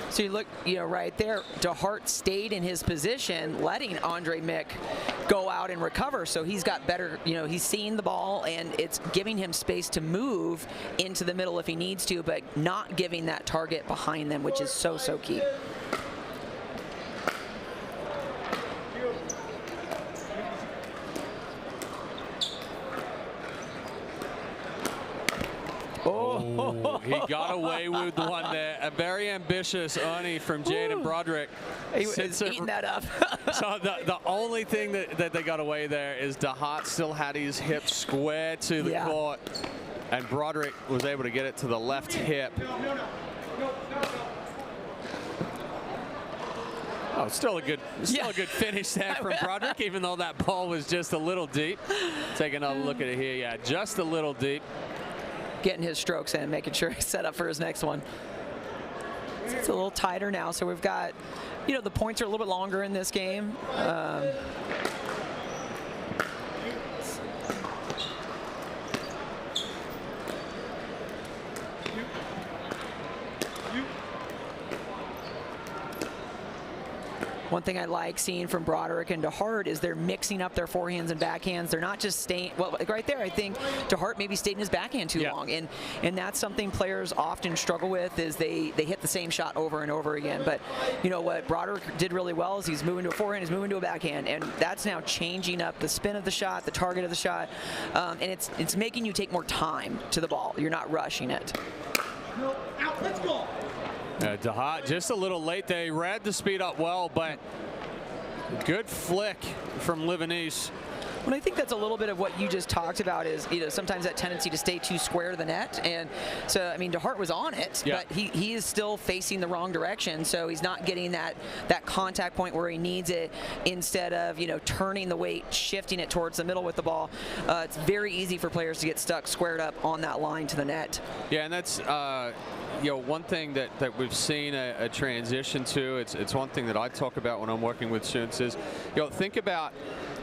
So you look, right there, DeHart stayed in his position, letting Andre Mick go out and recover. So he's got better, he's seeing the ball, and it's giving him space to move into the middle if he needs to, but not giving that target behind them, which is so key. Oh, he got away with one there. A very ambitious Ernie from Jaden Broderick. He was eating that up. So the only thing that they got away there is DeHart still had his hip square to the court, and Broderick was able to get it to the left hip. Oh, still a good finish there from Broderick, even though that ball was just a little deep. Take another look at it here. Yeah, just a little deep. Getting his strokes in, making sure he's set up for his next one. It's a little tighter now, so we've got, the points are a little bit longer in this game. One thing I like seeing from Broderick and DeHart is they're mixing up their forehands and backhands. They're not just staying, well, right there, I think DeHart maybe stayed in his backhand too long. And that's something players often struggle with, is they hit the same shot over and over again. But you know what Broderick did really well is he's moving to a forehand, he's moving to a backhand. And that's now changing up the spin of the shot, the target of the shot. And it's making you take more time to the ball. You're not rushing it. No, out, let's go. DeHart just a little late. They read the speed up well, but good flick from Livanese. Well, I think that's a little bit of what you just talked about, is sometimes that tendency to stay too square to the net. And so, I mean, DeHart was on it, but he is still facing the wrong direction, so he's not getting that contact point where he needs it. Instead of turning the weight, shifting it towards the middle with the ball, it's very easy for players to get stuck squared up on that line to the net. Yeah, and that's one thing that we've seen a transition to. It's one thing that I talk about when I'm working with students is, think about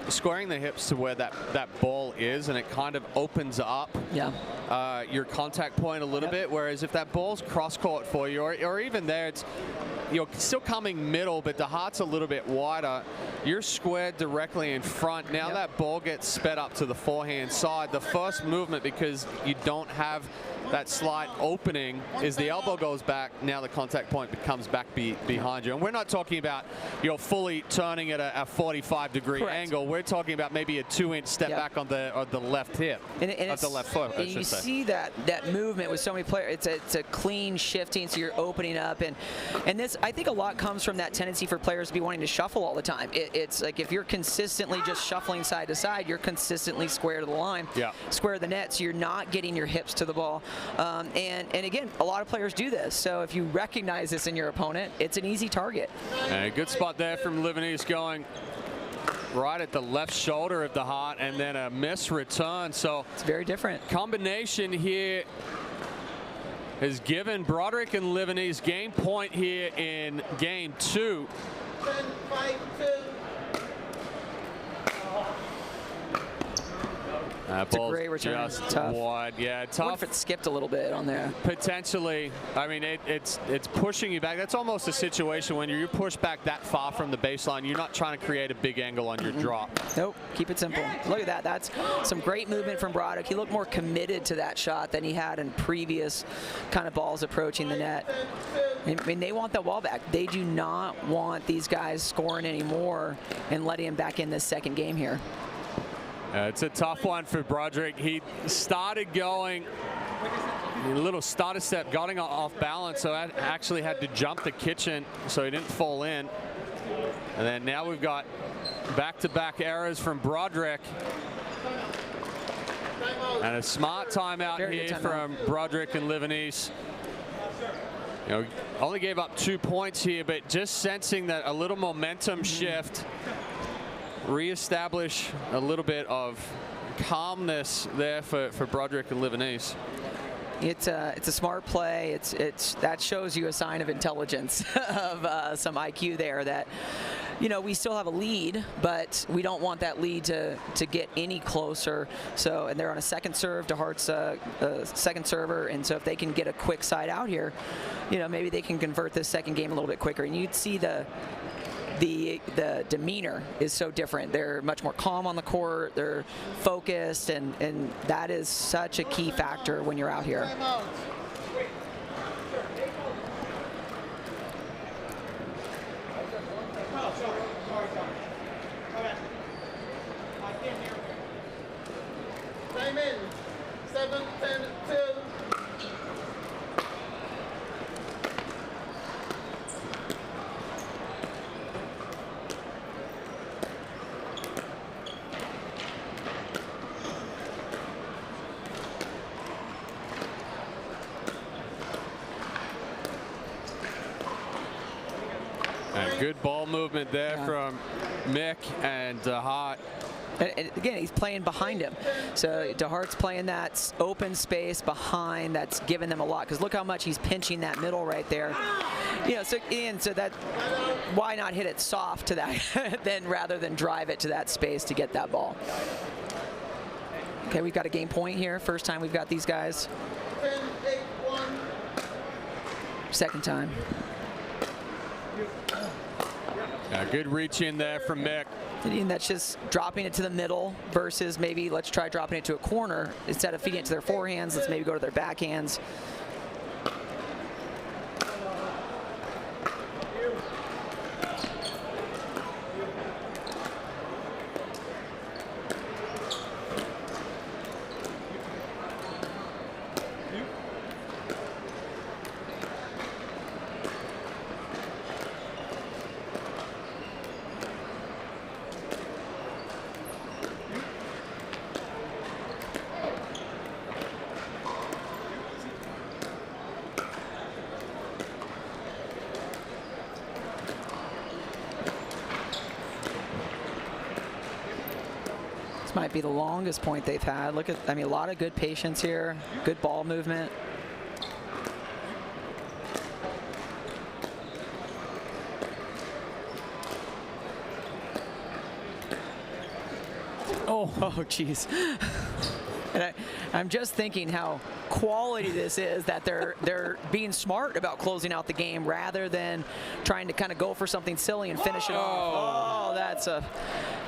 squaring the hips to where that ball is, and it kind of opens up your contact point a little bit. Whereas if that ball's cross court for you, or even there, it's still coming middle, but the heart's a little bit wider. You're squared directly in front. Now that ball gets sped up to the forehand side. The first movement, because you don't have that slight opening, is the elbow goes back. Now the contact point comes back behind you. And we're not talking about fully turning at a 45-degree angle. We're talking about maybe a 2-inch step back on the left hip, of the left foot, I should you say. See that movement with so many players. It's a clean shifting, so you're opening up. And this, I think a lot comes from that tendency for players to be wanting to shuffle all the time. It's like if you're consistently just shuffling side to side, you're consistently square to the line, square to the net, so you're not getting your hips to the ball. And again, a lot of players do this. So if you recognize this in your opponent, it's an easy target. A good spot there from Livanese, going right at the left shoulder of the heart, and then a miss return. So it's very different. Combination here has given Broderick and Livanese game point here in game 2. 10-5-2. It's a great return. Just tough. wide. Yeah, tough. What if it skipped a little bit on there? Potentially. I mean, it's pushing you back. That's almost a situation when you push back that far from the baseline. You're not trying to create a big angle on your drop. Nope. Keep it simple. Look at that. That's some great movement from Broderick. He looked more committed to that shot than he had in previous kind of balls approaching the net. I mean, they want the ball back. They do not want these guys scoring anymore and letting him back in this second game here. It's a tough one for Broderick. He started going a little starter step, got off balance, so I actually had to jump the kitchen so he didn't fall in. And then now we've got back-to-back errors from Broderick. And a smart timeout here from Broderick and Livanese. Only gave up 2 points here, but just sensing that a little momentum shift, reestablish a little bit of calmness there for Broderick and Livanese. It's a smart play. That shows you a sign of intelligence, of some IQ there. That we still have a lead, but we don't want that lead to get any closer. So, and they're on a second serve. DeHart's a second server, and so if they can get a quick side out here, maybe they can convert this second game a little bit quicker. And you'd see the demeanor is so different. They're much more calm on the court. They're focused, and that is such a key factor when you're out here. Time in. 7-10-2. Good ball movement there from Mick and DeHart. And again, he's playing behind him. So DeHart's playing that open space behind. That's giving them a lot. Because look how much he's pinching that middle right there. You know, so that why not hit it soft to that then rather than drive it to that space to get that ball. Okay, we've got a game point here. First time we've got these guys. 10-8-1. Second time. Good reach in there from Mick. And that's just dropping it to the middle versus maybe let's try dropping it to a corner. Instead of feeding it to their forehands, let's maybe go to their backhands. Might be the longest point they've had. Look at, I mean, a lot of good patience here, good ball movement. Oh, geez. And I'm just thinking how quality this is, that they're being smart about closing out the game rather than trying to kind of go for something silly and finish it off. Oh, that's a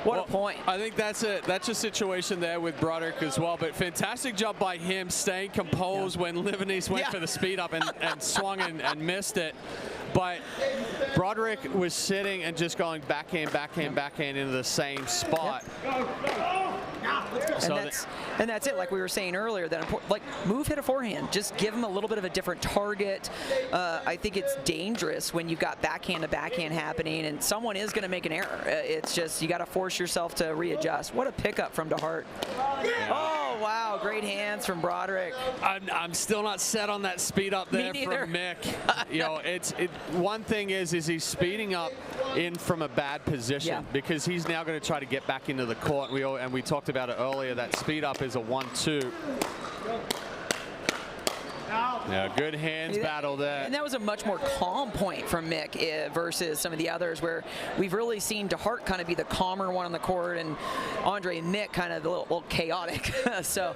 what a point. I think that's a situation there with Broderick as well, but fantastic job by him staying composed when Livanese went for the speed up and swung and missed it. But Broderick was sitting and just going backhand, backhand, backhand into the same spot. And that's it, like we were saying earlier, that like move, hit a forehand, just give them a little bit of a different target. I think it's dangerous when you've got backhand to backhand happening and someone is going to make an error. It's just you got to force yourself to readjust. What a pickup from DeHart. Oh wow, great hands from Broderick. I'm still not set on that speed up there from Mick. You know, one thing is he's speeding up in from a bad position because he's now going to try to get back into the court. And we talked about it earlier, that speed up is a 1-2. Yeah, good hands battle there. And that was a much more calm point from Mick versus some of the others where we've really seen DeHart kind of be the calmer one on the court and Andre Mick kind of a little chaotic. So,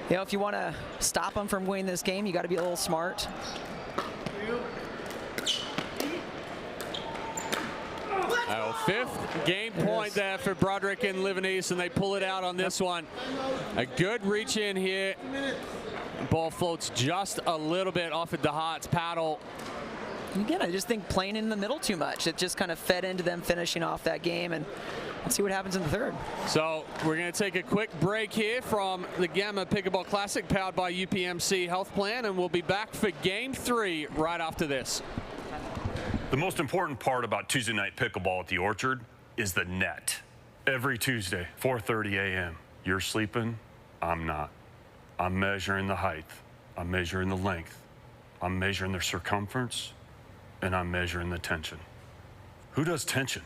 you know, if you want to stop them from winning this game, you got to be a little smart. Fifth game point there for Broderick and Livanese, and they pull it out on this one. A good reach in here. Ball floats just a little bit off of DeHart's paddle. Again, I just think playing in the middle too much. It just kind of fed into them finishing off that game, and let's see what happens in the third. So we're going to take a quick break here from the Gamma Pickleball Classic powered by UPMC Health Plan, and we'll be back for Game 3 right after this. The most important part about Tuesday night pickleball at the Orchard is the net. Every Tuesday, 4:30 a.m. You're sleeping, I'm not. I'm measuring the height, I'm measuring the length, I'm measuring the circumference, and I'm measuring the tension. Who does tension?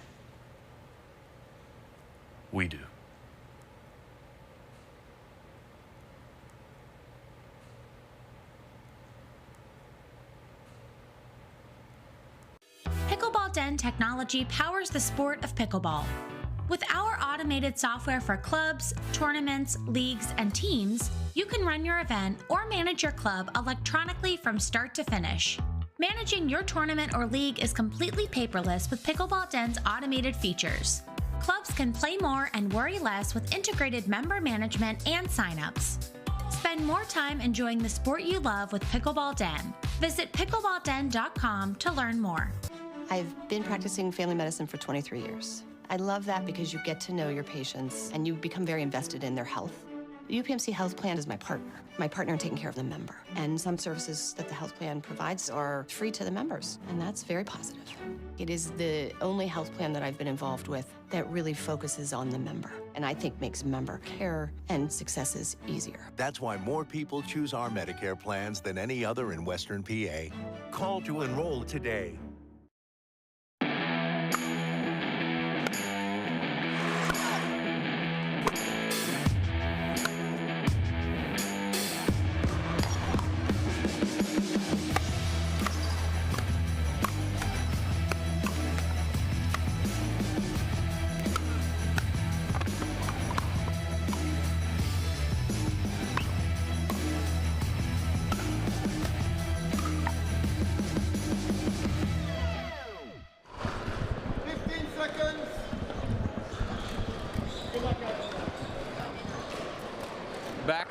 We do. Pickleball Den technology powers the sport of pickleball. With our automated software for clubs, tournaments, leagues, and teams, you can run your event or manage your club electronically from start to finish. Managing your tournament or league is completely paperless with Pickleball Den's automated features. Clubs can play more and worry less with integrated member management and signups. Spend more time enjoying the sport you love with Pickleball Den. Visit pickleballden.com to learn more. I've been practicing family medicine for 23 years. I love that because you get to know your patients and you become very invested in their health. The UPMC Health Plan is my partner in taking care of the member. And some services that the health plan provides are free to the members, and that's very positive. It is the only health plan that I've been involved with that really focuses on the member, and I think makes member care and successes easier. That's why more people choose our Medicare plans than any other in Western PA. Call to enroll today.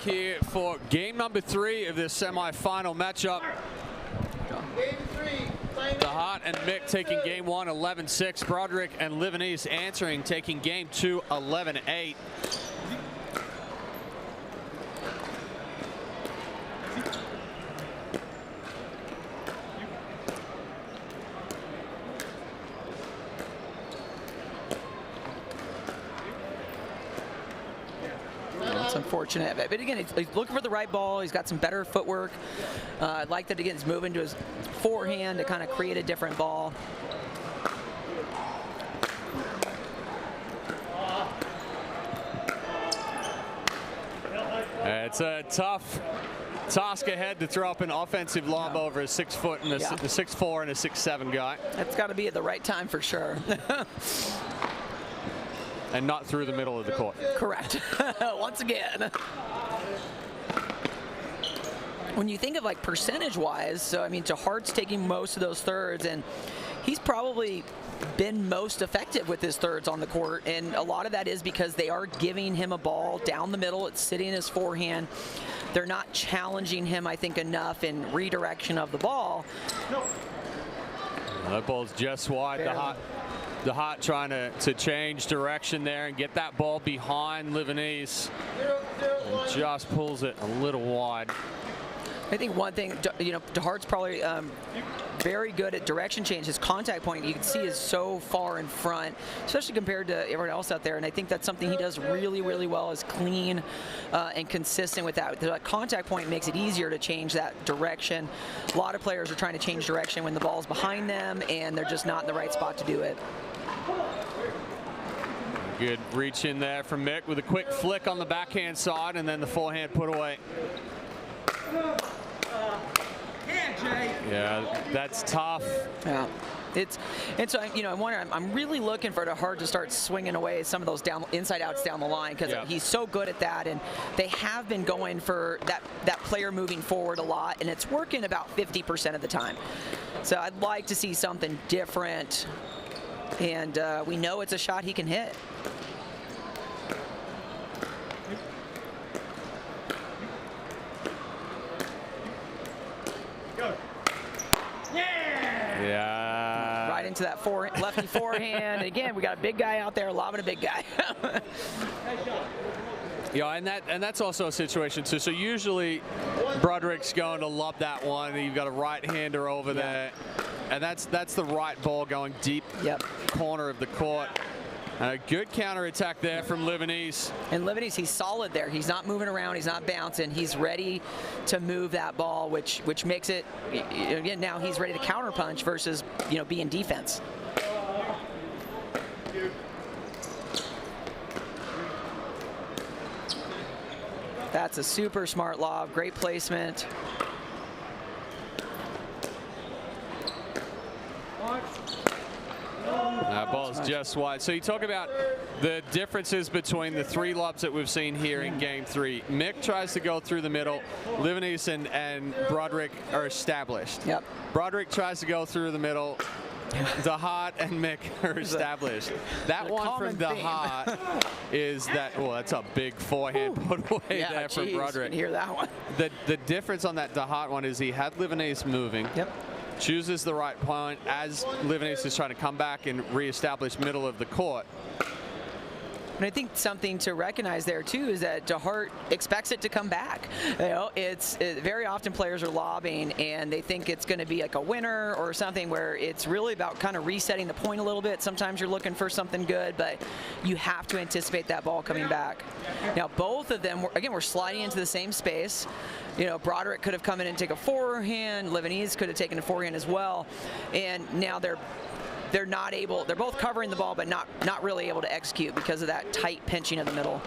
back here for game number 3 of this semifinal matchup. Game 3. DeHart and Mick taking game 1, 11-6. Broderick and Livanese answering, taking game 2, 11-8. It's unfortunate, but again, he's looking for the right ball. He's got some better footwork. I like that, again, he's moving to his forehand to kind of create a different ball. It's a tough task ahead to throw up an offensive lob over a 6 foot and a 6'4" and a 6'7" guy. That's got to be at the right time for sure. And not through the middle of the court. Correct. Once again. When you think of like percentage-wise, so I mean, DeHart's taking most of those thirds, and he's probably been most effective with his thirds on the court, and a lot of that is because they are giving him a ball down the middle. It's sitting in his forehand. They're not challenging him, I think, enough in redirection of the ball. That ball's just wide. DeHart trying to change direction there and get that ball behind Livanese. And just pulls it a little wide. I think one thing, you know, DeHart's probably very good at direction change. His contact point, you can see, is so far in front, especially compared to everyone else out there. And I think that's something he does really, really well, is clean and consistent with that. The contact point makes it easier to change that direction. A lot of players are trying to change direction when the ball's behind them, and they're just not in the right spot to do it. Good reach in there from Mick with a quick flick on the backhand side, and then the forehand put away. Yeah, that's tough. Yeah, and so, you know, I'm really looking for DeHart to start swinging away some of those inside outs down the line, because he's so good at that, and they have been going for that player moving forward a lot, and it's working about 50% of the time. So I'd like to see something different, and we know it's a shot he can hit. Yeah. Right into that lefty forehand. Again, we got a big guy out there lobbing a big guy. Yeah, and that's also a situation too. So usually Broderick's going to lob that one. You've got a right-hander over there, and that's the right ball going deep corner of the court. A good counterattack there from Livanese. And Livanese, he's solid there. He's not moving around. He's not bouncing. He's ready to move that ball, which makes it, again, now he's ready to counterpunch versus, you know, be in defense. That's a super smart lob. Great placement. That ball's just wide. So you talk about the differences between the 3 lobs that we've seen here in game 3. Mick tries to go through the middle. Livanese and Broderick are established. Yep. Broderick tries to go through the middle. DeHart and Mick are established. That one from DeHart is that, well, that's a big forehand put away there from Broderick. You can hear that one. The difference on that DeHart one is he had Livanese moving. Yep. Chooses the right point as Livanese is trying to come back and reestablish middle of the court. And I think something to recognize there too is that DeHart expects it to come back. You know, very often players are lobbing and they think it's going to be like a winner or something, where it's really about kind of resetting the point a little bit. Sometimes you're looking for something good, but you have to anticipate that ball coming back. Now both of them, again, we're sliding into the same space. You know, Broderick could have come in and take a forehand. Livanese could have taken a forehand as well, and now they're not able. They're both covering the ball, but not really able to execute because of that tight pinching of the middle.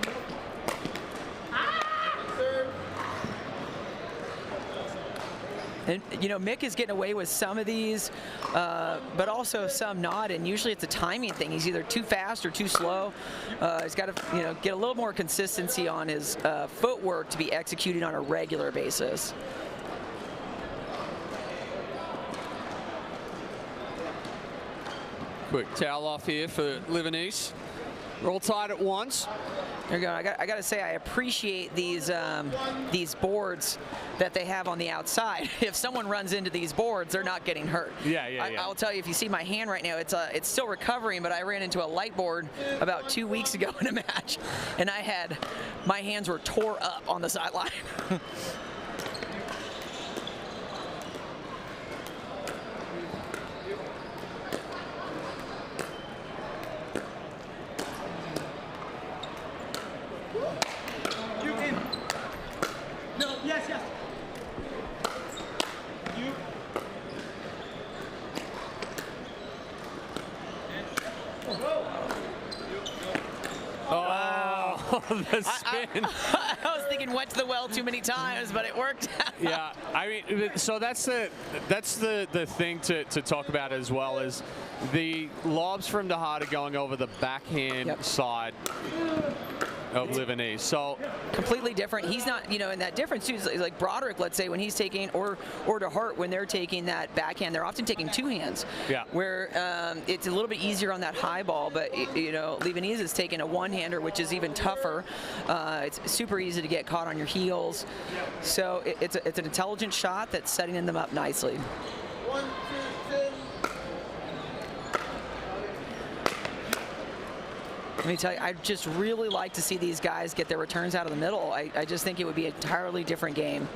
And, you know, Mick is getting away with some of these, but also some not, and usually it's a timing thing. He's either too fast or too slow. He's got to, you know, get a little more consistency on his footwork to be executed on a regular basis. Quick towel off here for Livanese. Roll Tide at once. There you go. I got to say, I appreciate these boards that they have on the outside. If someone runs into these boards, they're not getting hurt. Yeah. I'll tell you, if you see my hand right now, it's still recovering, but I ran into a light board about 2 weeks ago in a match, and my hands were tore up on the sideline. Yes. Oh, the spin. I was thinking went to the well too many times, but it worked. Yeah, I mean, so that's the thing to talk about as well, is the lobs from Tejada going over the backhand side of Livanese. So completely different. He's not, and that difference too is like Broderick, let's say, when he's taking, or DeHart, when they're taking that backhand, they're often taking two hands. Yeah. Where it's a little bit easier on that high ball, but Livanese is taking a one-hander, which is even tougher. It's super easy to get caught on your heels. So it's an intelligent shot that's setting them up nicely. 1, 2, 10. Let me tell you, I'd just really like to see these guys get their returns out of the middle. I just think it would be an entirely different game.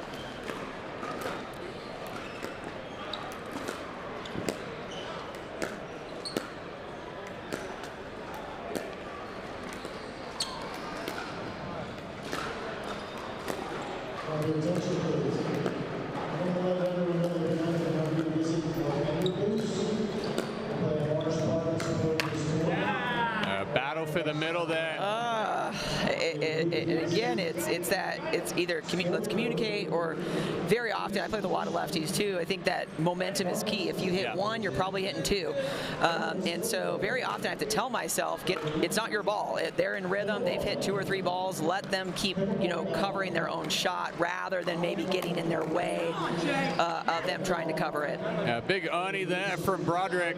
Battle for the middle there. Again, it's either let's communicate, or very often, I play with a lot of lefties too, I think that momentum is key. If you hit one, you're probably hitting two. And so very often I have to tell myself, it's not your ball. They're in rhythm, they've hit 2 or 3 balls, let them keep covering their own shot rather than maybe getting in their way of them trying to cover it. Yeah, big Ernie there from Broderick.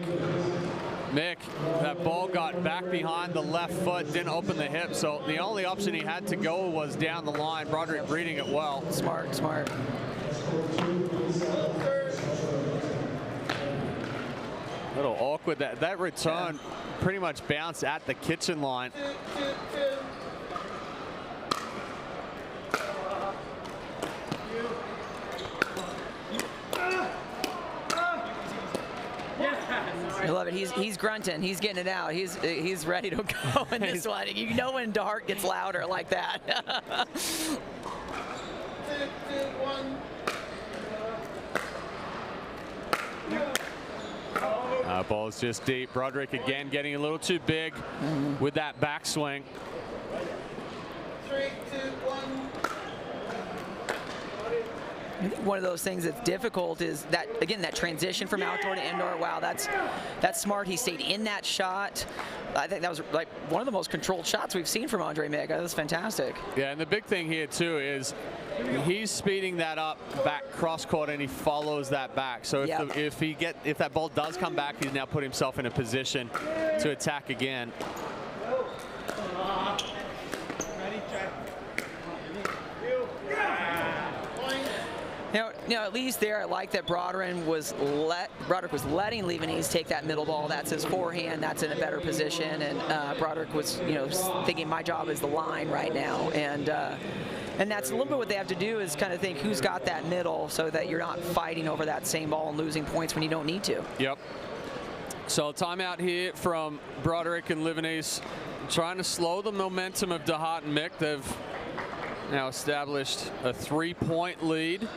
Mick, that ball got back behind the left foot, didn't open the hip, so the only option he had to go was down the line. Broderick reading it well. Smart. A little awkward. That return pretty much bounced at the kitchen line. I love it. He's grunting. He's getting it out. He's ready to go in this one. You know when DeHart gets louder like that. 2, 1. Ball's just deep. Broderick again getting a little too big with that backswing. 3, 2, 1. I think one of those things that's difficult is that, again, that transition from outdoor to indoor. Wow, that's smart. He stayed in that shot. I think that was like one of the most controlled shots we've seen from Andre Mick. That was fantastic. Yeah, and the big thing here too is he's speeding that up back cross court, and he follows that back. So if that ball does come back, he's now put himself in a position to attack again. Now, at least there, I like that Broderick was letting Livanese take that middle ball. That's his forehand. That's in a better position. And Broderick was, thinking my job is the line right now. And that's a little bit what they have to do, is kind of think who's got that middle, so that you're not fighting over that same ball and losing points when you don't need to. Yep. So timeout here from Broderick and Livanese, trying to slow the momentum of DeHart and Mick. They've now established a 3-point lead.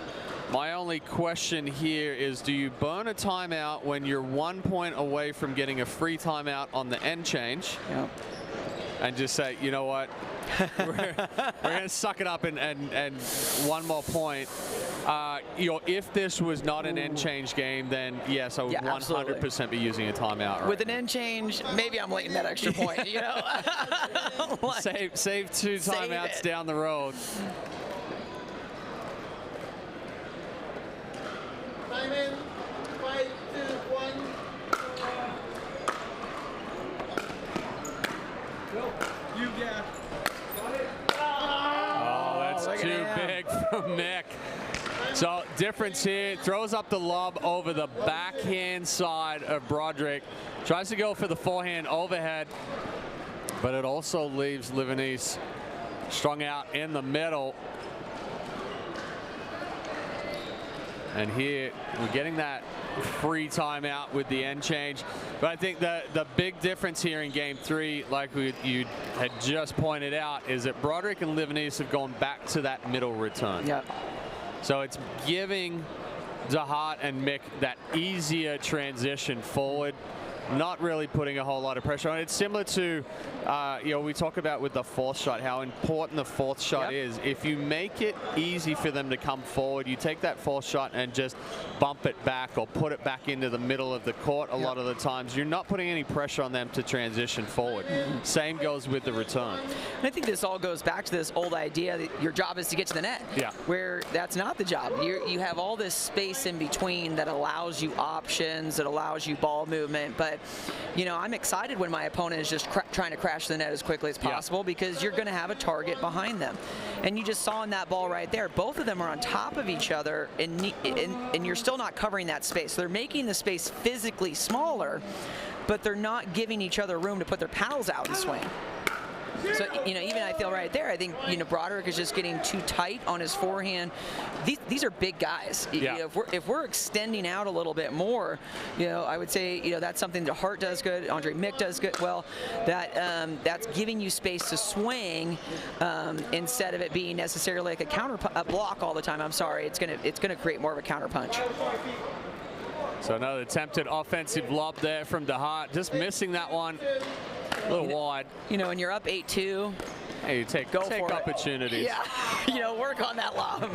My only question here is, do you burn a timeout when you're 1 point away from getting a free timeout on the end change? Yep. And just say, you know what, we're going to suck it up and one more point. If this was not an end change game, then yes, I would 100% be using a timeout. Right? With an end change, maybe I'm waiting that extra point. Save 2 timeouts down the road. Time in. 5, 2, 1. Oh, that's too big from Mick. So difference here, throws up the lob over the backhand side of Broderick. Tries to go for the forehand overhead, but it also leaves Livanese strung out in the middle. And here we're getting that free timeout with the end change. But I think the big difference here in game 3, like you had just pointed out, is that Broderick and Livanese have gone back to that middle return. Yep. So it's giving DeHart and Mick that easier transition forward, not really putting a whole lot of pressure on it. It's similar to, we talk about with the fourth shot, how important the fourth shot is. If you make it easy for them to come forward, you take that fourth shot and just bump it back or put it back into the middle of the court a lot of the times. You're not putting any pressure on them to transition forward. Same goes with the return. And I think this all goes back to this old idea that your job is to get to the net. Yeah. Where that's not the job. You have all this space in between that allows you options, that allows you ball movement. But, I'm excited when my opponent is just trying to crash the net as quickly as possible because you're going to have a target behind them. And you just saw in that ball right there, both of them are on top of each other, and you're still not covering that space. They're making the space physically smaller, but they're not giving each other room to put their paddles out and swing. So, even I feel right there, I think, Broderick is just getting too tight on his forehand. These are big guys. Yeah. If we're extending out a little bit more, I would say, that's something that Hart does good, Andre Mick does good. Well, that's giving you space to swing instead of it being necessarily like a block all the time. I'm sorry, it's gonna create more of a counter punch. So another attempted offensive lob there from DeHart, just missing that one. A little wide. When you're up 8-2, hey, you take opportunities. Yeah, work on that lob.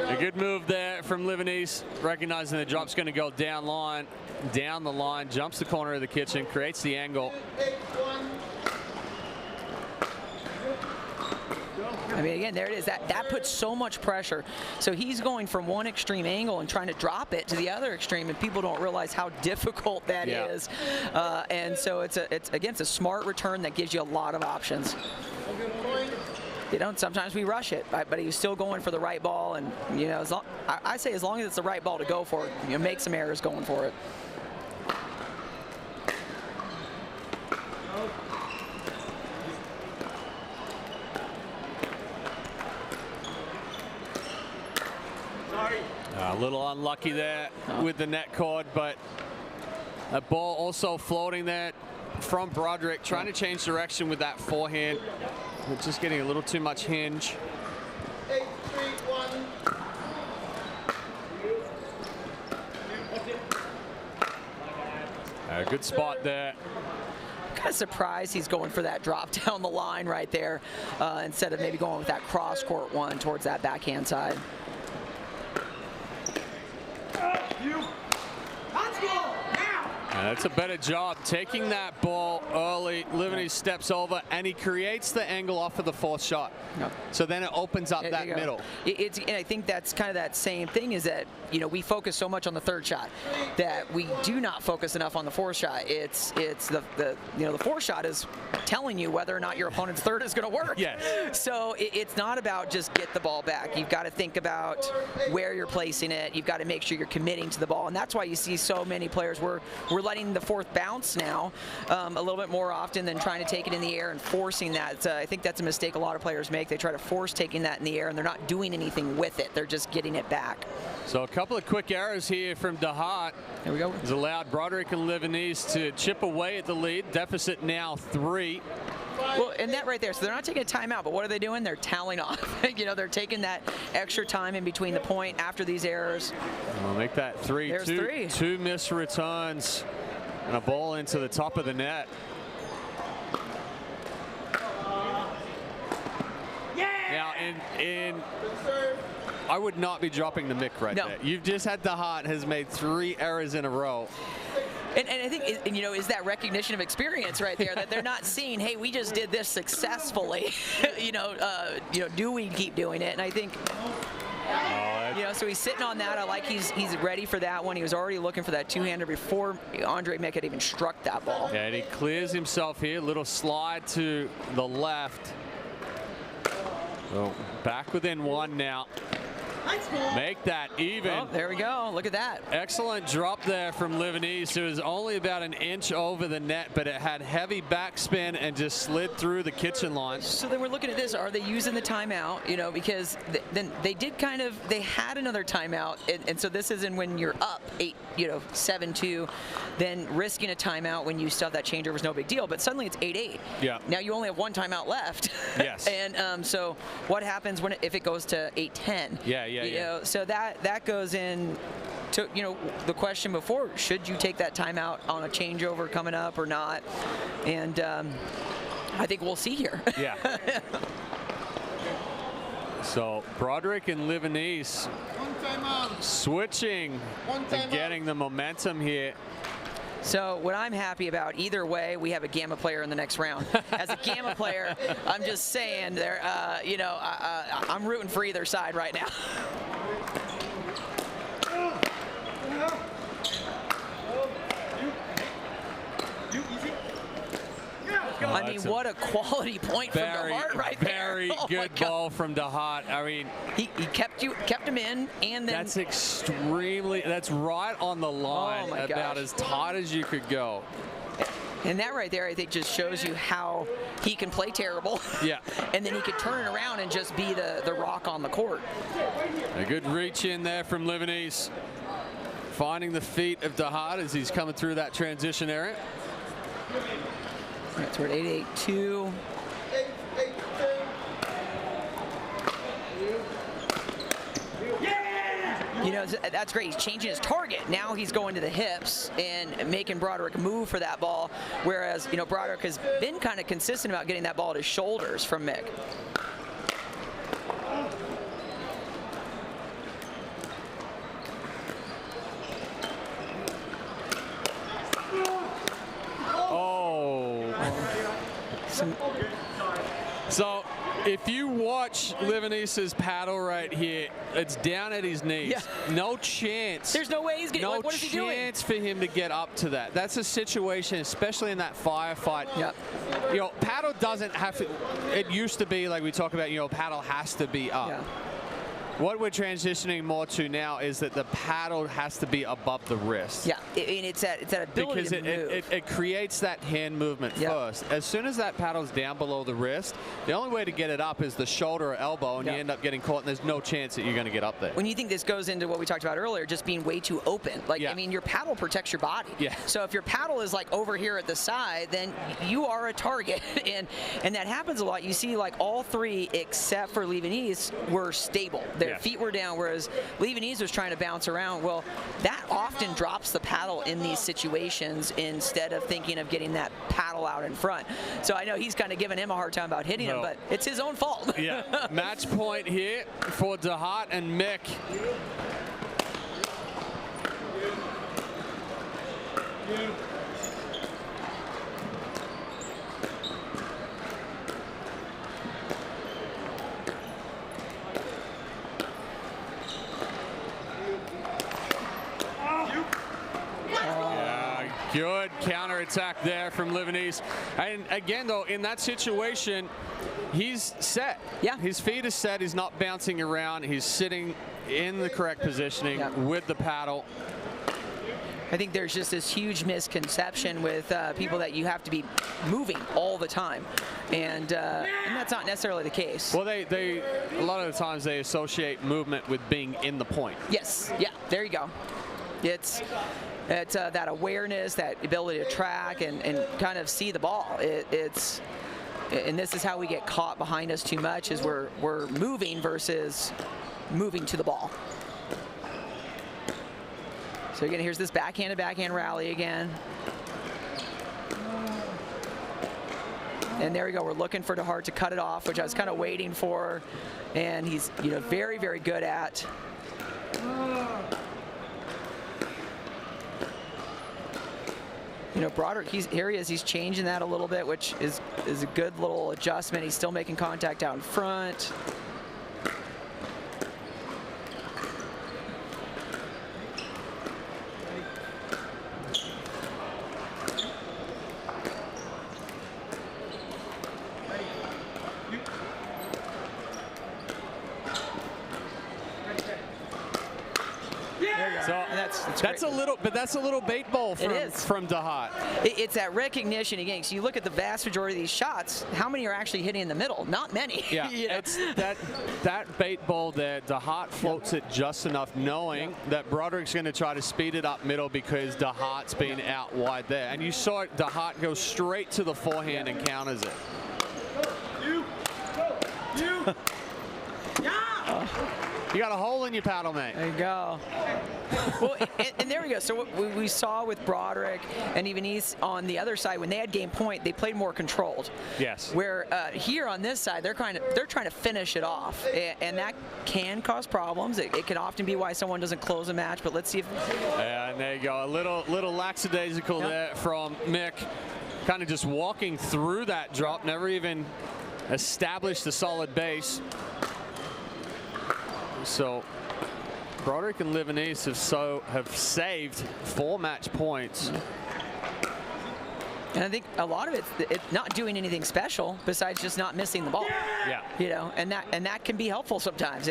A good move there from Livanese, recognizing the drop's going to go down the line, jumps the corner of the kitchen, creates the angle. I mean, again, there it is. That puts so much pressure. So he's going from one extreme angle and trying to drop it to the other extreme, and people don't realize how difficult that is. And so it's a smart return that gives you a lot of options. Sometimes we rush it, but he was still going for the right ball, and I say as long as it's the right ball to go for, make some errors going for it. A little unlucky there with the net cord, but a ball also floating there from Broderick, trying to change direction with that forehand. Just getting a little too much hinge. 8-3-1. A good spot there. Kind of surprised he's going for that drop down the line right there instead of maybe going with that cross court one towards that backhand side. That's a better job taking that ball early. Livanese steps over and he creates the angle off of the fourth shot. So then it opens up that middle. And I think that's kind of that same thing, is that we focus so much on the third shot that we do not focus enough on the fourth shot. It's the fourth shot is telling you whether or not your opponent's third is going to work. Yes. So it's not about just get the ball back. You've got to think about where you're placing it. You've got to make sure you're committing to the ball, and that's why you see so many players we're letting the fourth bounce now a little bit more often than trying to take it in the air and forcing that. I think that's a mistake a lot of players make. They try to force taking that in the air, and they're not doing anything with it. They're just getting it back. So a couple of quick errors here from DeHart. There we go. Has allowed Broderick and Livanese to chip away at the lead. Deficit now 3. Well, and that right there, so they're not taking a timeout, but what are they doing? They're toweling off. They're taking that extra time in between the point after these errors. We'll make that 3. There's 3. 2 missed returns and a ball into the top of the net. Now, I would not be dropping the mic right there. You've just had DeHart has made 3 errors in a row. And I think, is that recognition of experience right there, that they're not seeing, hey, we just did this successfully. Do we keep doing it? And I think You know, so he's sitting on that. I like he's ready for that one. He was already looking for that two-hander before Andre Mick had even struck that ball. Yeah, and he clears himself here. Little slide to the left. So back within one now. Make that even. Oh, there we go. Look at that. Excellent drop there from Livanese. It was only about an inch over the net, but it had heavy backspin and just slid through the kitchen line. So then we're looking at this. Are they using the timeout? You know, because then they did they had another timeout. And so this isn't when you're up 7-2, then risking a timeout when you still have that changeover is no big deal. But suddenly it's 8-8. Yeah. Now you only have one timeout left. Yes. And so what happens if it goes to 8-10? Yeah. You know, so that goes in to, the question before, should you take that timeout on a changeover coming up or not? And I think we'll see here. Yeah. So Broderick and Livanese switching and getting the momentum here. So what I'm happy about, either way, we have a Gamma player in the next round. As a Gamma player, I'm just saying, I'm rooting for either side right now. I mean, what a quality point from DeHart right there. Very good ball from DeHart. I mean, he kept him in, and then that's right on the line, about as tight as you could go. And that right there, I think, just shows you how he can play terrible. Yeah. And then he could turn it around and just be the rock on the court. A good reach in there from Livanese. Finding the feet of DeHart as he's coming through that transition area. Right, so we're at 8-8-2. You know, that's great. He's changing his target. Now he's going to the hips and making Broderick move for that ball, whereas, Broderick has been kind of consistent about getting that ball at his shoulders from Mick. So if you watch Livanese's paddle right here, it's down at his knees. Yeah. No chance. There's no way he's getting. No what is he doing? chance for him to get up to that. That's a situation, especially in that firefight. Yep. Paddle doesn't have to. It used to be like we talk about. Paddle has to be up. Yeah. What we're transitioning more to now is that the paddle has to be above the wrist. Yeah, and it's that ability because to move. it creates that hand movement first. As soon as that paddle's down below the wrist, the only way to get it up is the shoulder or elbow, and you end up getting caught, and there's no chance that you're going to get up there. When you think this goes into what we talked about earlier, just being way too open. I mean, your paddle protects your body. Yeah. So if your paddle is like over here at the side, then you are a target, and that happens a lot. You see, like all three except for Livanese were stable. Their feet were down, whereas Livanese was trying to bounce around. Well, that often drops the paddle in these situations instead of thinking of getting that paddle out in front. So I know he's kind of giving him a hard time about hitting him, but it's his own fault. Yeah. Match point here for DeHart and Mick. Good counterattack there from Livanese. And again, though, in that situation, he's set. Yeah. His feet is set. He's not bouncing around. He's sitting in the correct positioning with the paddle. I think there's just this huge misconception with people that you have to be moving all the time, and that's not necessarily the case. Well, they a lot of the times they associate movement with being in the point. Yes. Yeah. There you go. It's that awareness, that ability to track and kind of see the ball. And this is how we get caught behind us too much, is we're moving versus moving to the ball. So again, here's this backhand rally again. And there we go. We're looking for DeHart to cut it off, which I was kind of waiting for. And he's very, very good at. Broderick, here he is. He's changing that a little bit, which is a good little adjustment. He's still making contact out in front. That's a little bait ball from DeHaat. It's that recognition again. So you look at the vast majority of these shots. How many are actually hitting in the middle? Not many. Yeah, it's that bait ball there. DeHaat floats it just enough, knowing that Broderick's going to try to speed it up middle because DeHaat's been out wide there. And you saw it, DeHaat go straight to the forehand and counters it. You got a hole in your paddle, mate. There you go. Well, and there we go. So what we saw with Broderick and even East on the other side, when they had game point, they played more controlled. Yes. Where here on this side, they're trying to finish it off, and that can cause problems. It can often be why someone doesn't close a match. But let's see if. And there you go. A little lackadaisical there from Mick, kind of just walking through that drop, never even established a solid base. So Broderick and Livanese have saved 4 match points. And I think a lot of it's not doing anything special besides just not missing the ball. Yeah. You know, and that can be helpful sometimes.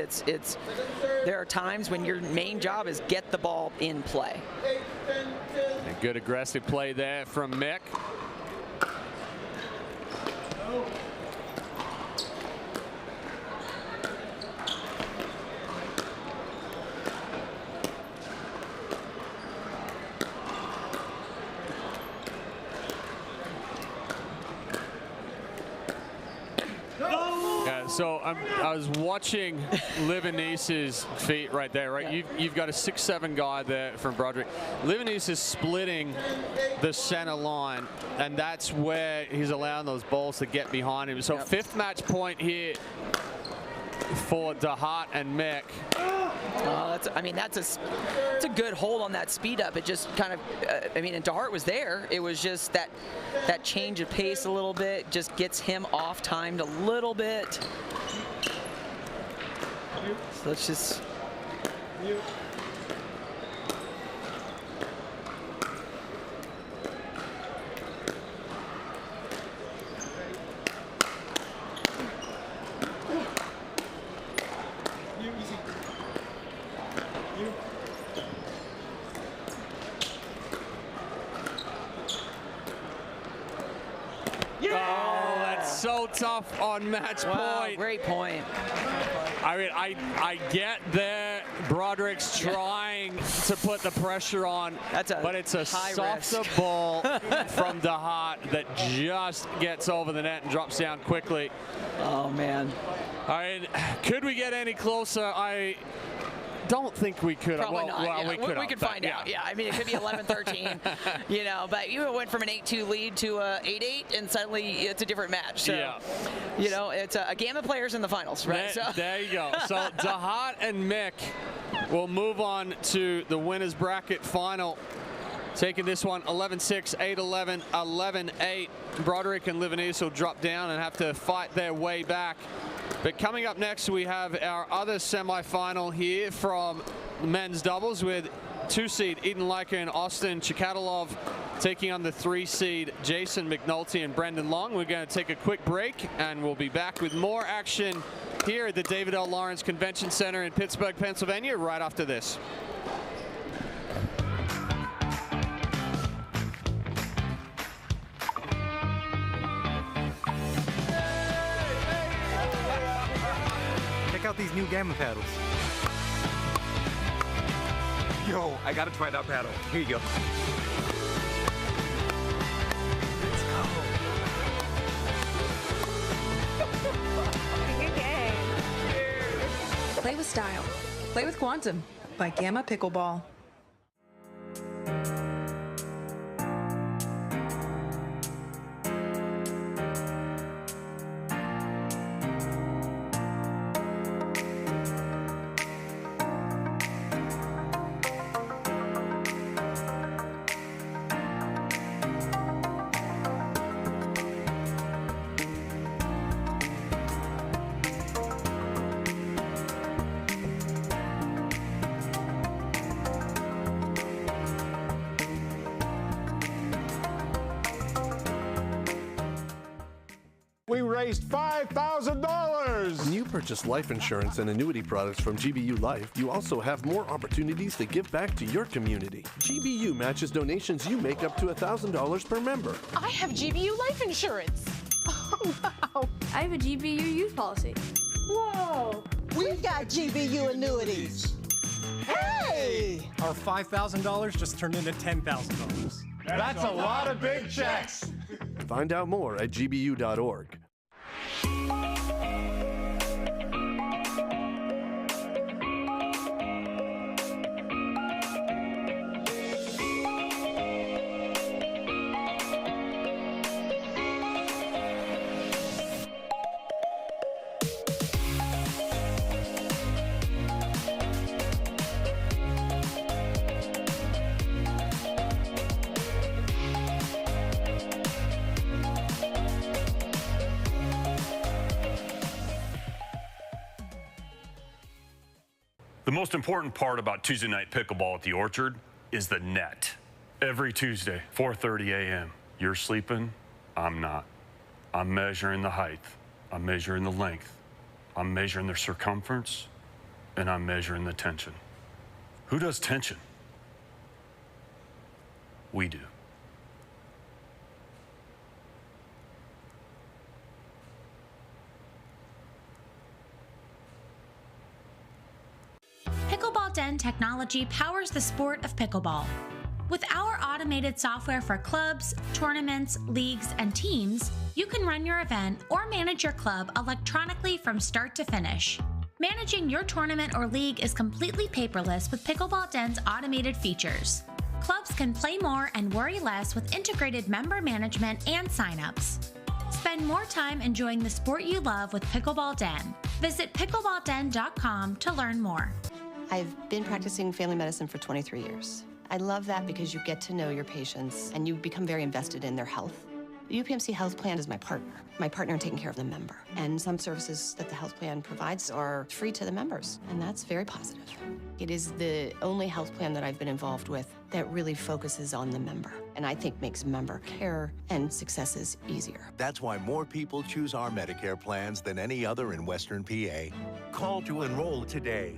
There are times when your main job is get the ball in play. A good aggressive play there from Mick. So I was watching Livanise's feet right there, right? You've got a 6'7" guy there from Broderick. Livanise is splitting the center line, and that's where he's allowing those balls to get behind him. So 5th match point here for DeHaat and Mick. That's a good hold on that speed up. It just kind of, and DeHaat was there. It was just that change of pace a little bit, just gets him off timed a little bit. So let's just. So tough on match point. Great point. I mean, I get there. Broderick's trying to put the pressure on, but it's a softer ball from DeHaat that just gets over the net and drops down quickly. Oh, man. I mean, could we get any closer? I don't think we could. Probably not. Well, yeah. We could find out. Yeah, I mean, it could be 11-13, you know, but you went from an 8-2 lead to a 8-8, and suddenly it's a different match. So, you know, it's a game of players in the finals, right? There you go. So DeHaat and Mick will move on to the winners bracket final. Taking this one 11-6, 8-11, 11-8. Broderick and Livanese will drop down and have to fight their way back. But coming up next, we have our other semifinal here from men's doubles with 2-seed Eden Leica and Austin Chikatalov taking on the 3-seed Jason McNulty and Brendan Long. We're going to take a quick break, and we'll be back with more action here at the David L. Lawrence Convention Center in Pittsburgh, Pennsylvania, right after this. Check out these new gamma paddles. Yo, I gotta try that paddle. Here you go. Play with style. Play with Quantum by Gamma Pickleball. We raised $5,000. When you purchase life insurance and annuity products from GBU Life, you also have more opportunities to give back to your community. GBU matches donations you make up to $1,000 per member. I have GBU life insurance. Oh, wow. I have a GBU youth policy. Whoa. We've got GBU annuities. Hey! Our $5,000 just turned into $10,000. That's a lot of big checks. Find out more at gbu.org. The most important part about Tuesday night pickleball at the Orchard is the net. Every Tuesday, 4:30 a.m. You're sleeping, I'm not. I'm measuring the height, I'm measuring the length, I'm measuring the circumference, and I'm measuring the tension. Who does tension? We do. Pickleball Den technology powers the sport of pickleball. With our automated software for clubs, tournaments, leagues, and teams, you can run your event or manage your club electronically from start to finish. Managing your tournament or league is completely paperless with Pickleball Den's automated features. Clubs can play more and worry less with integrated member management and signups. Spend more time enjoying the sport you love with Pickleball Den. Visit pickleballden.com to learn more. I've been practicing family medicine for 23 years. I love that because you get to know your patients and you become very invested in their health. The UPMC Health Plan is my partner in taking care of the member. And some services that the health plan provides are free to the members, and that's very positive. It is the only health plan that I've been involved with that really focuses on the member, and I think makes member care and successes easier. That's why more people choose our Medicare plans than any other in Western PA. Call to enroll today.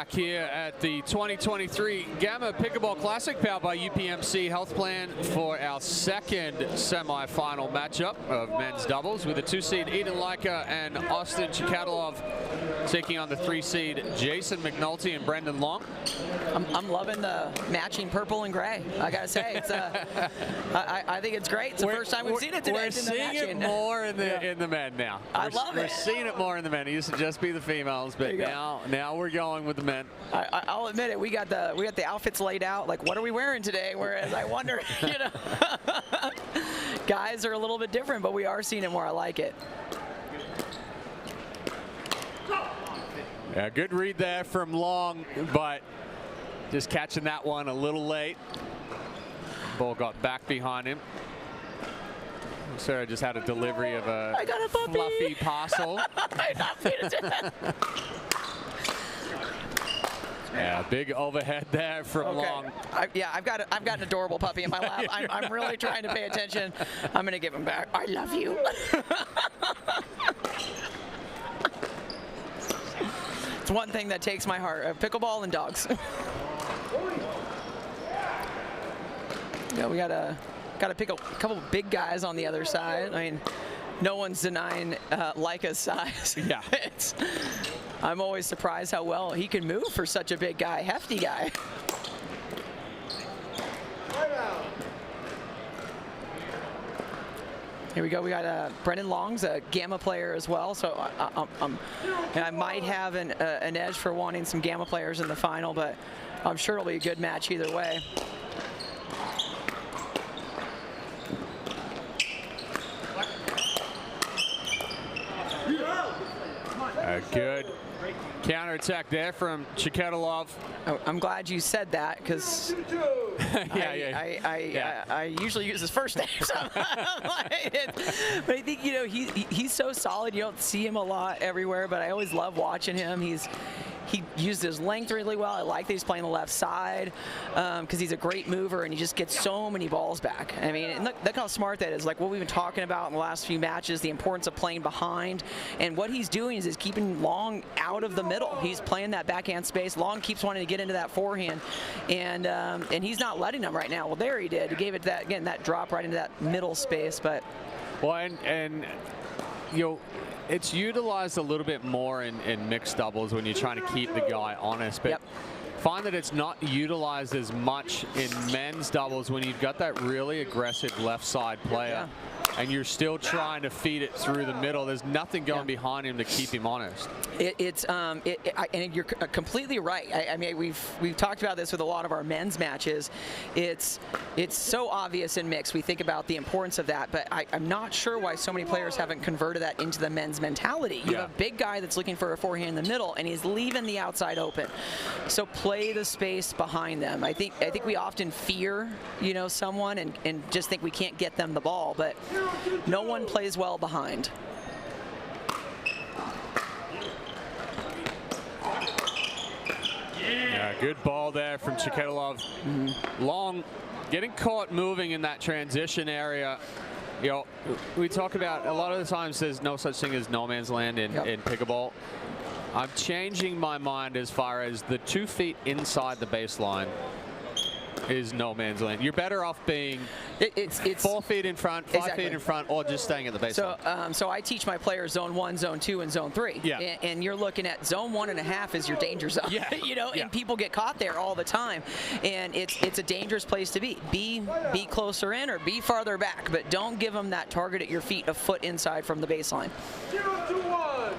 Back here at the 2023 Gamma Pickleball Classic, powered by UPMC Health Plan, for our second semifinal matchup of men's doubles, with the 2-seed Eden Leica and Austin Chikatalov taking on the 3-seed Jason McNulty and Brendan Long. I'm loving the matching purple and gray. I gotta say, it's I think it's great. It's the first time we've seen it today. We're seeing it more in the men now. I love it. We're seeing it more in the men. It used to just be the females, but now we're going with the men. I'll admit it. We got the outfits laid out. Like, what are we wearing today? Whereas I wonder, guys are a little bit different, but we are seeing it more. I like it. Yeah, good read there from Long, but just catching that one a little late. Ball got back behind him. Sarah just had a delivery of a fluffy parcel. I'm not paying attention. Yeah, big overhead there from Long. I've got an adorable puppy in my lap. I'm really trying to pay attention. I'm gonna give him back. I love you. It's one thing that takes my heart: pickleball and dogs. Yeah, we gotta pick a couple of big guys on the other side. I mean, no one's denying Leica's size. Yeah. I'm always surprised how well he can move for such a big guy, hefty guy. Here we go. We got Brendan Long's a Gamma player as well, so I might have an edge for wanting some Gamma players in the final, but I'm sure it'll be a good match either way. A good counterattack there from Chikatalov. I'm glad you said that, because I usually use his first name. So but I think, he's so solid. You don't see him a lot everywhere, but I always love watching him. He used his length really well. I like that he's playing the left side because he's a great mover, and he just gets so many balls back. I mean, and look how smart that is. Like what we've been talking about in the last few matches, the importance of playing behind. And what he's doing is keeping Long out of the middle. He's playing that backhand space. Long keeps wanting to get into that forehand, and he's not letting him right now. Well, there he did. He gave it that drop right into that middle space. But it's utilized a little bit more in mixed doubles when you're trying to keep the guy honest, but find that it's not utilized as much in men's doubles when you've got that really aggressive left side player and you're still trying to feed it through the middle. There's nothing going behind him to keep him honest. And you're completely right. I mean, we've talked about this with a lot of our men's matches. It's so obvious in mix. We think about the importance of that, but I'm not sure why so many players haven't converted that into the men's mentality. You have a big guy that's looking for a forehand in the middle, and he's leaving the outside open. So play the space behind them. I think we often fear, someone and just think we can't get them the ball, but no one plays well behind. Yeah, good ball there from Chikatalov. Long getting caught moving in that transition area. We talk about a lot of the times there's no such thing as no man's land in pickleball. I'm changing my mind as far as the 2 feet inside the baseline is no man's land. You're better off being 4 feet in front, 5 feet in front, or just staying at the baseline. So I teach my players zone 1, zone 2, and zone 3. Yeah. And you're looking at zone 1.5 is your danger zone. Yeah. And people get caught there all the time. And it's a dangerous place to be. Be closer in or be farther back, but don't give them that target at your feet a foot inside from the baseline. 0-1.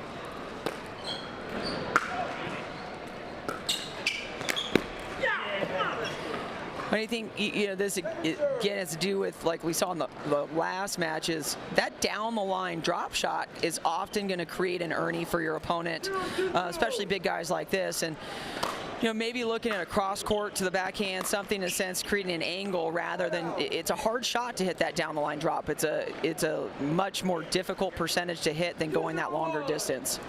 I think this again has to do with, like we saw in the last matches, that down the line drop shot is often going to create an Ernie for your opponent, especially big guys like this. And maybe looking at a cross court to the backhand, something in a sense creating an angle rather than it's a hard shot to hit that down the line drop. It's a much more difficult percentage to hit than going that longer distance.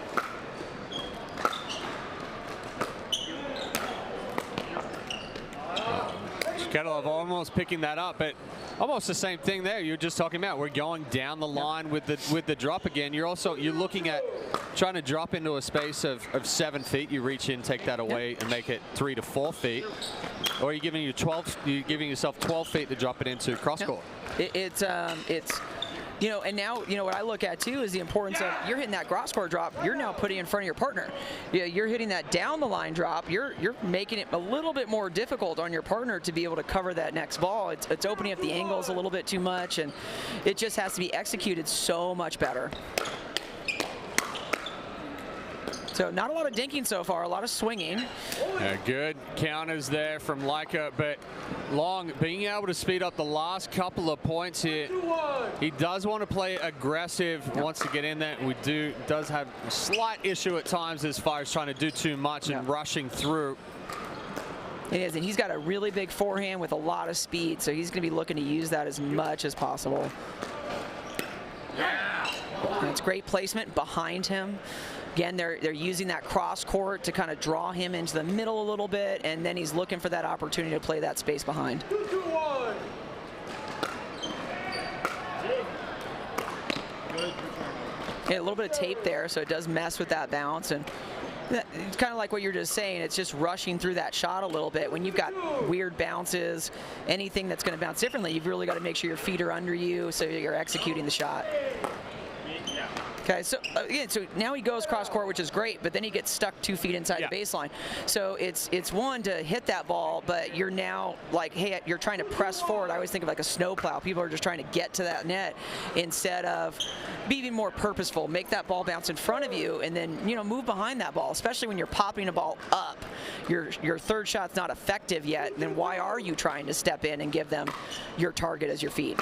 Chikatalov almost picking that up, but Almost the same thing there. You're just talking about. We're going down the line with the drop again. You're looking at trying to drop into a space of 7 feet. You reach in, take that away, and make it 3 to 4 feet. Or you're giving yourself 12 feet to drop it into cross court. It's and now, what I look at too is the importance of you're hitting that cross court drop. You're now putting it in front of your partner. You're hitting that down the line drop. You're making it a little bit more difficult on your partner to be able to cover that next ball. It's opening up the angles a little bit too much, and it just has to be executed so much better. So not a lot of dinking so far, a lot of swinging. Yeah, good counters there from Leica, but Long being able to speed up the last couple of points here. He does want to play aggressive, wants to get in there. Does have a slight issue at times as far as trying to do too much and rushing through. It is, and he's got a really big forehand with a lot of speed, so he's going to be looking to use that as much as possible. And it's great placement behind him. Again, they're using that cross court to kind of draw him into the middle a little bit, and then he's looking for that opportunity to play that space behind. 2-2-1. Yeah, a little bit of tape there, so it does mess with that bounce. And it's kind of like what you're just saying. It's just rushing through that shot a little bit. When you've got weird bounces, anything that's going to bounce differently, you've really got to make sure your feet are under you so you're executing the shot. Okay, so again, so now he goes cross court, which is great, but then he gets stuck 2 feet inside the baseline. So it's one to hit that ball, but you're now like, hey, you're trying to press forward. I always think of like a snowplow. People are just trying to get to that net instead of being more purposeful. Make that ball bounce in front of you, and then move behind that ball. Especially when you're popping a ball up, your third shot's not effective yet. Then why are you trying to step in and give them your target as your feet?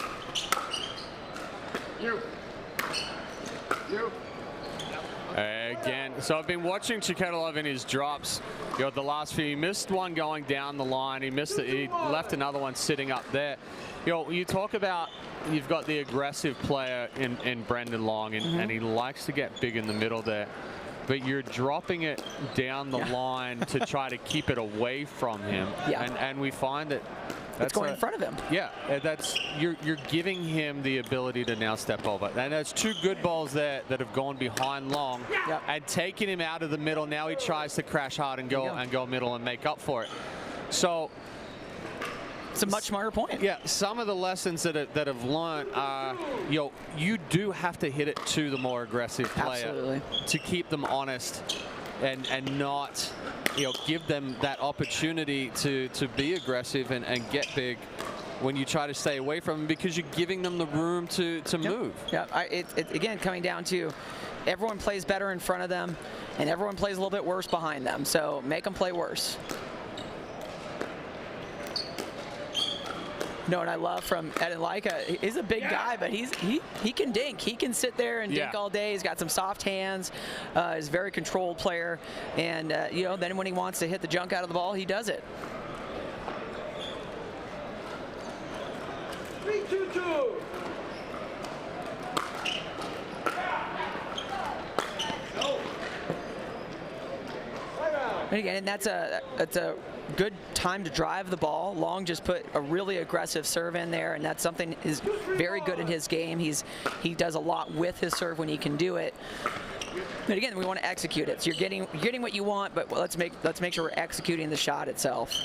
Again, so I've been watching Chiketalov in his drops. The last few, he missed one going down the line. He missed it. He left another one sitting up there. You talk about you've got the aggressive player in Brendan Long, and he likes to get big in the middle there. But you're dropping it down the line to try to keep it away from him. And we find that it's going in front of him. Yeah, you're giving him the ability to now step over. And that's 2 good balls there that have gone behind Long and taken him out of the middle. Now he tries to crash hard and go middle and make up for it. So it's a much smarter point. Yeah, some of the lessons that have learned are, you do have to hit it to the more aggressive player to keep them honest and not, give them that opportunity to be aggressive and get big when you try to stay away from them, because you're giving them the room to move. Yeah, again, coming down to everyone plays better in front of them and everyone plays a little bit worse behind them. So make them play worse. And I love from Ed and Leica, he's a big guy, but he can dink. He can sit there and dink all day. He's got some soft hands. He's a very controlled player. And, then when he wants to hit the junk out of the ball, he does it. 3-2-2. And again, that's a good time to drive the ball. Long just put a really aggressive serve in there, and that's something is very good in his game. He does a lot with his serve when he can do it. But again, we want to execute it. So you're getting what you want, but let's make sure we're executing the shot itself.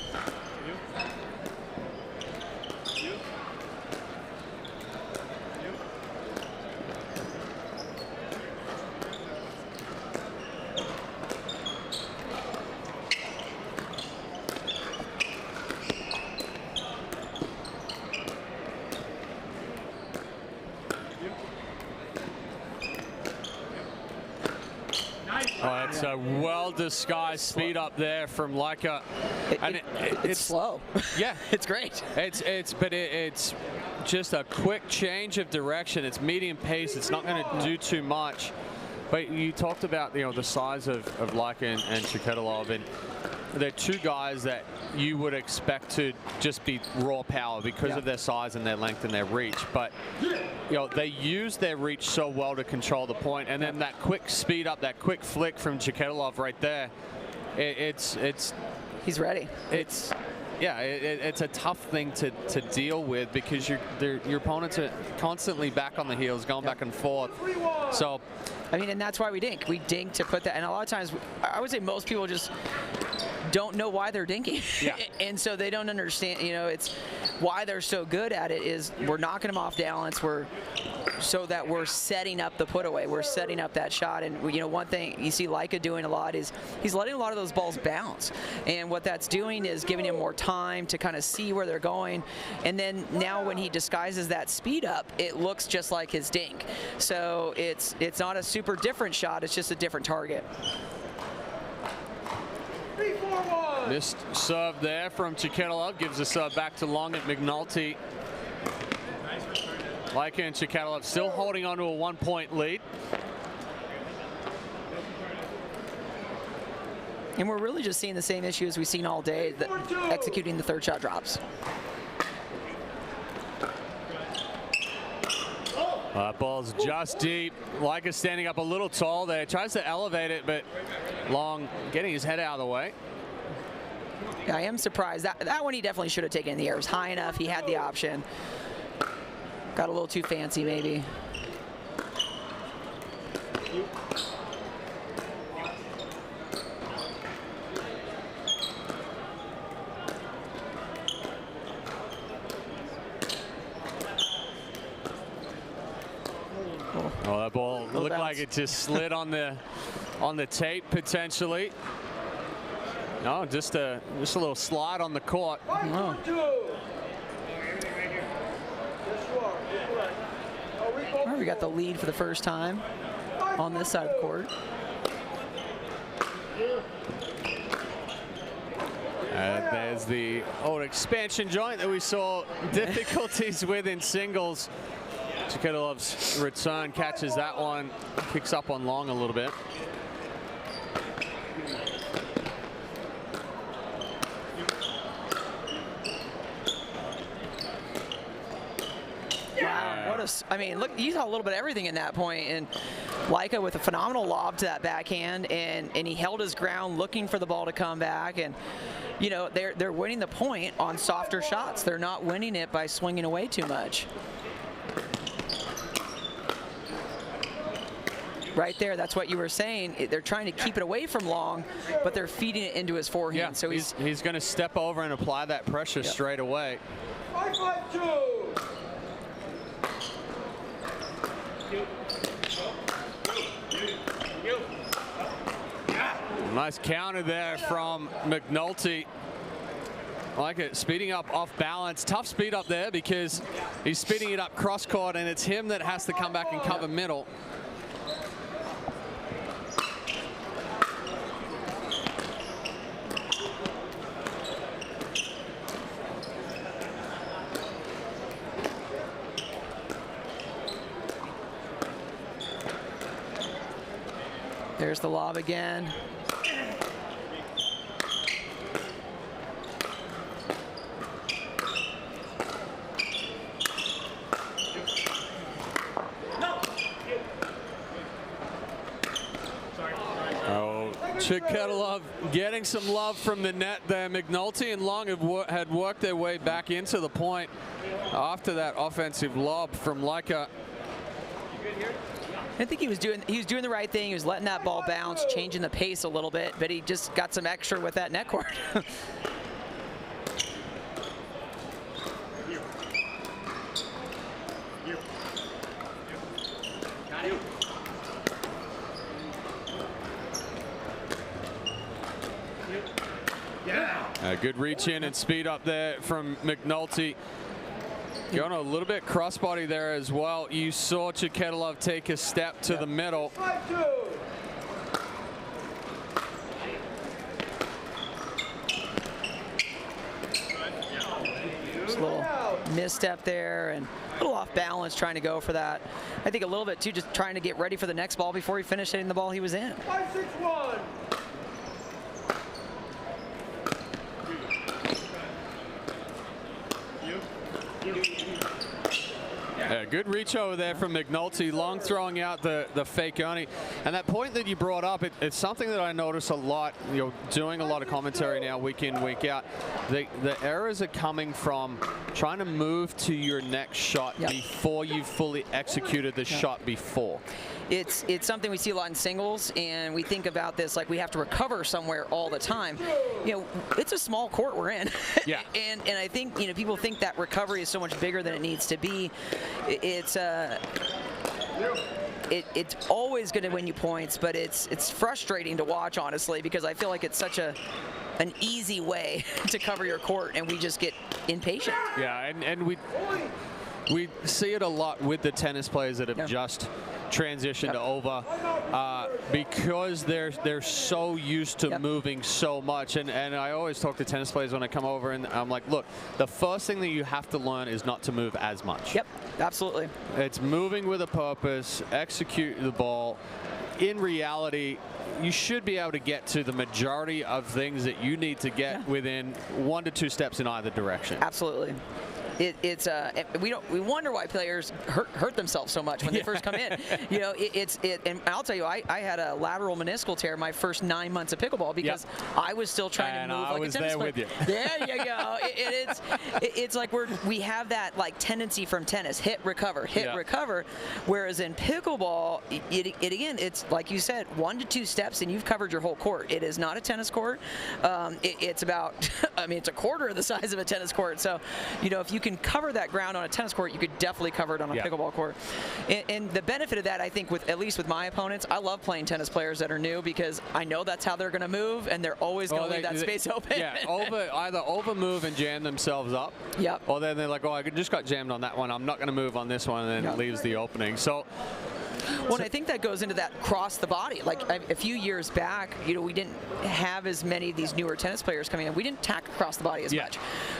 It's a well-disguised speed up there from Leica. It's slow. Yeah. It's great. It's just a quick change of direction. It's medium pace. It's not going to do too much. But you talked about the size of Leica and Chiketalov, and they're 2 guys that you would expect to just be raw power because of their size and their length and their reach. But they use their reach so well to control the point, and then that quick speed up, that quick flick from Chiketalov right there. He's ready. yeah, it's a tough thing to deal with because your opponents are constantly back on the heels, going back and forth. So, I mean, and that's why we dink. We dink to put that, and a lot of times, I would say most people just don't know why they're dinking. Yeah. And so they don't understand, you know, it's why they're so good at it is we're knocking them off balance, so that we're setting up the put away, we're setting up that shot. And you know, one thing you see Leica doing a lot is he's letting a lot of those balls bounce, and what that's doing is giving him more time to kind of see where they're going, and then now when he disguises that speed up, it looks just like his dink. So it's not a super different shot, it's just a different target. Missed serve there from Chikadilov, gives the serve back to Long at McNulty. Leica and Chikadilov still holding on to a 1-point lead. And we're really just seeing the same issue as we've seen all day, executing the third shot drops. Ball's just deep. Leica standing up a little tall there. Tries to elevate it, but Long getting his head out of the way. Yeah, I am surprised. That one he definitely should have taken in the air. It was high enough. He had the option. Got a little too fancy, maybe. Oh, that ball looked bounce. like it just slid on the tape potentially. No, just a little slide on the court. Oh. We got the lead for the first time on this side of the court. There's the old expansion joint that we saw difficulties with in singles. Chikadilov's return catches that one, kicks up on Long a little bit. I mean, look, you saw a little bit of everything in that point, and Leica with a phenomenal lob to that backhand, and he held his ground looking for the ball to come back, and you know, they're winning the point on softer shots. They're not winning it by swinging away too much. Right there, that's what you were saying. They're trying to keep it away from Long, but they're feeding it into his forehand. Yeah, so he's going to step over and apply that pressure straight away. 5-5-2. Nice counter there from McNulty. I like it, speeding up off balance. Tough speed up there because he's speeding it up cross court, and it's him that has to come back and cover middle. There's the lob again. Chikadilov getting some love from the net there. McNulty and Long had worked their way back into the point after that offensive lob from Leica. I think he was doing the right thing. He was letting that ball bounce, changing the pace a little bit, but he just got some extra with that net court. A good reach in and speed up there from McNulty. Going a little bit crossbody there as well. You saw Chikadilov take a step to the middle. Just a little misstep there and a little off balance trying to go for that. I think a little bit too, just trying to get ready for the next ball before he finished hitting the ball he was in. 5-6-1. Good reach over there from McNulty, long throwing out the fake Ernie. And that point that you brought up, it's something that I notice a lot, doing a lot of commentary now week in, week out. The errors are coming from trying to move to your next shot before you've fully executed the shot before. It's something we see a lot in singles, and we think about this like we have to recover somewhere all the time. It's a small court we're in. Yeah. and I think people think that recovery is so much bigger than it needs to be. It's always going to win you points, but it's frustrating to watch, honestly, because I feel like it's such an easy way to cover your court, and we just get impatient. Yeah, and we see it a lot with the tennis players that have just transitioned over because they're so used to moving so much. And I always talk to tennis players when I come over, and I'm like, look, the first thing that you have to learn is not to move as much. Yep, absolutely. It's moving with a purpose, execute the ball. In reality, you should be able to get to the majority of things that you need to get within 1 to 2 steps in either direction. Absolutely. We wonder why players hurt themselves so much when they first come in. And I'll tell you, I had a lateral meniscal tear my first 9 months of pickleball because I was still trying to move like a tennis player. With you. There you go. It's like we have that like tendency from tennis: hit, recover, hit, recover. Whereas in pickleball, again, it's like you said, 1 to 2 steps and you've covered your whole court. It is not a tennis court. It's about, it's a quarter of the size of a tennis court. So, if you can cover that ground on a tennis court, you could definitely cover it on a pickleball court. And the benefit of that, I think, at least with my opponents, I love playing tennis players that are new because I know that's how they're going to move, and they're always going to leave that space open. Yeah, either over move and jam themselves up. Yep. Or then they're like, oh, I just got jammed on that one. I'm not going to move on this one, and then it leaves the opening. So. Well, and I think that goes into that cross the body. Like a few years back, we didn't have as many of these newer tennis players coming in. We didn't tack across the body as much.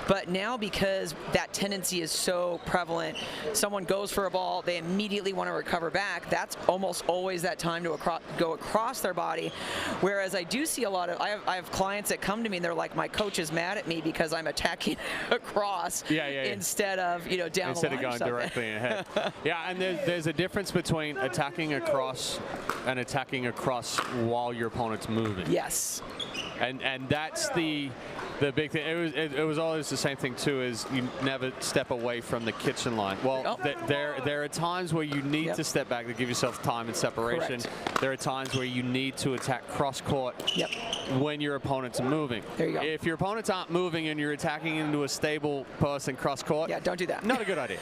But now, because that tendency is so prevalent, someone goes for a ball, they immediately want to recover back. That's almost always that time to go across their body. Whereas I do see a lot of, I have clients that come to me and they're like, my coach is mad at me because I'm attacking across instead of, down the line. Instead of going directly ahead. Yeah, and there's a difference between attacking across and attacking across while your opponent's moving. Yes. And that's the big thing. It was always the same thing too, is you never step away from the kitchen line. Well, there are times where you need to step back to give yourself time and separation. Correct. There are times where you need to attack cross court when your opponent's moving. There you go. If your opponents aren't moving and you're attacking into a stable person cross court, don't do that. Not a good idea.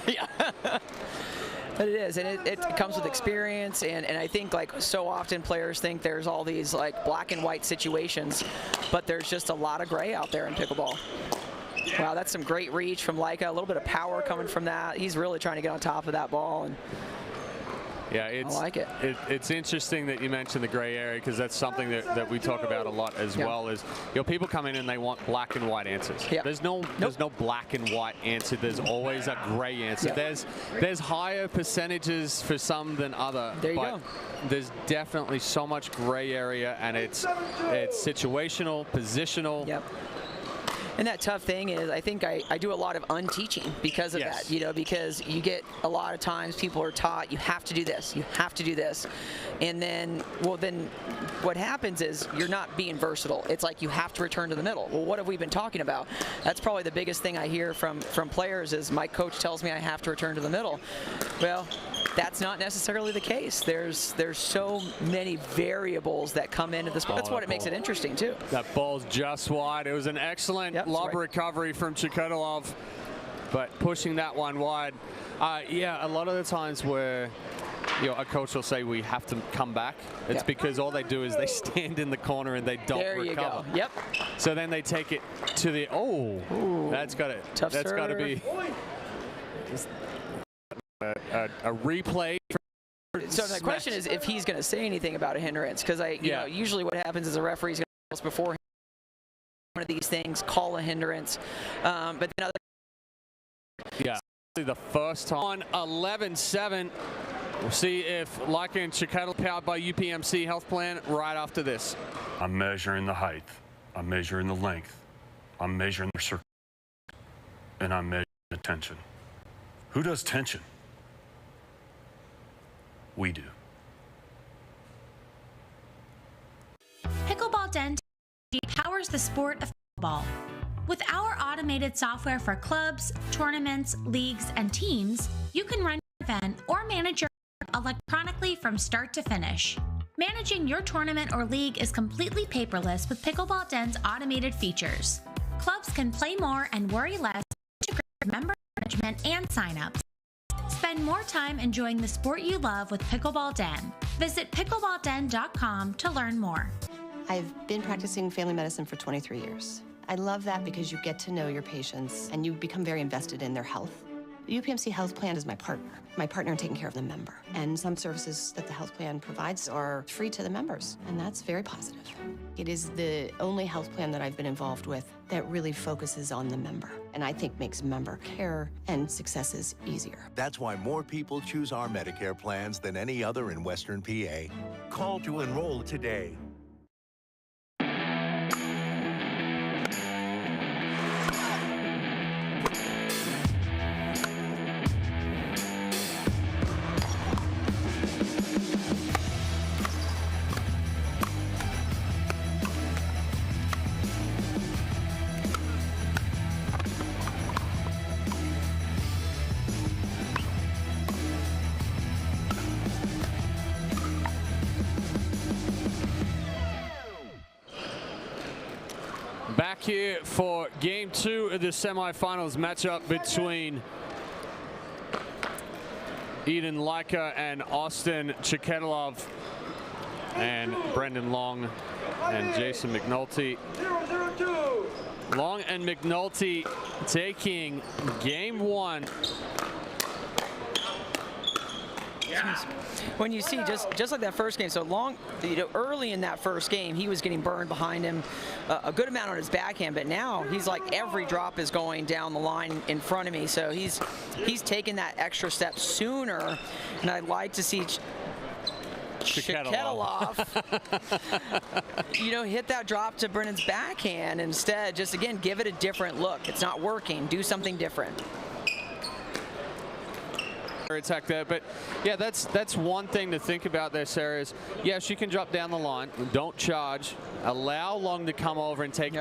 But it is, and it comes with experience, and I think like so often players think there's all these like black and white situations, but there's just a lot of gray out there in pickleball. Wow, that's some great reach from Leica, a little bit of power coming from that. He's really trying to get on top of that ball. And yeah, I like it. It's interesting that you mentioned the gray area, because that's something that we talk about a lot as well. Is people come in and they want black and white answers. There's no black and white answer. There's always a gray answer. There's higher percentages for some than other. There you go. There's definitely so much gray area, and it's situational, positional. Yep. And that tough thing is, I think I do a lot of unteaching because of that, because you get a lot of times people are taught, you have to do this, you have to do this. And then, then what happens is you're not being versatile. It's like you have to return to the middle. Well, what have we been talking about? That's probably the biggest thing I hear from players is my coach tells me I have to return to the middle. Well, that's not necessarily the case. There's so many variables that come into this. That's what it makes it interesting too. That ball's just wide. It was an excellent lob recovery from Chikadilov, but pushing that one wide. A lot of the times where a coach will say we have to come back, it's because all they do is they stand in the corner and they don't recover. You go. Yep. So then they take it to the that's got it. Tough that's got to be a replay. So the question is if he's going to say anything about a hindrance, because usually what happens is a referee's going to tell us before one of these things, call a hindrance, but then the first time on 11-7. We'll see if Leica and Chikadilov, powered by UPMC Health Plan, right after this. I'm measuring the height. I'm measuring the length. I'm measuring the circle. And I'm measuring the tension. Who does tension? we do. Pickleball Den powers the sport of pickleball. With our automated software for clubs, tournaments, leagues, and teams, you can run your event or manage your electronically from start to finish. Managing your tournament or league is completely paperless with Pickleball Den's automated features. Clubs can play more and worry less with integrated member management and signups. Spend more time enjoying the sport you love with Pickleball Den. Visit pickleballden.com to learn more. I've been practicing family medicine for 23 years. I love that because you get to know your patients and you become very invested in their health. The UPMC health plan is my partner in taking care of the member. And some services that the health plan provides are free to the members, and that's very positive. It is the only health plan that I've been involved with that really focuses on the member, and I think makes member care and successes easier. That's why more people choose our Medicare plans than any other in Western PA. Call to enroll today. Back here for game 2 of the semifinals matchup between Eden Leica and Austin Chiketilov, and Brendan Long and Jason McNulty. Long and McNulty taking game 1. When you see just like that first game, so Long, early in that first game, he was getting burned behind him a good amount on his backhand, but now he's like every drop is going down the line in front of me, so he's taken that extra step sooner, and I'd like to see Chiketilov hit that drop to Brennan's backhand instead. Just again, give it a different look. It's not working. Do something different. Attack there, but yeah, that's one thing to think about there, Sarah, is yeah, she can drop down the line, don't charge, allow Long to come over and take